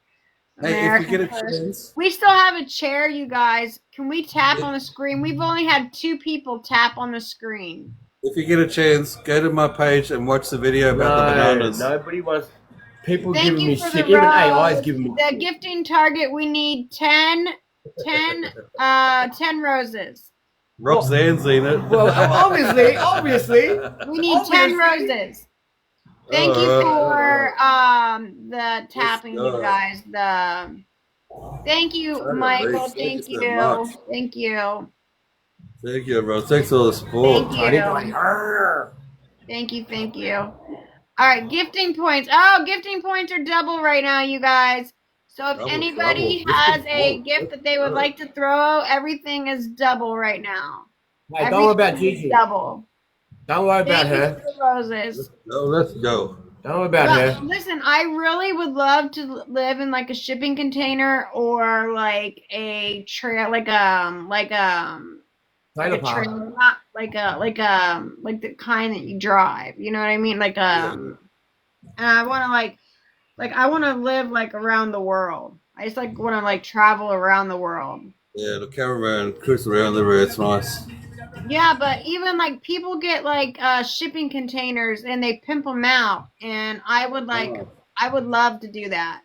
Hey, if you get American a first. chance, We still have a chair, you guys. Can we tap on the screen? We've only had 2 people tap on the screen. if you get a chance, go to my page and watch the video about the bananas. Nobody wants. People Thank giving you me for shit. the Even AI is rose. giving me The shit. gifting target, we need 10 roses. Rob Zan's in it. Well, obviously. We need 10 roses. Thank you for the tapping, you guys. Thank you, Michael. Thank Thank you so you. much. Thank you. Thank you, bro. Thanks for all the support. Thank you. Thank you. Thank you. All right, gifting points. Oh, gifting points are double right now, you guys. So if anybody has a gift that they would like to throw, everything is double right now. Hey, don't worry about Everything is Gigi. double. Don't worry about Thank you her. for the roses. Let's go. Don't worry about her. Listen, I really would love to live in like a shipping container or like a trail, like Trailer a park. train, not like the kind that you drive. You know what I mean? And I want to I want to live like around the world. I just like want to like travel around the world. Yeah, the caravan cruise around the road. It's nice. Yeah, but even like people get like shipping containers and they pimp them out, and I would love to do that.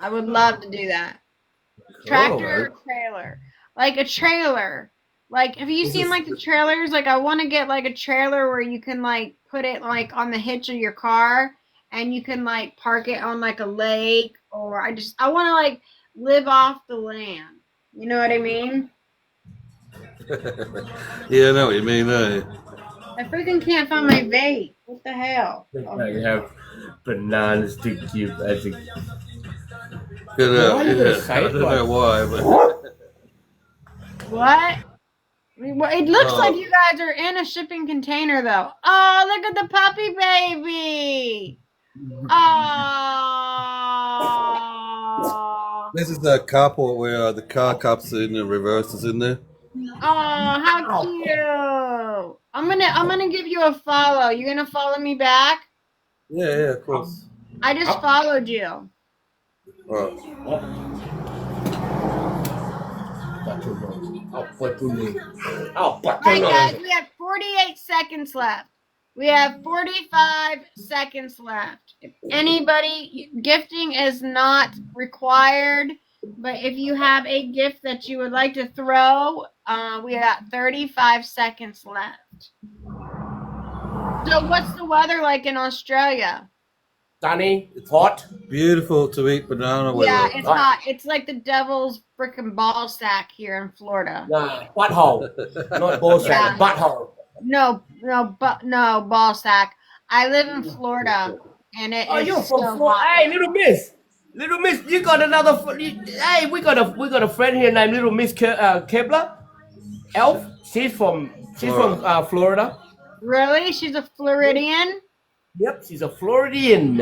I would love to do that. Tractor or trailer, like a trailer. Like, have you seen like the trailers? Like, I want to get like a trailer where you can like put it like on the hitch of your car, and you can like park it on like a lake, or I want to like live off the land. You know what I mean? Yeah, I know what you mean. Eh? I freaking can't find my vape. What the hell? You have bananas to give as a. Good, Why you gonna yeah. say I it don't like- know why, but What? Well, it looks like you guys are in a shipping container, though. Oh, look at the puppy baby. Oh. this is the carport where the car cups in and reverses in there. Oh, how cute. I'm gonna give you a follow. You gonna follow me back? Yeah, of course. I just followed you. All right. All right, guys, we have 48 seconds left. We have 45 seconds left. If anybody, gifting is not required, but if you have a gift that you would like to throw, we got 35 seconds left. So what's the weather like in Australia? Sunny, hot. Beautiful to eat banana with. Yeah, it's hot. It's like the devil's frickin' ball sack here in Florida. Nah, butthole. Not ball sack, butthole. No, ball sack. I live in Florida, and it is you're so from Florida. hot. Hey, little miss, you got another. Hey, we got a friend here named Little Miss Kebler, Elf. She's from Florida. Really? She's a Floridian? Yep, she's a Floridian.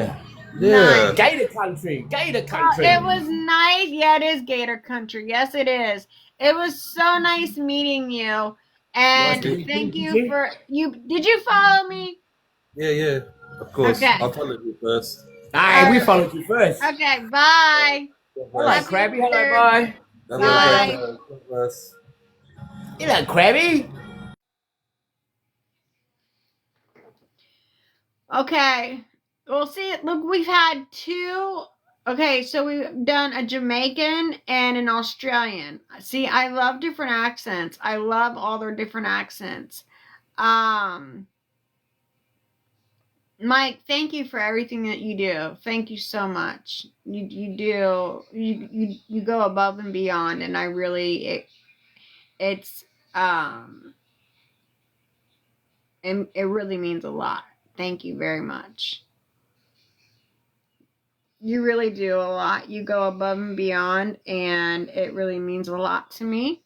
Yeah. Gator country. It was nice. Yeah, it is Gator country. Yes, it is. It was so nice meeting you. And thank you for you. Did you follow me? Yeah, of course. Okay. I'll follow you first. Hey, we followed you first. Okay, bye. Hello, Krabby. Hello, bye. Bye. Hello, Krabby. Okay. Well, see, look, we've had 2. Okay, so we've done a Jamaican and an Australian. See, I love different accents. I love all their different accents. Mike, thank you for everything that you do. Thank you so much. You go above and beyond, and I really it really means a lot. Thank you very much. You really do a lot. You go above and beyond, and it really means a lot to me.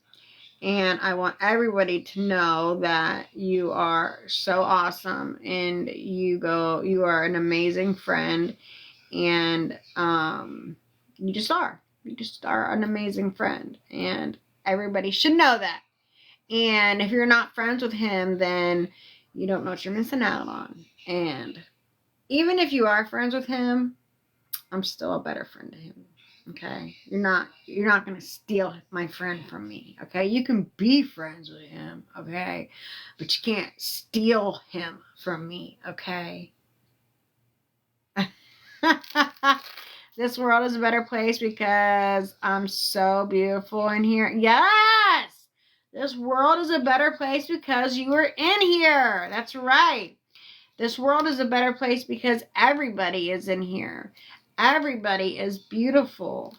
And I want everybody to know that you are so awesome, and you are an amazing friend, and you just are. You just are an amazing friend, and everybody should know that. And if you're not friends with him, then you don't know what you're missing out on. And even if you are friends with him, I'm still a better friend to him. Okay, you're not gonna steal my friend from me. Okay, you can be friends with him. Okay, but you can't steal him from me. Okay. This world is a better place because I'm so beautiful in here. Yes, this world is a better place because you are in here. That's right. This world is a better place because everybody is in here. Everybody is beautiful.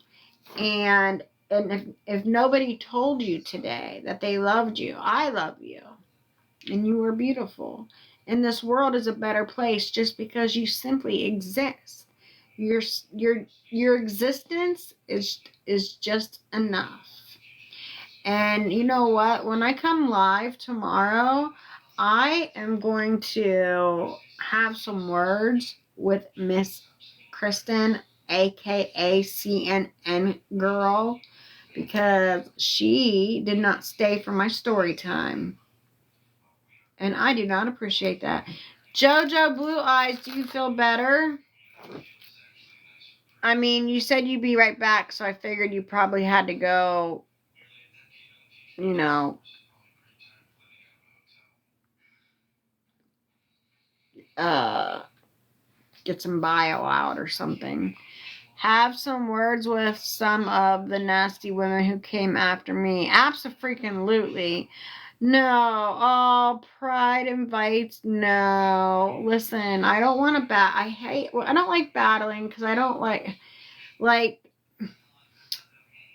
And if nobody told you today that they loved you, I love you. And you are beautiful. And this world is a better place just because you simply exist. Your your existence is just enough. And you know what? When I come live tomorrow, I am going to have some words with Miss Kristen, aka CNN Girl, because she did not stay for my story time. And I do not appreciate that. Jojo Blue Eyes, do you feel better? I mean, you said you'd be right back, so I figured you probably had to go, you know, get some bio out or something. Have some words with some of the nasty women who came after me. Abso-freaking-lutely. No. Oh, pride invites. No. Listen, I don't want to I don't like battling because I don't like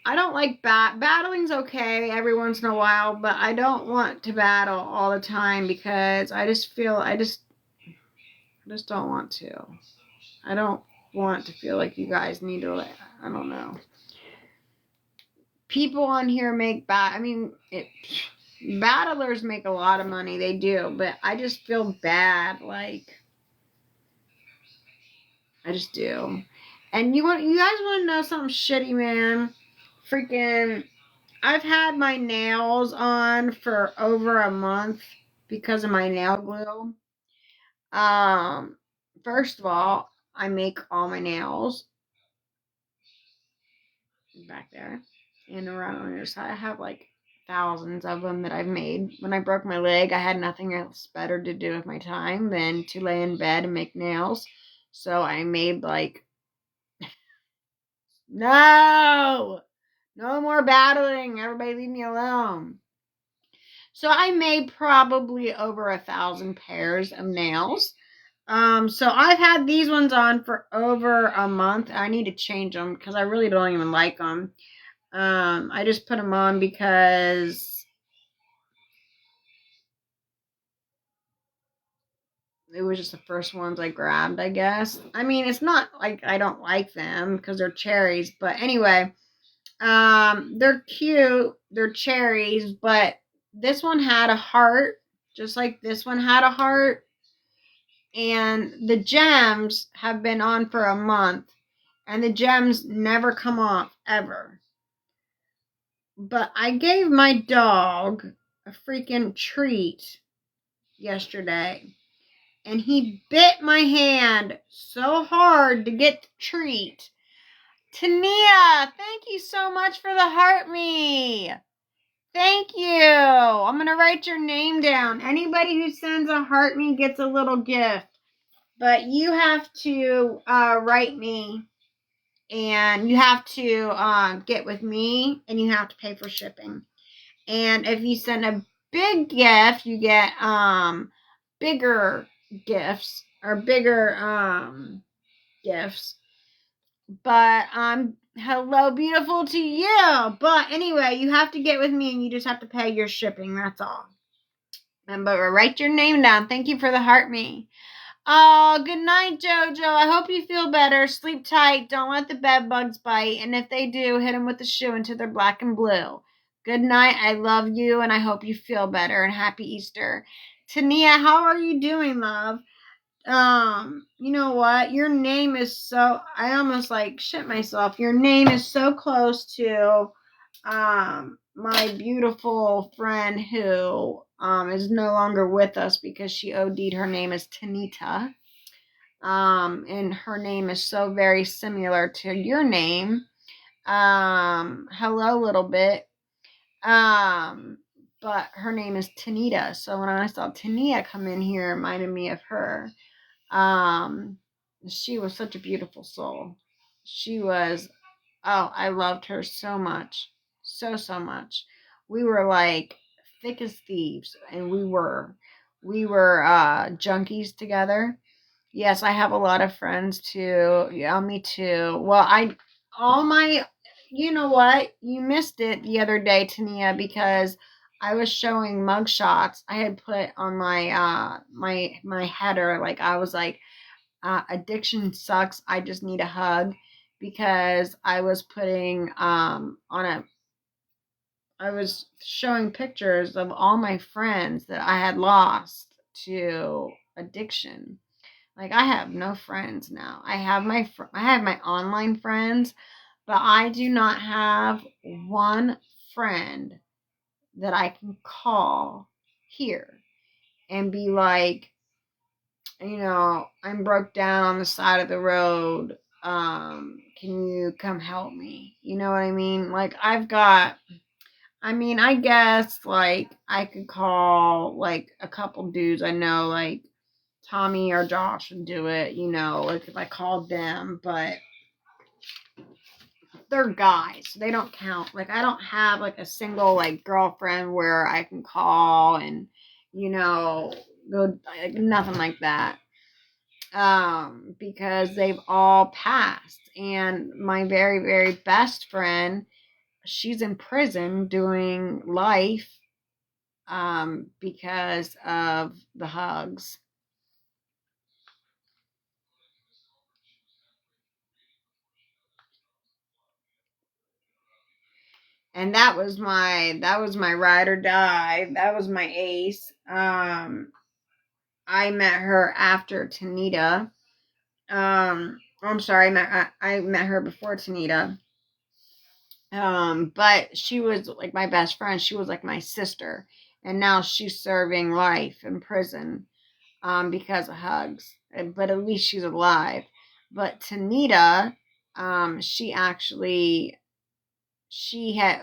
I don't like battling's okay every once in a while, but I don't want to battle all the time because I just don't want to. I don't want to feel like you guys need to, I don't know. People on here make battlers make a lot of money, they do, but I just feel bad, like, I just do. And you guys want to know something shitty, man? Freaking, I've had my nails on for over a month because of my nail glue. First of all, I make all my nails back there and around on your side. I have like thousands of them that I've made. When I broke my leg, I had nothing else better to do with my time than to lay in bed and make nails. So I made like no more battling. Everybody leave me alone. So I made probably over 1,000 pairs of nails. So I've had these ones on for over a month. I need to change them because I really don't even like them. I just put them on because it was just the first ones I grabbed, I guess. I mean, it's not like I don't like them because they're cherries, but anyway, they're cute. They're cherries, but this one had a heart, just like this one had a heart. And the gems have been on for a month, and the gems never come off, ever. But I gave my dog a freaking treat yesterday, and he bit my hand so hard to get the treat. Tania, thank you so much for the heart me. Thank you. I'm going to write your name down. Anybody who sends a heart me gets a little gift. But you have to write me, and you have to get with me, and you have to pay for shipping. And if you send a big gift, you get bigger gifts or bigger gifts. But hello, beautiful to you. But anyway, you have to get with me, and you just have to pay your shipping. That's all. But write your name down. Thank you for the heart me. Oh, good night, Jojo. I hope you feel better. Sleep tight. Don't let the bed bugs bite. And if they do, hit them with a shoe until they're black and blue. Good night. I love you, and I hope you feel better. And happy Easter. Tania, how are you doing, love? You know what? Your name is so... I almost, shit myself. Your name is so close to, my beautiful friend who is no longer with us because she OD'd. Her name is Tanita. And her name is so very similar to your name. hello, little bit. But her name is Tanita. So when I saw Tanita come in here, it reminded me of her. She was such a beautiful soul. She was, oh, I loved her so much. So much. We were like thick as thieves, and we were junkies together. Yes, I have a lot of friends too. Yeah, me too. Well, all my, you know what? You missed it the other day, Tania, because I was showing mugshots. I had put on my header, like I was like, addiction sucks. I just need a hug, because I was putting I was showing pictures of all my friends that I had lost to addiction. Like, I have no friends now. I have my online friends, but I do not have one friend that I can call here and be like, I'm broke down on the side of the road. Can you come help me? You know what I mean? Like, I guess like I could call like a couple dudes I know, like Tommy or Josh would do it, like if I called them, but they're guys. They don't count. Like, I don't have like a single like girlfriend where I can call and, go, like, nothing like that. Because they've all passed. And my very, very best friend, she's in prison doing life, because of the hugs. And that was my ride or die. That was my ace. I met her after Tanita. I'm sorry, I met her before Tanita. But she was like my best friend. She was like my sister, and now she's serving life in prison, because of hugs. But at least she's alive. But Tanita, she actually, she had,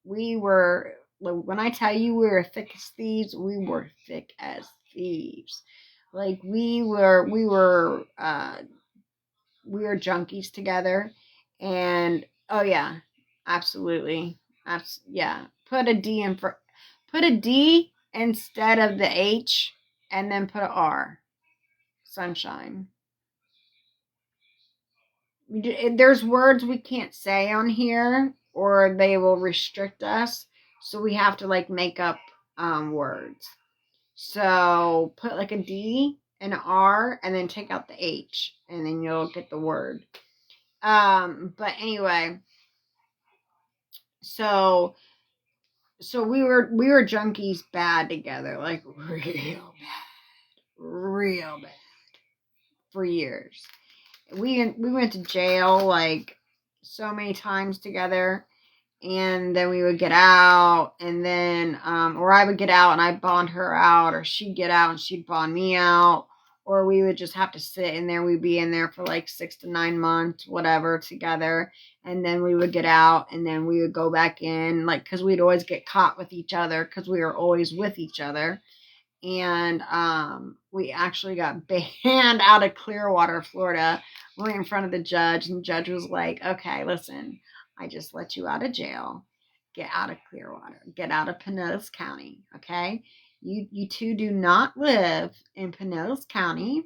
we were, when I tell you we were thick as thieves, we were thick as thieves. Like, we were junkies together. And oh yeah, absolutely. Yeah. Put a D instead of the H, and then put a R. Sunshine. There's words we can't say on here, or they will restrict us, so we have to like make up words. So put like a D, an R, and then take out the H, and then you'll get the word. But anyway, so we were junkies bad together, like real bad for years. We went to jail like so many times together, and then we would get out, and then or I would get out and I'd bond her out, or she'd get out and she'd bond me out, or we would just have to sit in there. We'd be in there for like 6 to 9 months, whatever, together, and then we would get out, and then we would go back in, like, because we'd always get caught with each other because we were always with each other. And we actually got banned out of Clearwater, Florida. We were in front of the judge, and the judge was like, okay, listen, I just let you out of jail. Get out of Clearwater. Get out of Pinellas County, okay? You two do not live in Pinellas County.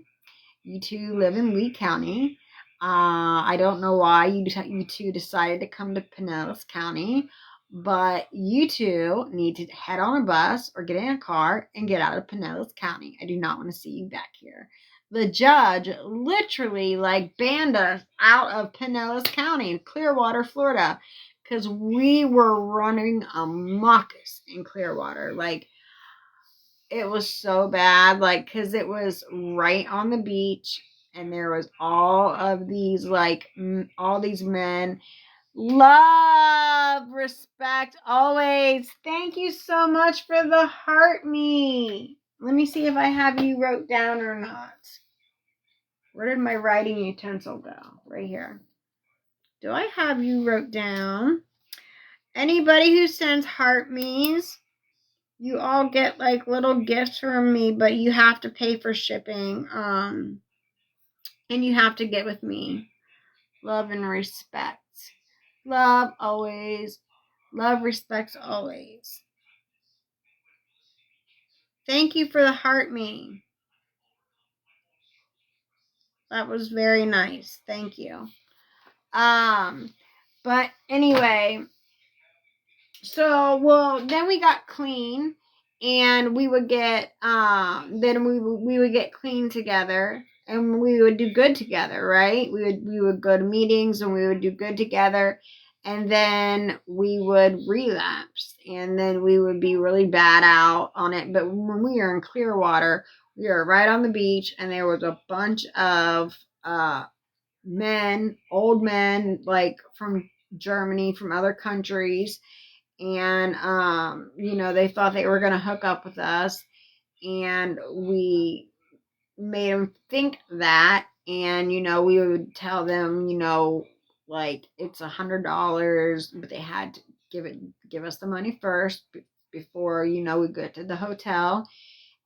You two live in Lee County. I don't know why you two decided to come to Pinellas County, but you two need to head on a bus or get in a car and get out of Pinellas County. I do not want to see you back here. The judge literally like banned us out of Pinellas County, Clearwater, Florida, because we were running amok in Clearwater. Like, it was so bad, like, because it was right on the beach, and there was all of these, like, all these men. Love, respect, always. Thank you so much for the heart me. Let me see if I have you wrote down or not. Where did my writing utensil go? Right here. do I have you wrote down? Anybody who sends heart me's, you all get like little gifts from me, but you have to pay for shipping. And you have to get with me. Love and respect. Love always. Love, respects always. Thank you for the heart me. That was very nice. Thank you. But anyway, so then we got clean, and we would get then we would get clean together, and we would do good together, right? We would go to meetings and we would do good together, and then we would relapse, and then we would be really bad out on it. But when we were in Clearwater, we were right on the beach, and there was a bunch of men, old men, like from Germany, from other countries, and they thought they were going to hook up with us, and we made them think that, and we would tell them, like it's $100, but they had to give us the money first before we get to the hotel,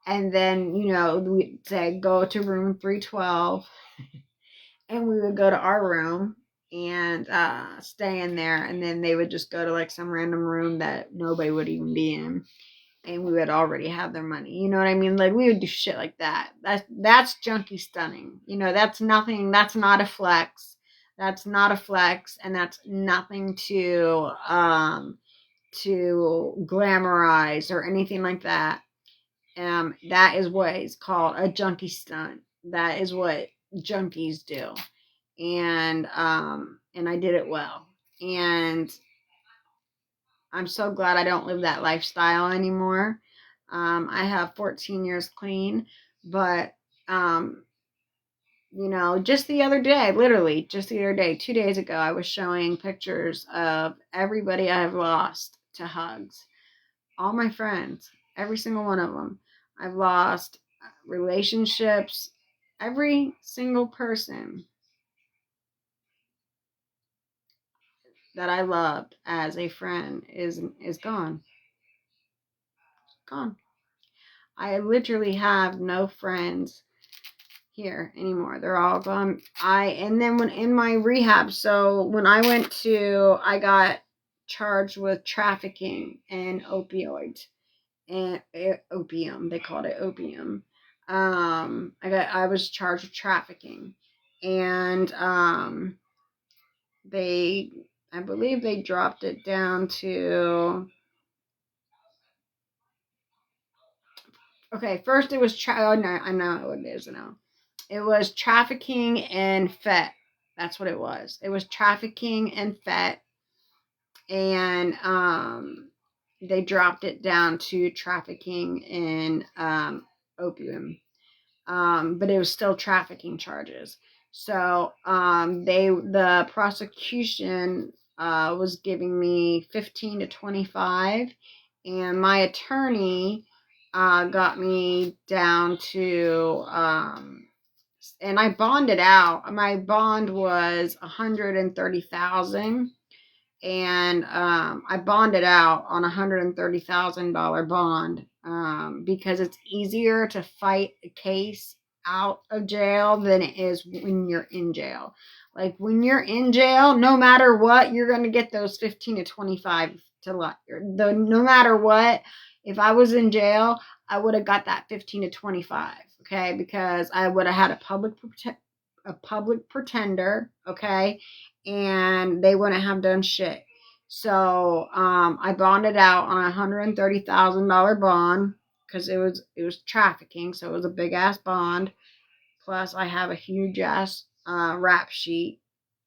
and then we'd say go to room 312, and we would go to our room and stay in there, and then they would just go to like some random room that nobody would even be in, and we would already have their money. You know what I mean? Like we would do shit like that. That's junkie stunning. That's nothing. That's not a flex. That's not a flex, and that's nothing to glamorize or anything like that. That is what is called a junkie stunt. That is what junkies do. And I did it well. And I'm so glad I don't live that lifestyle anymore. I have 14 years clean, but just the other day, literally just the other day, 2 days ago, I was showing pictures of everybody I have lost to hugs. All my friends, every single one of them. I've lost relationships. Every single person that I loved as a friend is gone. Gone. I literally have no friends here anymore. They're all gone. And then when in my rehab, so when I got charged with trafficking and opioids and opium. They called it opium. I was charged with trafficking, and I believe they dropped it down to, okay, first it was oh no, I know what it is now. It was trafficking and FET. That's what it was. It was trafficking and FET, and they dropped it down to trafficking in opium. But it was still trafficking charges. So the prosecution was giving me 15 to 25, and my attorney got me down to and I bonded out. My bond was $130,000. And I bonded out on $130,000 bond because it's easier to fight a case out of jail than it is when you're in jail. Like when you're in jail, no matter what, you're going to get those 15 to 25 to life. No matter what, if I was in jail, I would have got that 15 to 25. Okay, because I would have had a public pretender. Okay. And they wouldn't have done shit. So I bonded out on $130,000 bond because it was trafficking, so it was a big ass bond. Plus, I have a huge ass rap sheet.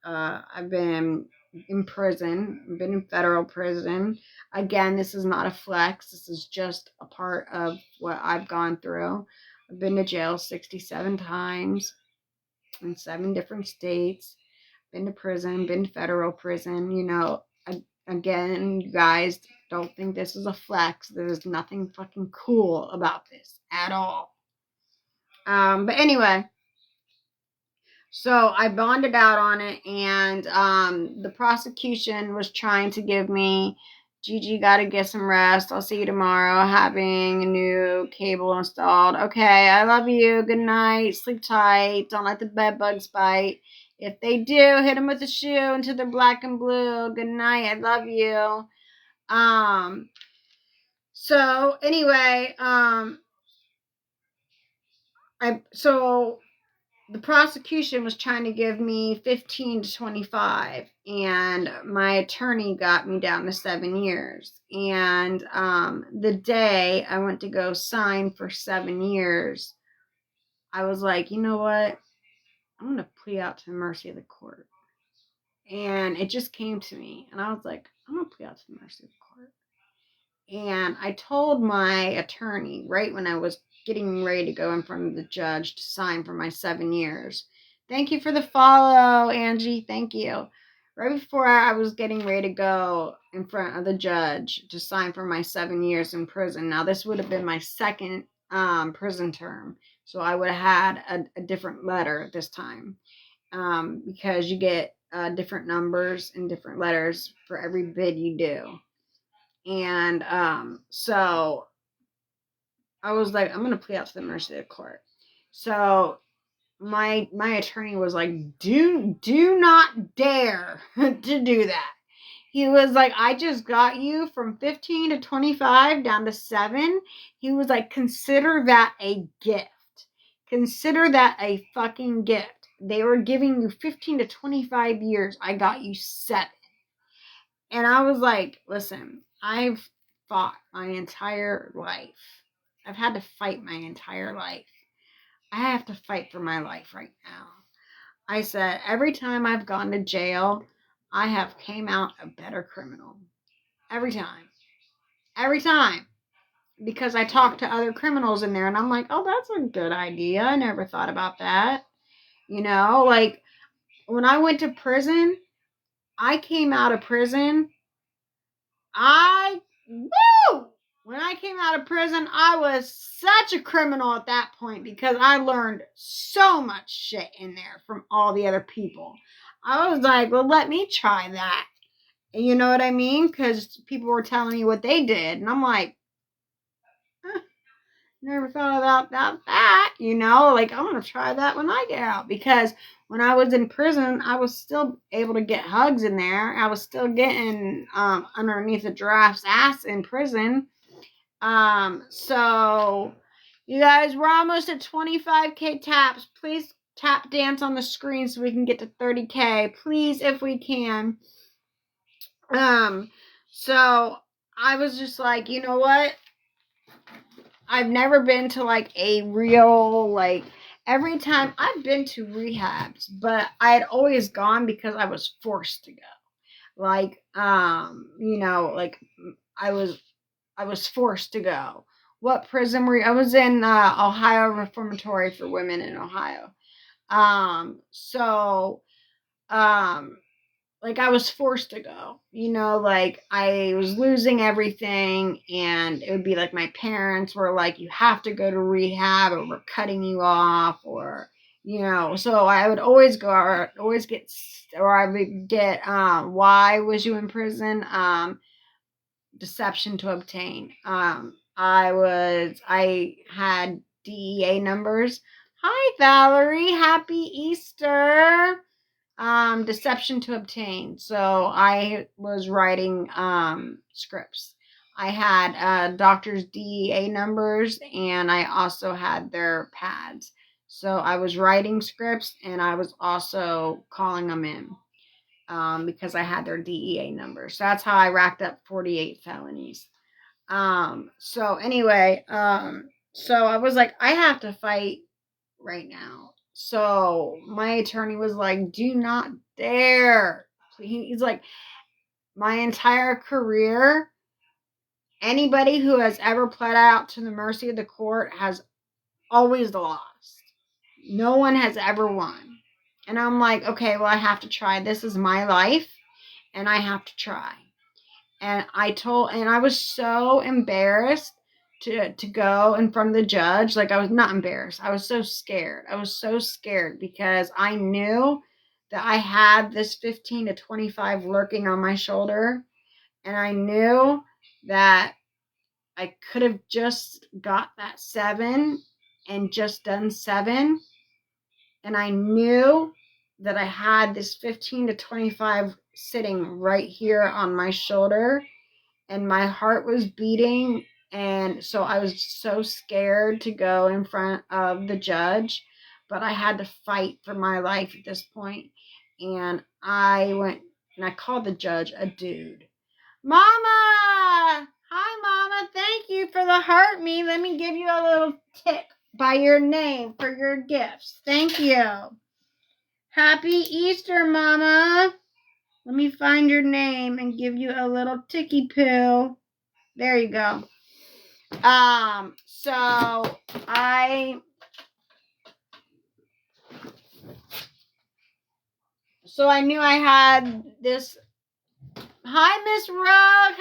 I've been in prison. I've been in federal prison. Again, this is not a flex. This is just a part of what I've gone through. I've been to jail 67 times in 7 different states. Been to prison, been to federal prison. Again, you guys, don't think this is a flex. There's nothing fucking cool about this at all. But anyway, So I bonded out on it, and the prosecution was trying to give me, Gigi, gotta get some rest. I'll see you tomorrow. Having a new cable installed. Okay, I love you. Good night. Sleep tight. Don't let the bed bugs bite. If they do, hit them with a shoe until they're black and blue. Good night. I love you. So anyway, the prosecution was trying to give me 15 to 25, and my attorney got me down to 7 years. And the day I went to go sign for 7 years, I was like, you know what? I'm going to plea out to the mercy of the court. And it just came to me, and I was like, I'm going to plea out to the mercy of the court. And I told my attorney right when I was getting ready to go in front of the judge to sign for my 7 years. Thank you for the follow, Angie. Thank you. Right before I was getting ready to go in front of the judge to sign for my 7 years in prison. Now, this would have been my second prison term. So I would have had a different letter this time, because you get different numbers and different letters for every bid you do. And so I was like, I'm going to plea out to the mercy of the court. So my attorney was like, do not dare to do that. He was like, I just got you from 15 to 25 down to 7. He was like, consider that a gift. Consider that a fucking gift. They were giving you 15 to 25 years. I got you 7. And I was like, listen, I've fought my entire life. I've had to fight my entire life. I have to fight for my life right now. I said, every time I've gone to jail, I have came out a better criminal. Every time. Every time. Because I talked to other criminals in there, and I'm like, oh, that's a good idea. I never thought about that. You know, like, when I went to prison, I came out of prison, when I came out of prison, I was such a criminal at that point because I learned so much shit in there from all the other people. I was like, well, let me try that. You know what I mean? Because people were telling me what they did. And I'm like, never thought about that. You know, like, I'm going to try that when I get out. Because when I was in prison, I was still able to get hugs in there. I was still getting underneath a giraffe's ass in prison. So you guys, we're almost at 25K taps. Please tap dance on the screen so we can get to 30K. Please, if we can. So I was just like, you know what? I've never been to like a real, like, every time I've been to rehabs, but I had always gone because I was forced to go. Like, you know, like I was forced to go. What prison were you? I was in Ohio Reformatory for Women in Ohio. Like, I was forced to go. You know, like, I was losing everything, and it would be like my parents were like, you have to go to rehab, or we're cutting you off, or, you know. So I would always go, or I would get, why was you in prison? Deception to obtain. I had DEA numbers. Hi, Valerie. Happy Easter. Deception to obtain. So I was writing scripts. I had doctors' DEA numbers, and I also had their pads. So I was writing scripts, and I was also calling them in. Because I had their DEA numbers. So that's how I racked up 48 felonies. So anyway, so I was like, I have to fight right now. So my attorney was like, do not dare. He's like, my entire career, anybody who has ever pled out to the mercy of the court has always lost. No one has ever won. And I'm like, okay, well, I have to try. This is my life, and I have to try. And I was so embarrassed to go in front of the judge. Like, I was not embarrassed. I was so scared. I was so scared because I knew that I had this 15 to 25 lurking on my shoulder. And I knew that I could have just got that 7 and just done 7. And I knew that I had this 15 to 25 sitting right here on my shoulder. And my heart was beating. And so I was so scared to go in front of the judge. But I had to fight for my life at this point. And I went and I called the judge a dude. Mama! Hi, Mama. Thank you for the heart me. Let me give you a little tip by your name for your gifts. Thank you. Happy Easter, Mama. Let me find your name and give you a little ticky poo. There you go. So I knew I had this. Hi, Miss Rogue.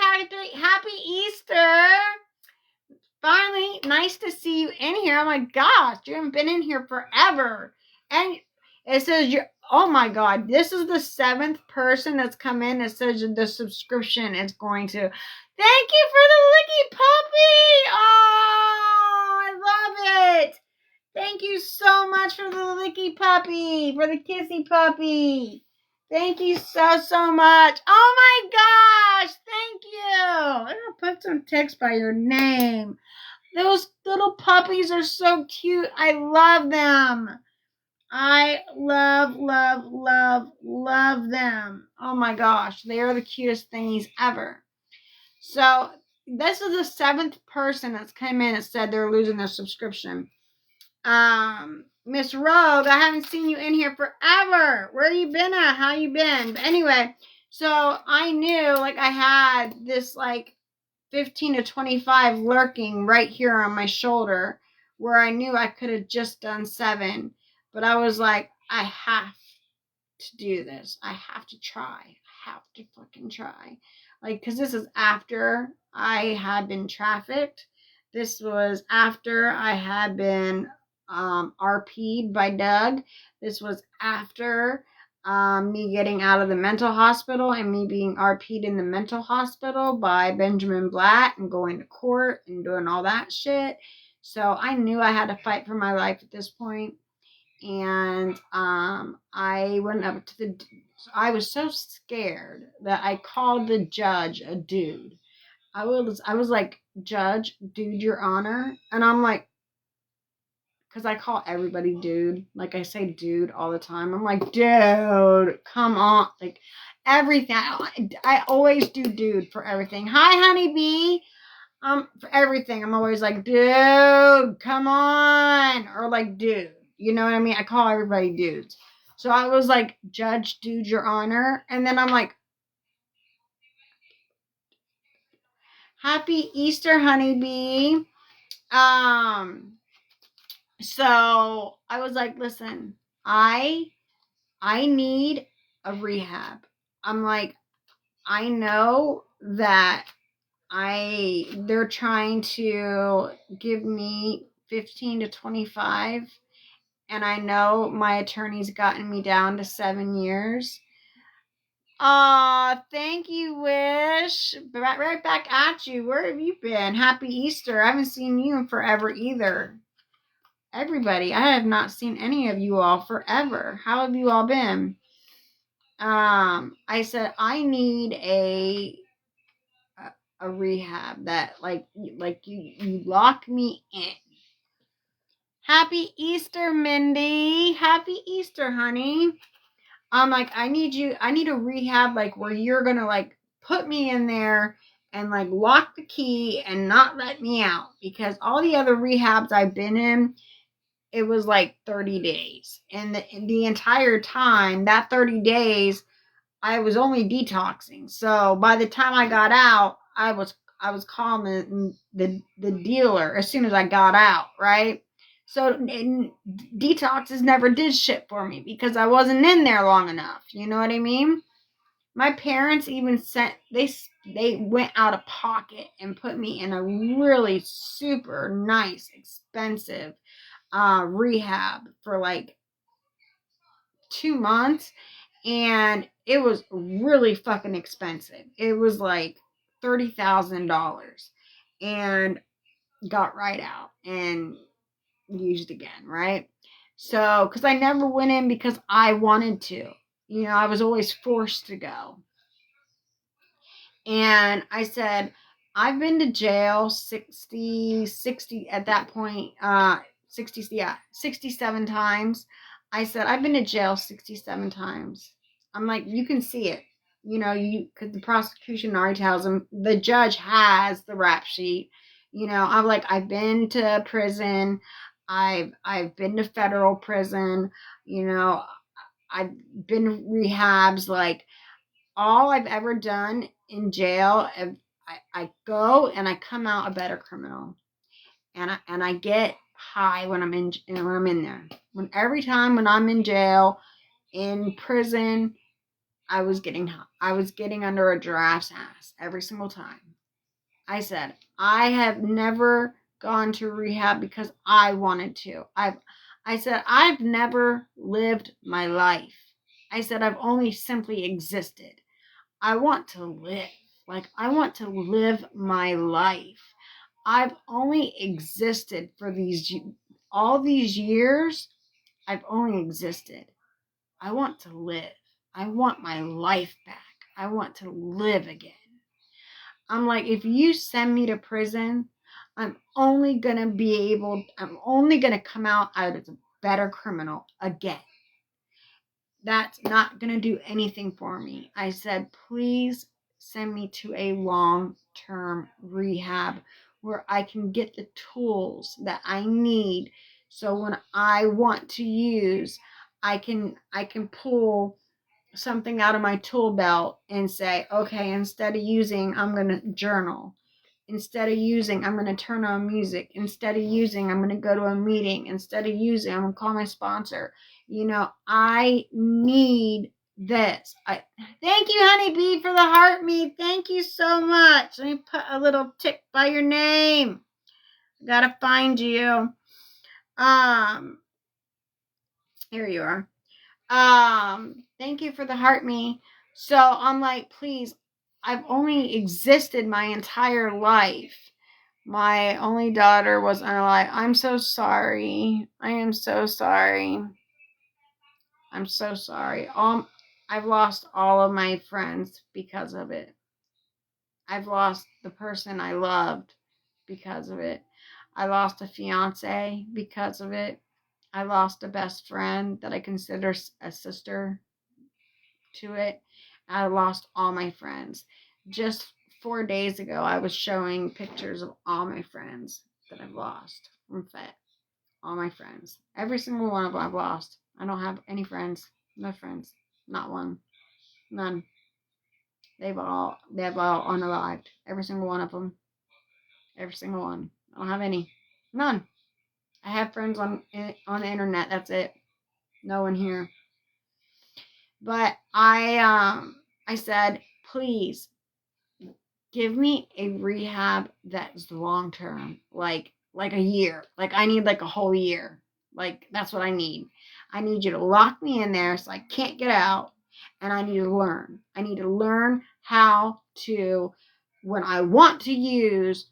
Happy Easter. Finally, nice to see you in here. Oh my gosh, you haven't been in here forever. And it says oh my God, this is the 7th person that's come in that says the subscription is going to. Thank you for the licky puppy. Oh, I love it. Thank you so much for the licky puppy, for the kissy puppy. Thank you so much. Oh my gosh, thank you. I'm going to put some text by your name. Those little puppies are so cute. I love them. I love them. Oh my gosh, they are the cutest thingies ever. So this is the 7th person that's come in and said they're losing their subscription. Miss Rogue, I haven't seen you in here forever. Where you been at? How you been? But anyway, so I knew like I had this like 15 to 25 lurking right here on my shoulder where I knew I could have just done 7. But I was like, I have to do this. I have to try. I have to fucking try. Like, because this is after I had been trafficked. This was after I had been RP'd by Doug. This was after me getting out of the mental hospital and me being RP'd in the mental hospital by Benjamin Blatt and going to court and doing all that shit. So I knew I had to fight for my life at this point. And I went up to I was so scared that I called the judge a dude. I was like, Judge, dude, your honor. And I'm like, because I call everybody dude. Like, I say dude all the time. I'm like, dude, come on. Like, everything. I always do dude for everything. Hi, honeybee. For everything, I'm always like, dude, come on. Or like, dude. You know what I mean? I call everybody dudes. So I was like, Judge, dude, your honor. And then I'm like, Happy Easter, honeybee. So I was like, listen, I need a rehab. I'm like, I know that they're trying to give me 15 to 25, and I know my attorney's gotten me down to 7 years. Aw, thank you, Wish. Right back at you. Where have you been? Happy Easter. I haven't seen you in forever either. Everybody, I have not seen any of you all forever. How have you all been? I said I need a rehab that like you lock me in. Happy Easter, Mindy. Happy Easter, honey. I'm like, I need a rehab like where you're gonna like put me in there and like lock the key and not let me out, because all the other rehabs I've been in, it was like 30 days. And the entire time, that 30 days, I was only detoxing. So by the time I got out, I was calling the dealer as soon as I got out, right? So detoxes never did shit for me because I wasn't in there long enough. You know what I mean? My parents even they went out of pocket and put me in a really super nice, expensive rehab for like 2 months, and it was really fucking expensive. It was like $30,000, and got right out and used again, right? So, because I never went in because I wanted to, I was always forced to go. And I said, I've been to jail 60 at that point, 60, yeah, 67 times. I said, I've been to jail 67 times. I'm like, you can see it. Because the prosecution already tells them, the judge has the rap sheet. I'm like, I've been to prison. I've been to federal prison. I've been to rehabs. Like, all I've ever done in jail, I go and I come out a better criminal, and I get high when I'm in there. Every time when I'm in jail, in prison, I was getting under a giraffe's ass every single time. I said, I have never gone to rehab because I wanted to. I said, I've never lived my life. I said, I've only simply existed. I want to live. Like, I want to live my life. I've only existed for all these years. I've only existed. I want to live. I want my life back. I want to live again. I'm like, if you send me to prison, I'm only going to come out as a better criminal again. That's not going to do anything for me. I said, please send me to a long-term rehab where I can get the tools that I need, so when I want to use, I can pull something out of my tool belt and say, okay, instead of using, I'm going to journal. Instead of using, I'm going to turn on music. Instead of using, I'm going to go to a meeting. Instead of using, I'm going to call my sponsor. I need this. Thank you, Honeybee, for the heart me. Thank you so much. Let me put a little tick by your name. I gotta find you. Here you are. Thank you for the heart me. So I'm like, please, I've only existed my entire life. My only daughter was unalive. I'm so sorry. I am so sorry. I'm so sorry. I've lost all of my friends because of it. I've lost the person I loved because of it. I lost a fiance because of it. I lost a best friend that I consider a sister to it. I lost all my friends. Just 4 days ago, I was showing pictures of all my friends that I've lost from FET. All my friends. Every single one of them I've lost. I don't have any friends. No friends. Not one. None. They've all unalived. Every single one of them. Every single one. I don't have any. None. I have friends on the internet. That's it. No one here. But I said, please give me a rehab that's long term, like a year. Like, I need like a whole year. Like, that's what I need. I need you to lock me in there so I can't get out, and I need to learn. I need to learn how to, when I want to use,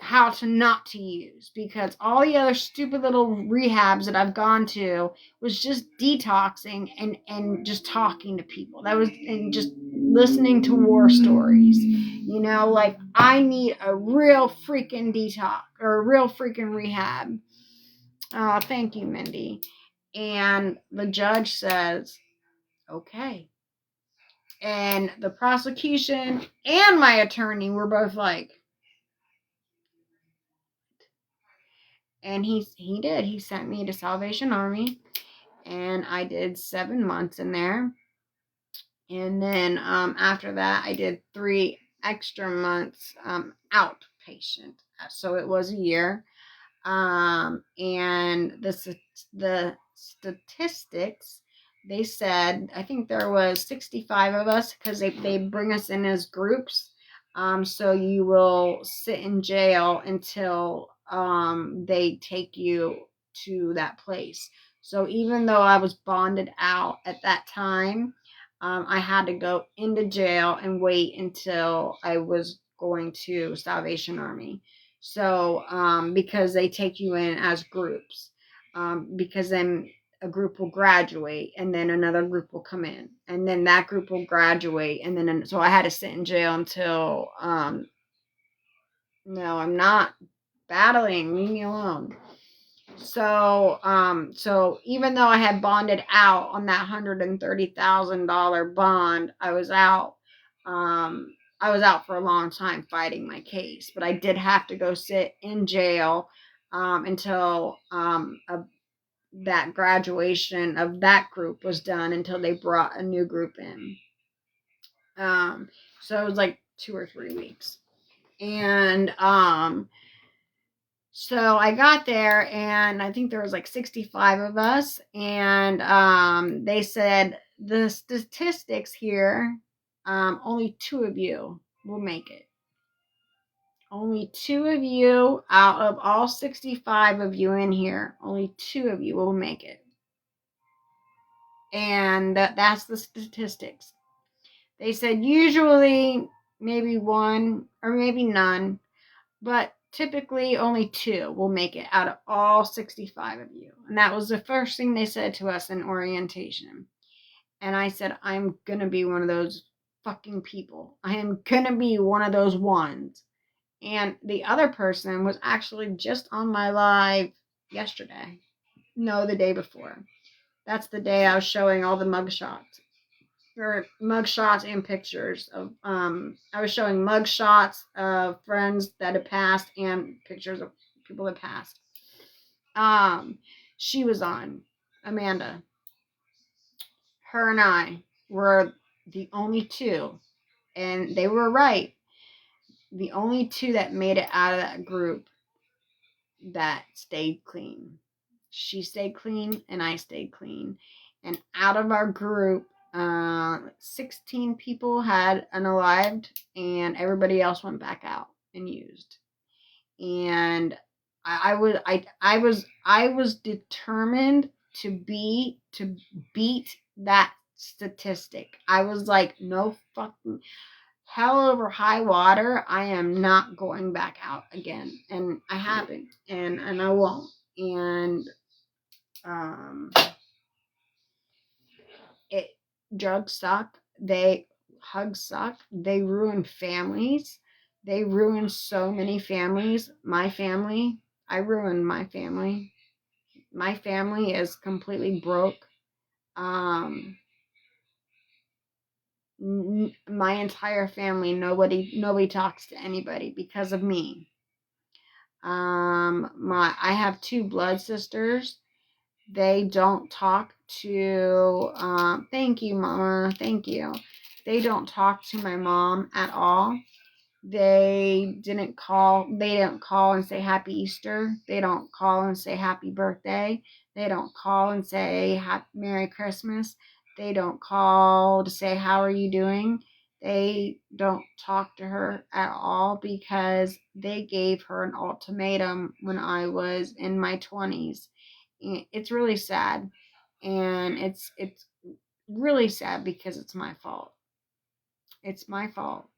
how to not to use, because all the other stupid little rehabs that I've gone to was just detoxing and just talking to people. That was, and just listening to war stories. Like, I need a real freaking detox or a real freaking rehab. Thank you, Mindy. And the judge says, okay. And the prosecution and my attorney were both like, and he did. He sent me to Salvation Army, and I did 7 months in there. And then after that, I did 3 extra months outpatient. So it was a year. And the statistics they said, I think there was 65 of us because they bring us in as groups. So you will sit in jail until they take you to that place. So even though I was bonded out at that time, I had to go into jail and wait until I was going to Salvation Army. So because they take you in as groups, because then a group will graduate and then another group will come in and then that group will graduate and then so I had to sit in jail until no, I'm not battling, leave me alone. So even though I had bonded out on that $130,000 bond, I was out for a long time fighting my case, but I did have to go sit in jail until that graduation of that group was done until they brought a new group in. So it was like 2 or 3 weeks. And so I got there and I think there was like 65 of us, and they said the statistics here, only 2 of you will make it. Only 2 of you out of all 65 of you in here, only 2 of you will make it. And that's the statistics. They said usually maybe 1 or maybe none, but typically only 2 will make it out of all 65 of you. And that was the first thing they said to us in orientation. And I said, I'm gonna be one of those fucking people. I am gonna be one of those ones. And the other person was actually just on my live yesterday. No, the day before. That's the day I was showing all the mugshots. Or mugshots and pictures of I was showing mugshots of friends that had passed and pictures of people that passed. She was on, Amanda. Her and I were the only 2, and they were right. The only 2 that made it out of that group that stayed clean. She stayed clean and I stayed clean. And out of our group, 16 people had unalived and everybody else went back out and used. And I was determined to beat that statistic. I was like, no fucking hell over high water, I am not going back out again. And I haven't, and I won't. And drugs suck. Hugs suck. They ruin families. They ruin so many families. My family, I ruined my family. My family is completely broke. My entire family, nobody talks to anybody because of me. I have 2 blood sisters. They don't talk to, thank you, Mama, thank you. They don't talk to my mom at all. They don't call and say happy Easter. They don't call and say happy birthday. They don't call and say Merry Christmas. They don't call to say how are you doing. They don't talk to her at all because they gave her an ultimatum when I was in my 20s. It's really sad, and it's really sad because it's my fault. It's my fault.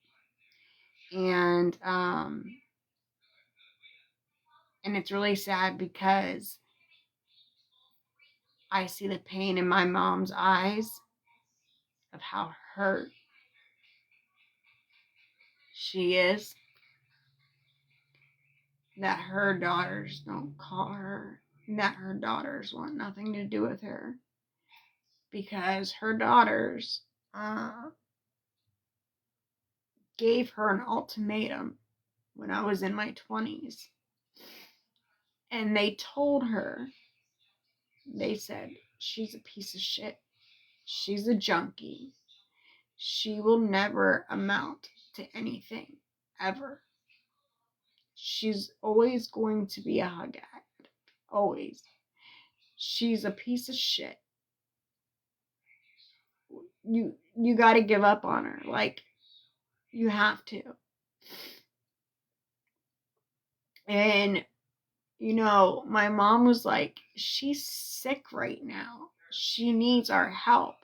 And it's really sad because I see the pain in my mom's eyes of how hurt she is, that her daughters don't call her, that her daughters want nothing to do with her, because her daughters gave her an ultimatum when I was in my 20s. And they told her, they said, she's a piece of shit. She's a junkie. She will never amount to anything, ever. She's always going to be a hug addict. Always. She's a piece of shit. you got to give up on her. Like, you have to. And, you know, my mom was like, she's sick right now. She needs our help.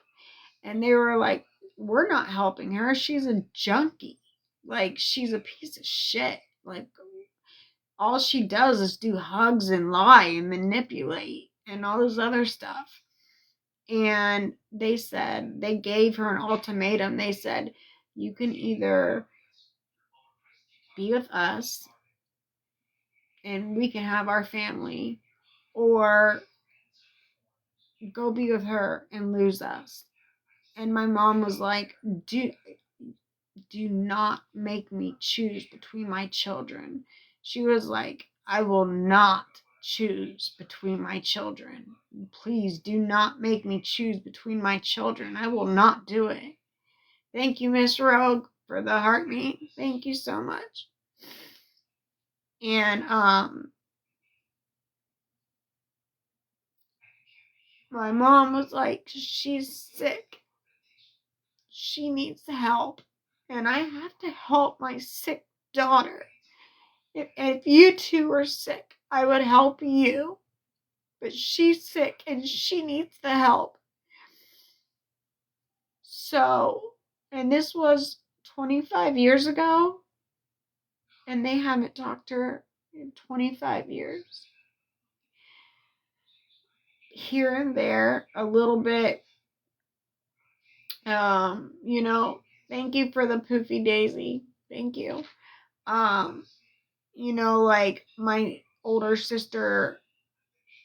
And they were like, we're not helping her. She's a junkie. Like, she's a piece of shit. Like, all she does is do hugs and lie and manipulate and all this other stuff. And they said, they gave her an ultimatum. They said, you can either be with us and we can have our family, or go be with her and lose us. And my mom was like, do not make me choose between my children. She was like, I will not choose between my children. Please do not make me choose between my children. I will not do it. Thank you, Miss Rogue, for the heartbeat. Thank you so much. And my mom was like, she's sick. She needs help. And I have to help my sick daughter. If you two were sick, I would help you. But she's sick and she needs the help. So, and this was 25 years ago. And they haven't talked to her in 25 years. Here and there, a little bit. You know, thank you for the poofy daisy. Thank you. You know, like, my older sister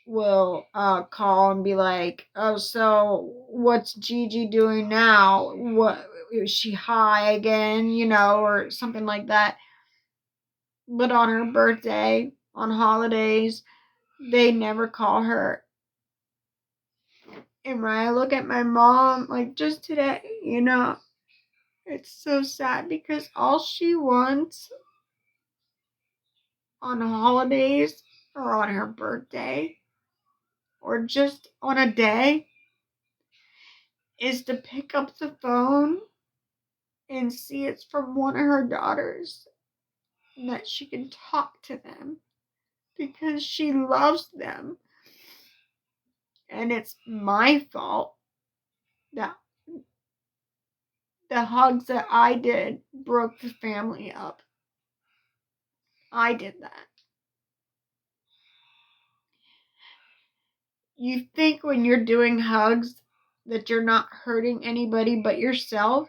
will call and be like, oh, so what's Gigi doing now? What, is she high again, you know, or something like that. But on her birthday, on holidays, they never call her. And when I look at my mom, like just today, you know, it's so sad because all she wants on holidays or on her birthday or just on a day is to pick up the phone and see it's from one of her daughters and that she can talk to them because she loves them. And it's my fault that the hugs that I did broke the family up. I did that. You think when you're doing hugs that you're not hurting anybody but yourself.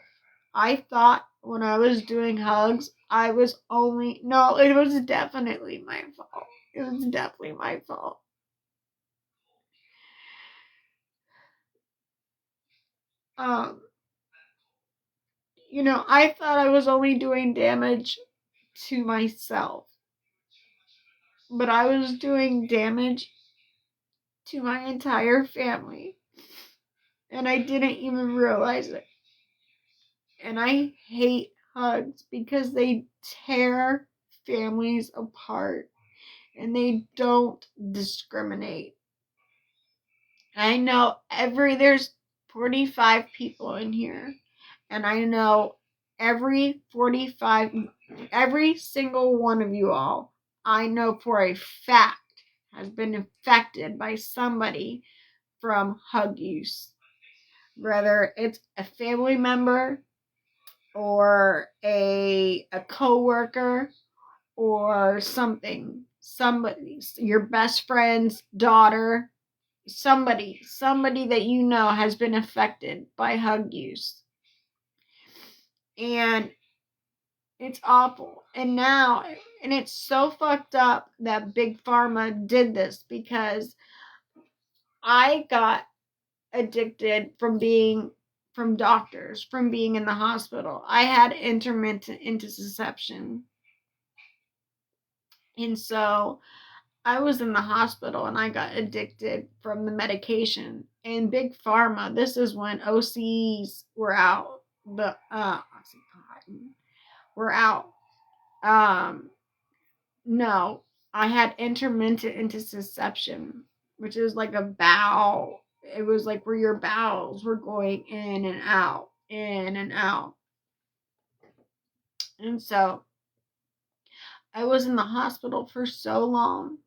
I thought when I was doing hugs, I was only... No, it was definitely my fault. It was definitely my fault. You know, I thought I was only doing damage to myself. But I was doing damage to my entire family. And I didn't even realize it. And I hate hugs because they tear families apart. And they don't discriminate. I know there's 45 people in here. And I know every single one of you all, I know for a fact, has been affected by somebody from hug use. Whether it's a family member or a coworker or something. Somebody, your best friend's daughter, somebody that you know has been affected by hug use. And it's awful. And now, and it's so fucked up that Big Pharma did this because I got addicted from doctors, from being in the hospital. I had intermittent intussusception. And so I was in the hospital and I got addicted from the medication. And Big Pharma, this is when OCs were out. The Oxycontin were out. No, I had intermittent intussusception, which is like a bowel it was like where your bowels were going in and out, in and out. And so I was in the hospital for so long.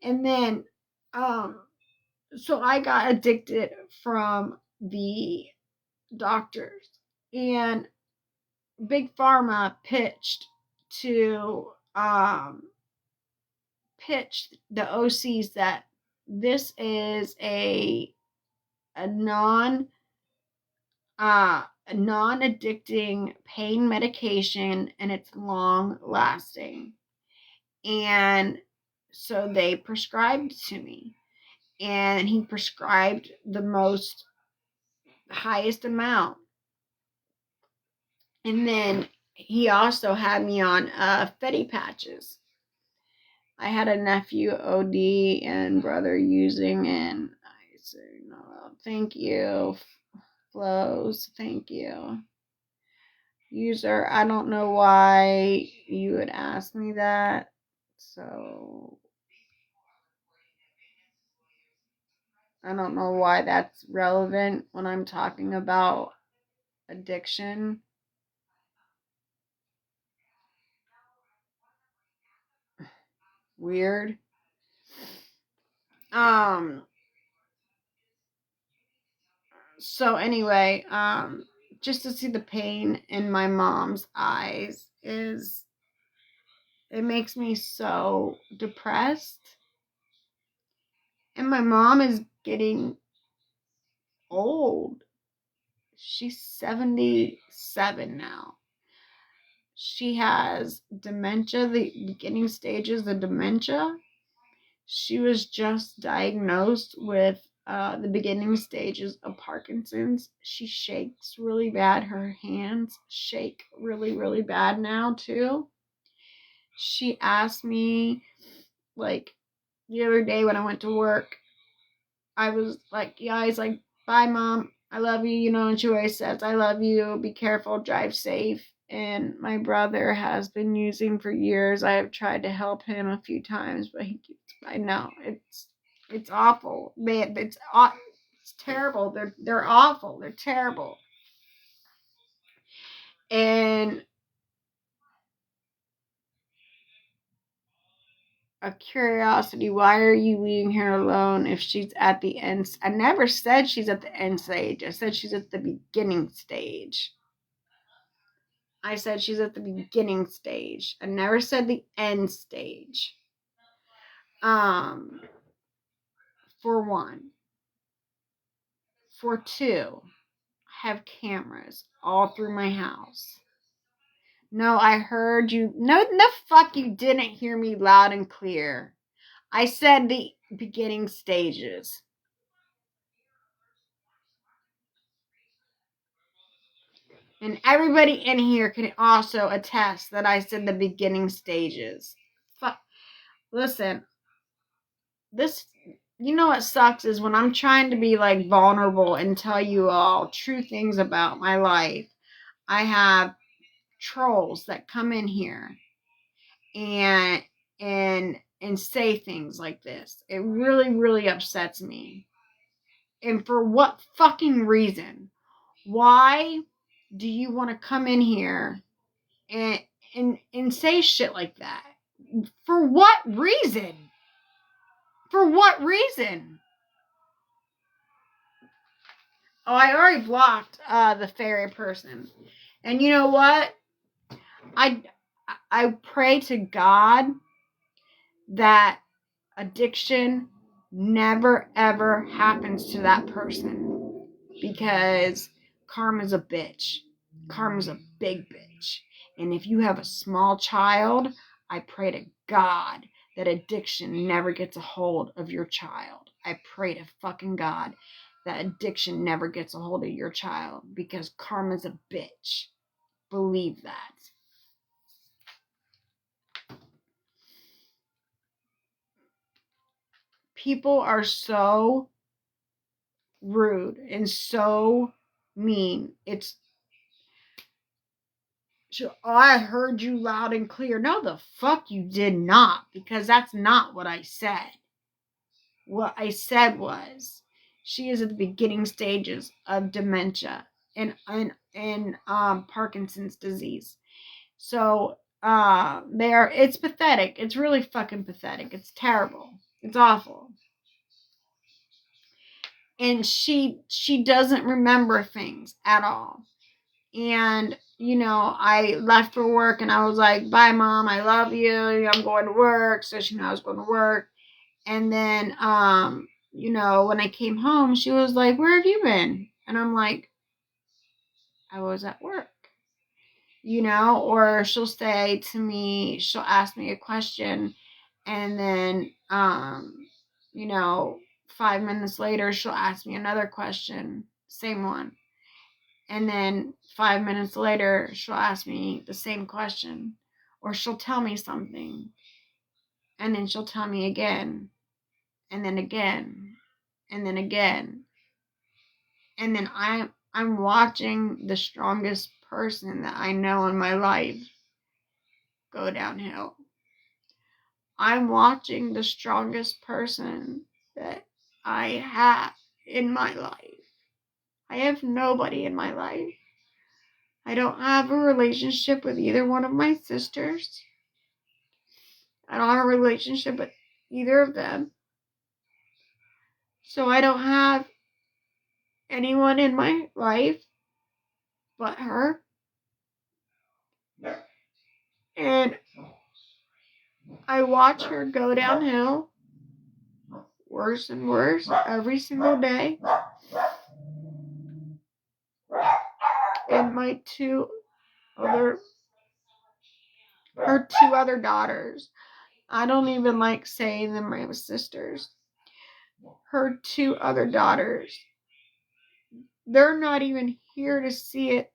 And then, so I got addicted from the doctors. And Big Pharma pitched to, pitched the OCs that this is a non-addicting pain medication, and it's long lasting. And so they prescribed to me, and he prescribed the highest amount. And then he also had me on Fetty patches. I had a nephew OD and brother using, and I said, no, thank you. Flows, thank you. User, I don't know why you would ask me that. So I don't know why that's relevant when I'm talking about addiction. Weird. So anyway, just to see the pain in my mom's eyes it makes me so depressed. And my mom is getting old. She's 77 now. She has dementia, the beginning stages of dementia. She was just diagnosed with the beginning stages of Parkinson's. She shakes really bad. Her hands shake really, really bad now, too. She asked me, like, the other day when I went to work, I was like, yeah, he's like, bye, Mom. I love you. You know, and she always says, I love you. Be careful. Drive safe. And my brother has been using for years. I have tried to help him a few times, but he keeps, I know, it's awful. Man, it's terrible. They're awful. They're terrible. And a curiosity, why are you leaving her alone if she's at the end? I never said she's at the end stage. I said she's at the beginning stage. I said she's at the beginning stage. I never said the end stage. For one. For two, I have cameras all through my house. No, I heard you. No, the fuck you didn't hear me loud and clear. I said the beginning stages. And everybody in here can also attest that I said the beginning stages. Fuck. Listen, this, you know what sucks is when I'm trying to be like vulnerable and tell you all true things about my life, I have trolls that come in here and say things like this. It really, really upsets me. And for what fucking reason? Why do you want to come in here and say shit like that? For what reason? For what reason? Oh, I already blocked the fairy person. And you know what? I pray to God that addiction never ever happens to that person, because karma's a bitch. Karma's a big bitch. And if you have a small child, I pray to God that addiction never gets a hold of your child. I pray to fucking God that addiction never gets a hold of your child, because karma's a bitch. Believe that. People are so rude and so mean. I heard you loud and clear. No, the fuck you did not, because that's not what I said. What I said was, She is at the beginning stages of dementia and Parkinson's disease. So it's pathetic. It's really fucking pathetic. It's terrible. It's awful. And she doesn't remember things at all. And, you know, I left for work and I was like, bye, Mom, I love you. I'm going to work. So she knew I was going to work. And then, you know, when I came home, she was like, where have you been? And I'm like, I was at work. You know, or she'll say to me, she'll ask me a question, and then, you know, 5 minutes later, she'll ask me another question, same one. And then 5 minutes later, she'll ask me the same question, or she'll tell me something, and then she'll tell me again, and then again, and then again. And then I'm watching the strongest person that I know in my life go downhill. I'm watching the strongest person that I have in my life. I have nobody in my life. I don't have a relationship with either one of my sisters. I don't have a relationship with either of them. So I don't have anyone in my life but her. And I watch her go downhill worse and worse every single day. And her two other daughters, I don't even like saying them my sisters. Her two other daughters, they're not even here to see it.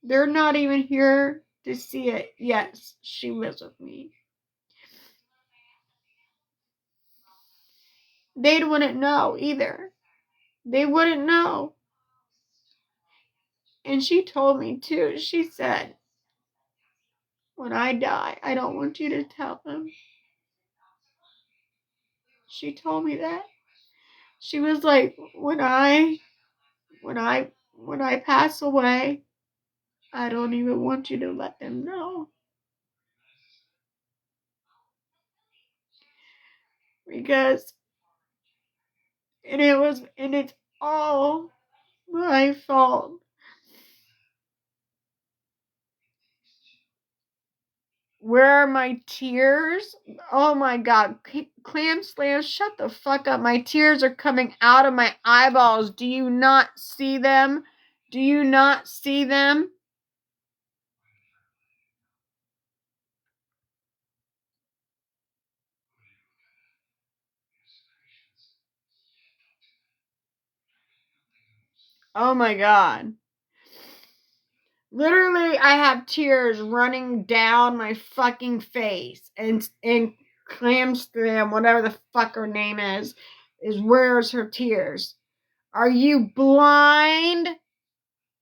They're not even here to see it. Yes, she lives with me. They wouldn't know either. They wouldn't know. And she told me too. She said, when I die, I don't want you to tell them. She told me that. She was like, when I pass away, I don't even want you to let them know. Because, and it's all my fault. Where are my tears? Oh my God. Clam Slam, shut the fuck up. My tears are coming out of my eyeballs. Do you not see them? Do you not see them? Oh my God. Literally, I have tears running down my fucking face. And Clam Slam, whatever the fuck her name is where's her tears? Are you blind?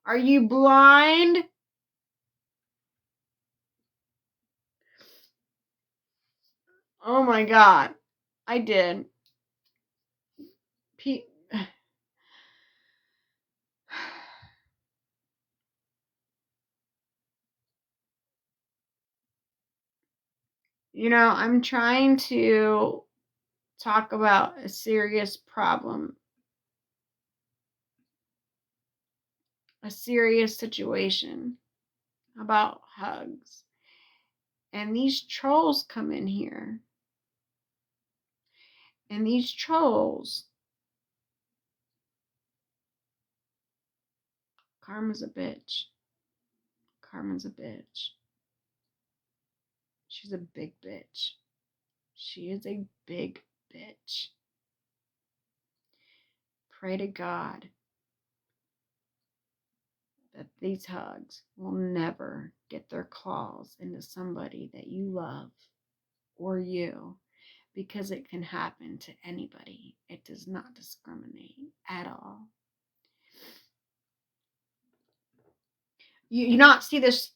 Are you blind? Oh my God. I did. You know, I'm trying to talk about a serious problem, a serious situation about hugs. And these trolls come in here. And these trolls, Karma's a bitch. Karma's a bitch. She's a big bitch. She is a big bitch. Pray to God that these hugs will never get their claws into somebody that you love or you, because it can happen to anybody. It does not discriminate at all. You not see this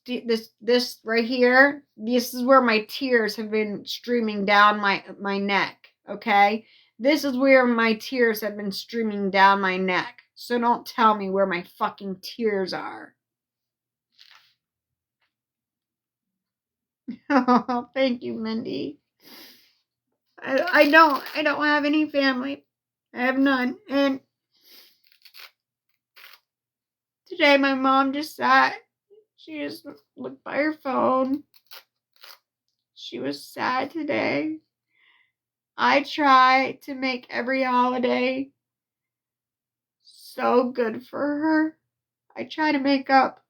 right here? This is where my tears have been streaming down my neck, okay? This is where my tears have been streaming down my neck. So don't tell me where my fucking tears are. Oh, thank you, Mindy. I don't have any family. I have none. And today my mom just sat. She just looked by her phone. She was sad today. I try to make every holiday so good for her. I try to make up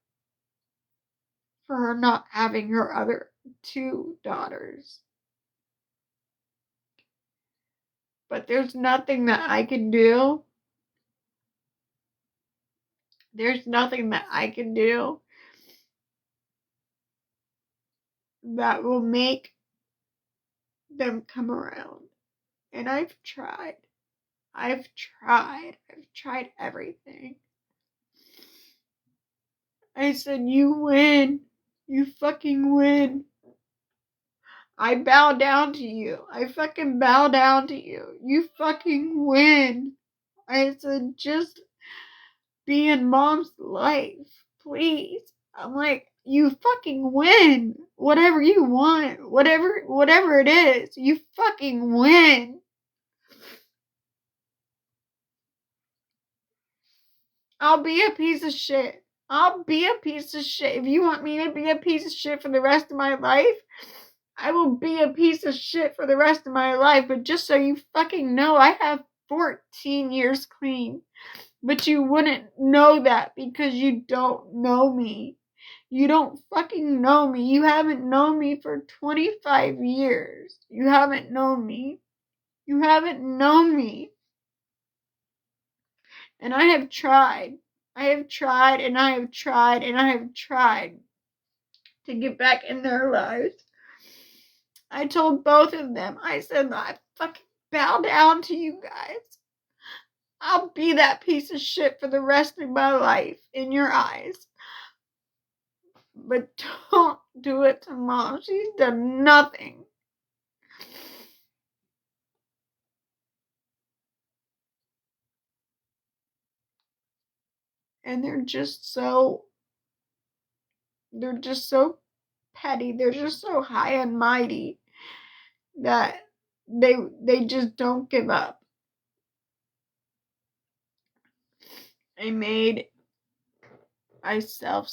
for her not having her other 2 daughters. But there's nothing that I can do. There's nothing that I can do that will make them come around. And I've tried. I've tried everything. I said, you win. You fucking win. I bow down to you. I fucking bow down to you. You fucking win. I said, just be in mom's life, please. I'm like, you fucking win. Whatever you want, whatever it is, you fucking win. I'll be a piece of shit. I'll be a piece of shit. If you want me to be a piece of shit for the rest of my life, I will be a piece of shit for the rest of my life. But just so you fucking know, I have 14 years clean. But you wouldn't know that because you don't know me. You don't fucking know me. You haven't known me for 25 years. You haven't known me. You haven't known me. And I have tried. I have tried and I have tried and I have tried to get back in their lives. I told both of them, I said, I fucking bow down to you guys. I'll be that piece of shit for the rest of my life in your eyes. But don't do it to Mom. She's done nothing. And they're just so petty. They're just so high and mighty that they just don't give up. I made myself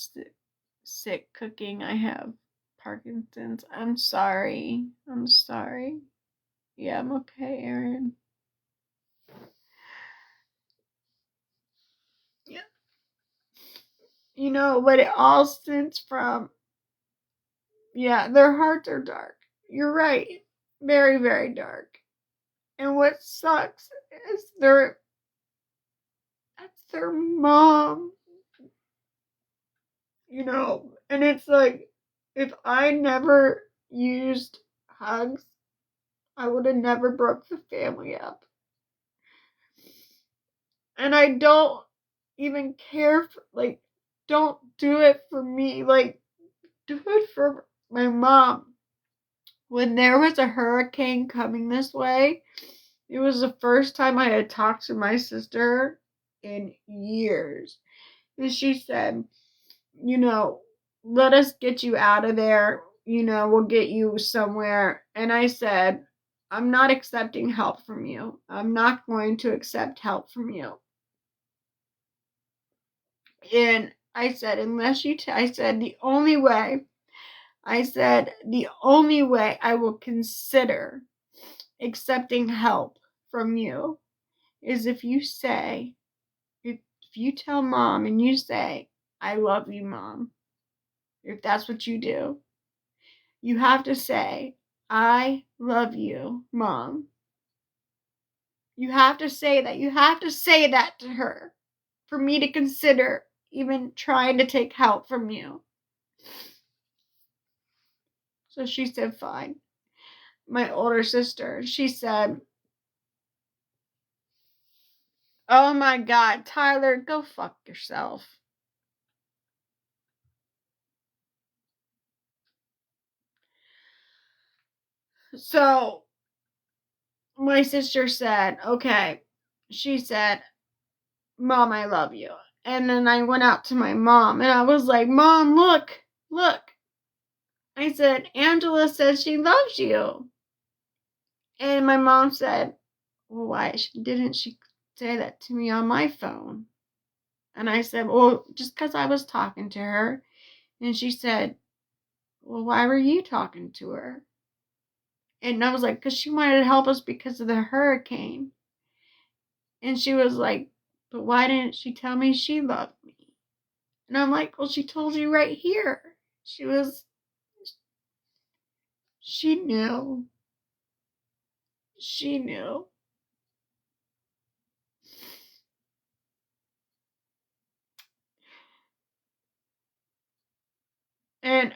sick cooking. I have Parkinson's. I'm sorry. Yeah, I'm okay, Aaron. Yeah. You know, but it all stems from, yeah, their hearts are dark. You're right. Very, very dark. And what sucks is that's their mom. You know, and it's like, if I never used hugs, I would have never broke the family up. And I don't even care for, like, don't do it for me. Like, do it for my mom. When there was a hurricane coming this way, it was the first time I had talked to my sister in years. And she said, you know, let us get you out of there. You know, we'll get you somewhere. And I said, I'm not accepting help from you. I'm not going to accept help from you. And I said, unless you, I said, the only way I will consider accepting help from you is if you say, if you tell Mom and you say, I love you, Mom. If that's what you do, you have to say, I love you, Mom. You have to say that. You have to say that to her for me to consider even trying to take help from you. So she said, fine. My older sister, she said, oh my God, Tyler, go fuck yourself. So my sister said, okay. She said, Mom, I love you. And then I went out to my mom and I was like, Mom, look. I said, Angela says she loves you. And my mom said, well, why didn't she say that to me on my phone? And I said, well, just because I was talking to her. And she said, well, why were you talking to her? And I was like, because she wanted to help us because of the hurricane. And she was like, but why didn't she tell me she loved me? And I'm like, well, she told you right here. She knew. She knew. And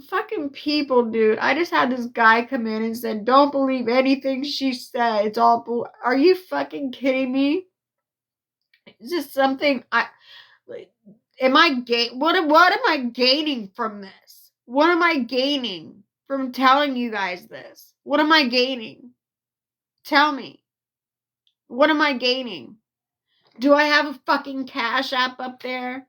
fucking people, dude. I just had this guy come in and said, don't believe anything she said. It's all Are you fucking kidding me? Is this something am I what am I gaining from this? What am I gaining from telling you guys this? What am I gaining? Tell me. What am I gaining? Do I have a fucking Cash App up there?